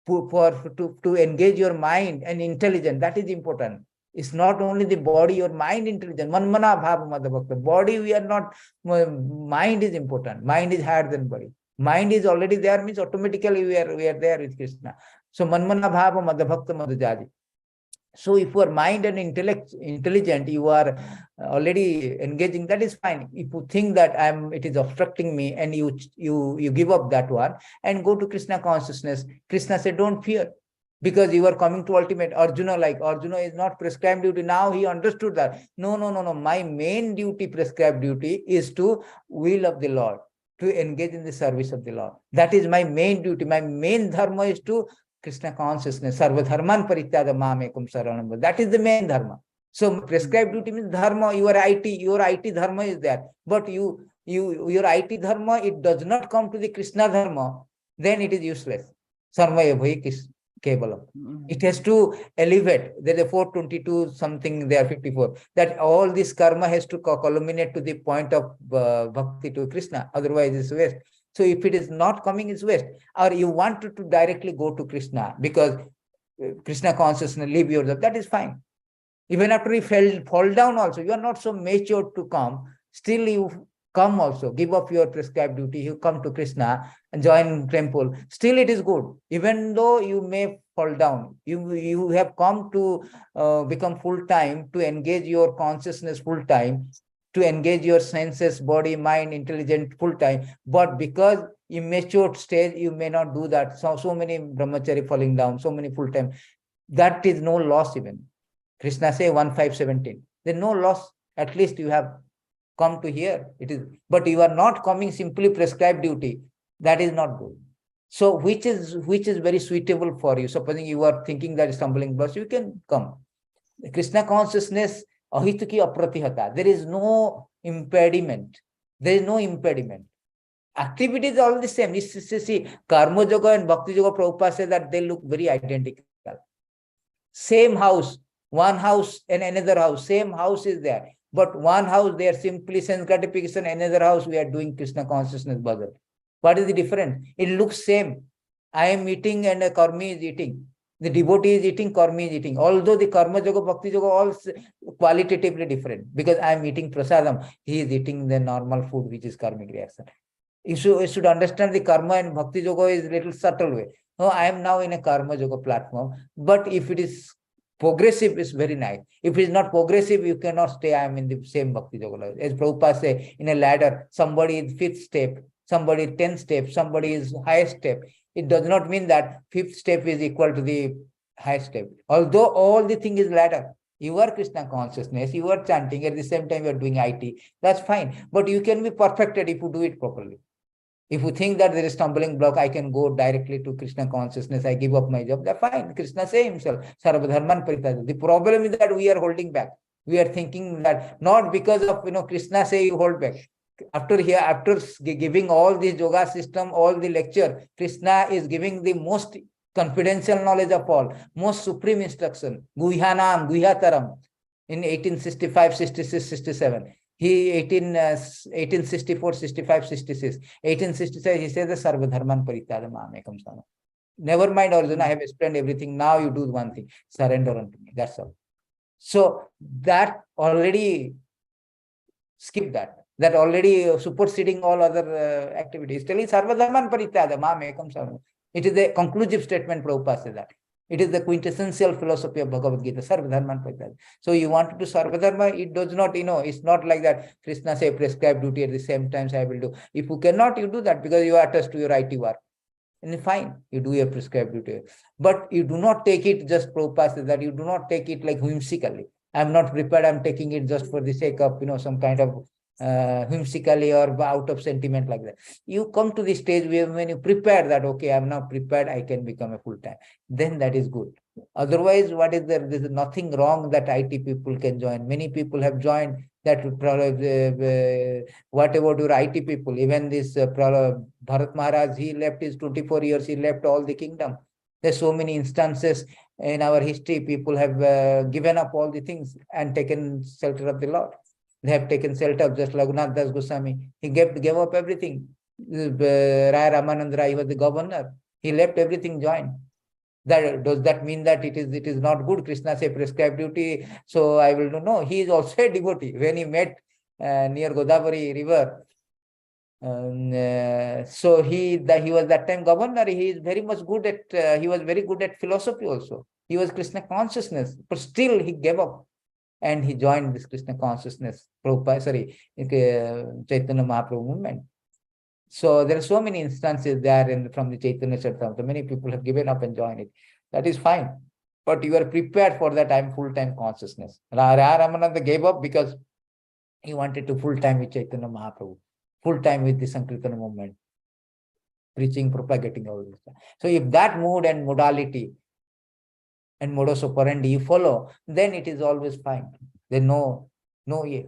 to engage your mind and intelligence, that is important. It's not only the body, your mind intelligence. Manmana bhava madhavakta. Body we are not. Mind is important. Mind is higher than body. Mind is already there, means automatically we are there with Krishna. So manmana bhava madhavakta madhajaji. So if your mind and intelligent, you are already engaging, that is fine. If you think that it is obstructing me, and you give up that one and go to Krishna consciousness, Krishna said, don't fear, because you are coming to ultimate. Arjuna is not prescribed duty. Now he understood that. No. My main duty, prescribed duty, is to will of the Lord, to engage in the service of the Lord. That is my main duty. My main dharma is to Krishna consciousness. Sarva dharman parityāja mām ekam saranam bhaja. That is the main dharma. So prescribed duty means dharma. Your IT dharma is there. But your IT dharma, it does not come to the Krishna dharma, then it is useless. Sarvaya bhai kevalam. It has to elevate. There is a 422 something there, 54. That all this karma has to culminate to the point of bhakti to Krishna. Otherwise it's waste. So if it is not coming, it's waste. Or you want to directly go to Krishna because Krishna consciousness, leave yourself, that is fine. Even after you fall down also, you are not so mature to come. Still you come also, give up your prescribed duty, you come to Krishna and join temple. Still it is good. Even though you may fall down, you have come to become full-time, to engage your consciousness full-time, to engage your senses, body, mind, intelligent full-time. But because immature stage, you may not do that. So many brahmachari falling down, so many full-time. That is no loss even. Krishna say 1517. There's no loss. At least you have come to here. It is, but you are not coming simply prescribed duty. That is not good. So which is very suitable for you? Supposing you are thinking that is stumbling blocks, you can come. Krishna consciousness, ahituki apratihata. There is no impediment. There is no impediment. Activity is all the same. See, Karma Yoga and Bhakti Yoga, Prabhupada said that they look very identical. Same house, one house and another house, same house is there. But one house, they are simply sense gratification, another house, we are doing Krishna consciousness bhajan. What is the difference? It looks same. I am eating and a karmi is eating. The devotee is eating, karmi is eating. Although the Karma Yoga, Bhakti Yoga, all qualitatively different. Because I am eating prasadam, he is eating the normal food, which is karmic reaction. You should understand the karma and bhakti yoga is a little subtle way. No, I am now in a karma yoga platform. But if it is progressive, it's very nice. If it is not progressive, you cannot stay. I am in the same bhakti yoga. As Prabhupada say, in a ladder, somebody is 5th step, somebody is 10th step, somebody is highest step. It does not mean that 5th step is equal to the highest step. Although all the thing is ladder. You are Krishna consciousness, you are chanting, at the same time you are doing IT. That's fine. But you can be perfected if you do it properly. If you think that there is stumbling block, I can go directly to Krishna consciousness, I give up my job, that's fine. Krishna say himself, Sarvadharman Parityajya. The problem is that we are holding back. We are thinking that not because of, Krishna say you hold back. After giving all this yoga system, all the lecture, Krishna is giving the most confidential knowledge of all, most supreme instruction, Guhyanam, Guhyataram, in 1865, 66, 67. He 1864, 65, 66. 1866, he says the Sarvadharman Parityajya Mamekam Sama. Never mind, Arjuna, I have explained everything. Now you do one thing, surrender unto me. That's all. So that already skip that. That already superseding all other activities. Telling Sarvadharman Parityajya Mamekam Sama. It is a conclusive statement, Prabhupada says that. It is the quintessential philosophy of Bhagavad Gītā, Sarvadharman Parityajya. So you want to do Sarvadharma, it does not, it's not like that Krishna say prescribed duty at the same time I will do. If you cannot, you do that because you are attached to your IT work. And fine, you do your prescribed duty. But you do not take it just, Prabhupada says that, you do not take it like whimsically. I'm not prepared, I'm taking it just for the sake of, some kind of whimsically or out of sentiment like that. You come to the stage where when you prepare that, okay, I'm now prepared, I can become a full-time, then that is good. Otherwise, what is there? There's nothing wrong that IT people can join. Many people have joined that. What about your IT people? Even this Bharat Maharaj, he left his 24 years, he left all the kingdom. There's so many instances in our history, people have given up all the things and taken shelter of the Lord. They have taken shelter of just Raghunath Das Goswami. He gave up everything. Raya Ramanand Rai was the governor. He left everything, joined. Does that mean that it is not good? Krishna say prescribed duty, so I will do. No, he is also a devotee. When he met near Godavari river, so he was that time governor. He is very much good at. He was very good at philosophy also. He was Krishna consciousness, but still he gave up. And he joined this Krishna consciousness, Chaitanya Mahaprabhu movement. So there are so many instances there from the Chaitanya Charitamrita. Many people have given up and joined it. That is fine. But you are prepared for that time full-time consciousness. Raya Ramananda gave up because he wanted to full-time with Chaitanya Mahaprabhu, full-time with the Sankirtana movement, preaching, propagating all this. So if that mood and modality and modus operandi you follow, then it is always fine. Then no, then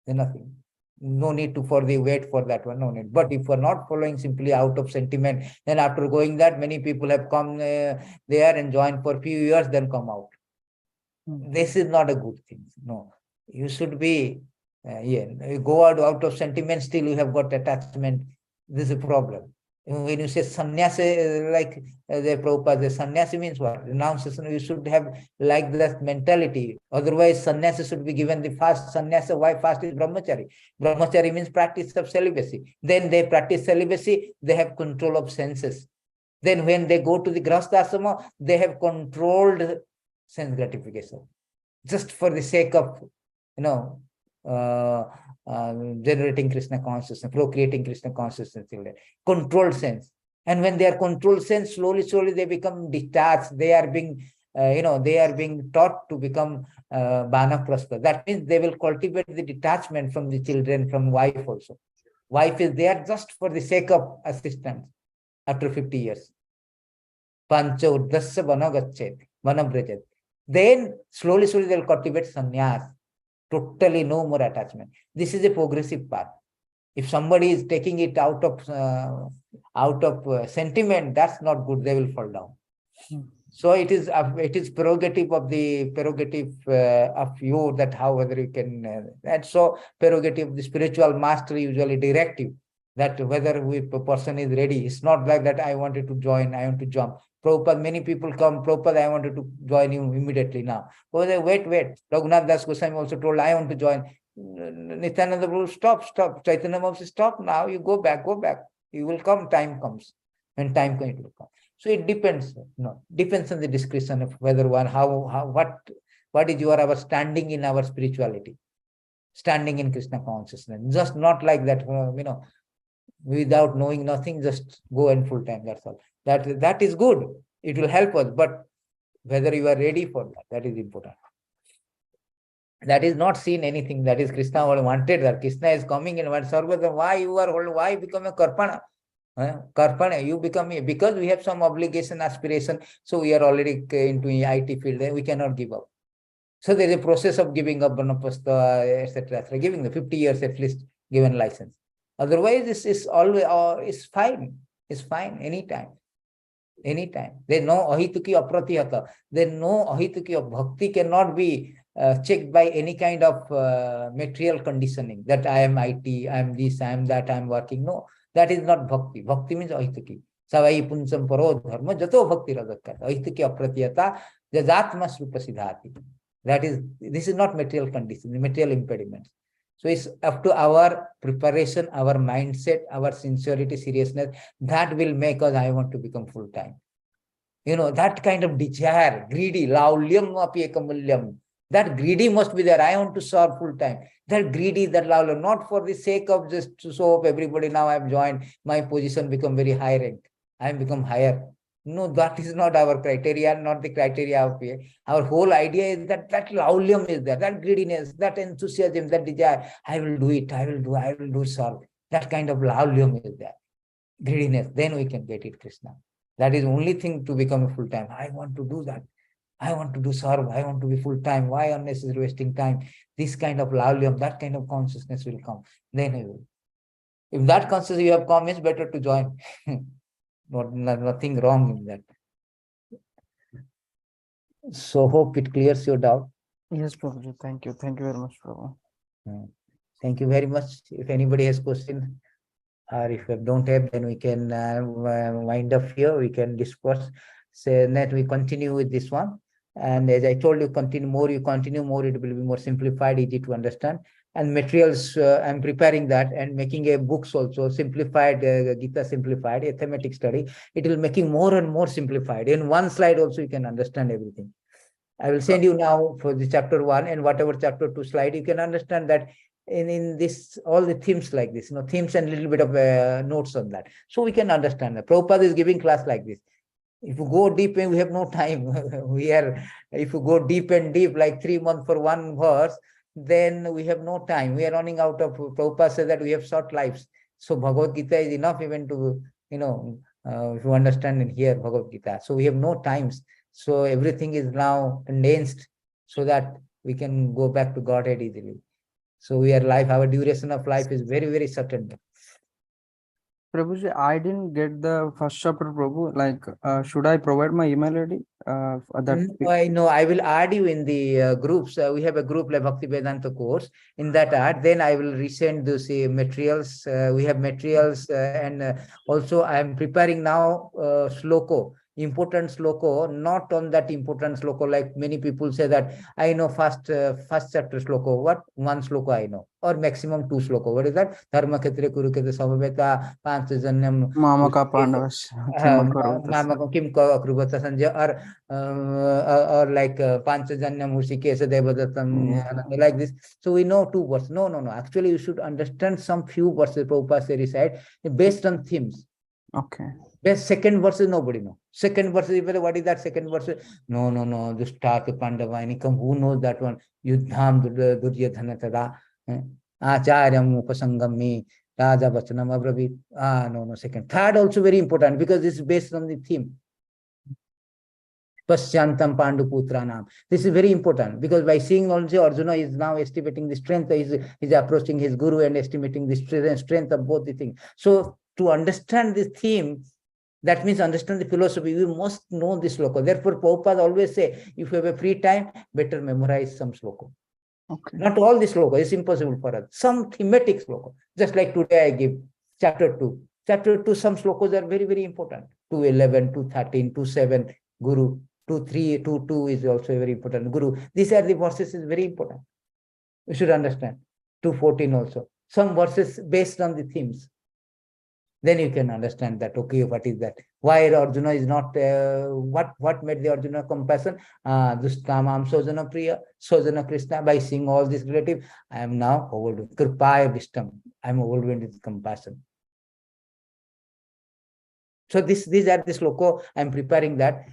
nothing. No need to wait for that one, no need. But if we're not following simply out of sentiment, then after going that, many people have come there and joined for a few years, then come out. This is not a good thing. No, you should be, you go out of sentiment, still you have got attachment. This is a problem. When you say sannyasi, like the Prabhupada, the sannyasi means what? Renunciation. You should have like that mentality. Otherwise, sannyasi should be given the fast. Sannyasi, why fast is brahmachari? Brahmachari means practice of celibacy. Then they practice celibacy, they have control of senses. Then when they go to the grahastha ashrama, they have controlled sense gratification. Just for the sake of, generating Krishna consciousness, procreating Krishna consciousness, controlled sense. And when they are controlled sense, slowly they become detached. They are being they are being taught to become Banaprastha. That means they will cultivate the detachment from the children, from wife also. Wife is there just for the sake of assistance after 50 years. Pancha Urdhasya Vanagachet, Vanabrajat. Then slowly they'll cultivate sannyas. Totally no more attachment. This is a progressive path. If somebody is taking it out of sentiment, that's not good. They will fall down. So it is prerogative of you that how whether you can. That's so prerogative. The spiritual master usually directive that whether a person is ready. It's not like that. I wanted to join. I want to jump. Prabhupada, many people come. Prabhupada, I wanted to join you immediately now. Oh, they wait. Raghunath Das Goswami also told, I want to join. Nityananda Prabhu, stop. Chaitanya Mahaprabhu says, stop now. You go back. You will come. Time comes. When time comes, it will come. So it depends. Depends on the discretion of whether one, what is our standing in our spirituality, standing in Krishna consciousness. Just not like that, without knowing nothing, just go in full time. That's all. That is good. It will help us, but whether you are ready for that is important. That is not seen anything. That is Krishna wanted that. Krishna is coming in one sarvada. Why become a karpana? Karpana, you become because we have some obligation, aspiration. So we are already into IT field. Then we cannot give up. So there is a process of giving up Banapasta, etc. Giving the 50 years at least given license. Otherwise, this is always is fine. It's fine anytime. There's no ahituki apratihata. There's no ahituki of bhakti cannot be checked by any kind of material conditioning that I am IT, I am this, I am that, I am working. No, that is not bhakti. Bhakti means ahituki. Savai punsam paro dharma jato bhakti radakata. Ahituki apratihata jajatma srupasidhati. This is not material condition, the material impediments. So it's up to our preparation, our mindset, our sincerity, seriousness, that will make us, I want to become full-time. That kind of desire, greedy, laulyam api ekamulyam, that greedy must be there. I want to serve full-time. That greedy, that laulyam, not for the sake of just to show up everybody, now I've joined, my position become very high rank. I become higher. No, that is not our criteria, not the criteria of here. Our whole idea is that laulyam is there, that greediness, that enthusiasm, that desire. I will do it, I will do serve. That kind of laulyam is there. Greediness, then we can get it, Krishna. That is the only thing to become a full-time. I want to do that. I want to do serve. I want to be full-time. Why unnecessary wasting time? This kind of laulyam, that kind of consciousness will come. Then I will. If that consciousness you have come, it's better to join. Nothing wrong in that. So hope it clears your doubt. Yes, Prabhuji. Thank you. Thank you very much, Prabhu. Thank you very much. If anybody has question, or if we don't have, then we can wind up here. We can discuss. So that we continue with this one. And as I told you, you continue more, it will be more simplified, easy to understand. And materials, I'm preparing that and making a books also, simplified, Gītā simplified, a thematic study. It will making more and more simplified. In one slide also, you can understand everything. I will send you now for the chapter 1 and whatever chapter 2 slide, you can understand that in this, all the themes like this, themes and a little bit of notes on that. So we can understand that. Prabhupada is giving class like this. If you go deep, we have no time. If you go deep and deep, like 3 months for one verse, then we have no time. We are running out of, Prabhupada says that we have short lives. So Bhagavad Gītā is enough even to, if you understand and hear Bhagavad Gītā. So we have no times. So everything is now condensed so that we can go back to Godhead easily. So we are our duration of life is very, very certain. Prabhuji, I didn't get the first chapter, Prabhu. Like, should I provide my email ID? I know. I will add you in the groups. We have a group like Bhakti Vedanta course. In that add, then I will resend those materials. We have materials and also I am preparing now sloko. Important sloko, not on that important sloko, like many people say that I know first chapter sloko. What? One sloko I know, or maximum 2 sloko. What is that? Dharma Khetre Kurukshetra Samaveta Panchajanyam Mamaka Pandavas. Mamaka Kim Akrubata Sanjay, or like Panchajanyam Hushikesa Devadatam, like this. So we know 2 verses. No. Actually, you should understand some few verses Prabhupada recite based on themes. Okay. Best second verse, nobody know. Second verse, what is that second verse? No. Dushtaka Pandavainikam. Who knows that one? Yudham Duryodhana Tada. Acharyam Upasangami. Raja Vachanam Abravit. No. Second. Third also very important because this is based on the theme. Paschantam Pandu Putranam. This is very important because by seeing also Arjuna is now estimating the strength, is approaching his guru and estimating the strength of both the things. So to understand this theme, that means understand the philosophy, we must know this sloka. Therefore, Prabhupada always say, if you have a free time, better memorize some sloka. Okay. Not all the sloka, it's impossible for us. Some thematic sloka. Just like today I give chapter 2. Chapter 2, some slokas are very, very important. 2:11, 2:13, 2:7, Guru. 2:3, 2:2 is also very important. Guru. These are the verses is very important. We should understand. 2:14 also. Some verses based on the themes. Then you can understand that, okay, what is that? Why Arjuna is not, what made the Arjuna compassion? Dustamam Sojana Priya, Sojana Krishna, by seeing all these relatives, I am now overwhelmed. Kripaya Vishtam, I am overwhelmed with compassion. So these are the sloka, I am preparing that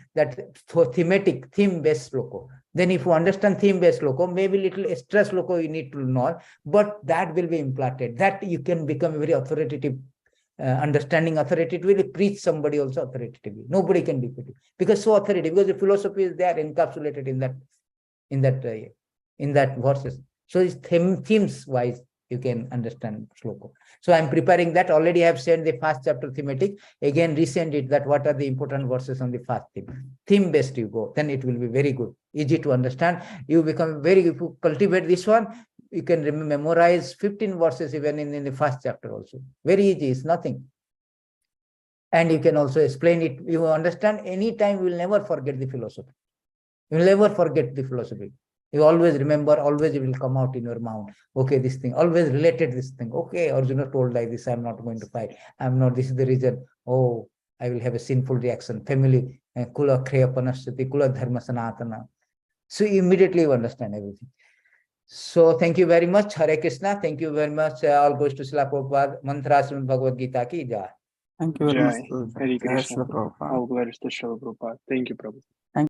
for thematic, theme-based sloka. Then if you understand theme-based sloka, maybe little extra sloka you need to know, but that will be implanted. That you can become a very authoritative, understanding authoritatively, preach somebody also authoritatively. Nobody can defeat it because so authoritative, because the philosophy is there encapsulated in that verses. So it's themes wise you can understand sloka. So I'm preparing that. Already I have sent the first chapter thematic. Again, resend it that what are the important verses on the first theme. Theme based you go, then it will be very good, easy to understand. You become if you cultivate this one, you can memorize 15 verses even in the first chapter also. Very easy, it's nothing. And you can also explain it. You understand anytime, you will never forget the philosophy. You will never forget the philosophy. You always remember, always it will come out in your mouth. Okay, this thing, always related this thing. Okay, Arjuna told like this, I'm not going to fight. I'm not, this is the reason. Oh, I will have a sinful reaction. Family, kula kriya panasthati, kula dharma sanatana. So immediately you understand everything. So thank you very much. Hare Krishna. Thank you very much. All goes to Srila Prabhupada. Mantra Bhagavad Gītā ki jai. Thank you very much. Jai. Hare Jai Krishna. Srila Prabhupada. All glories to Srila Prabhupada. Thank you, Prabhupada.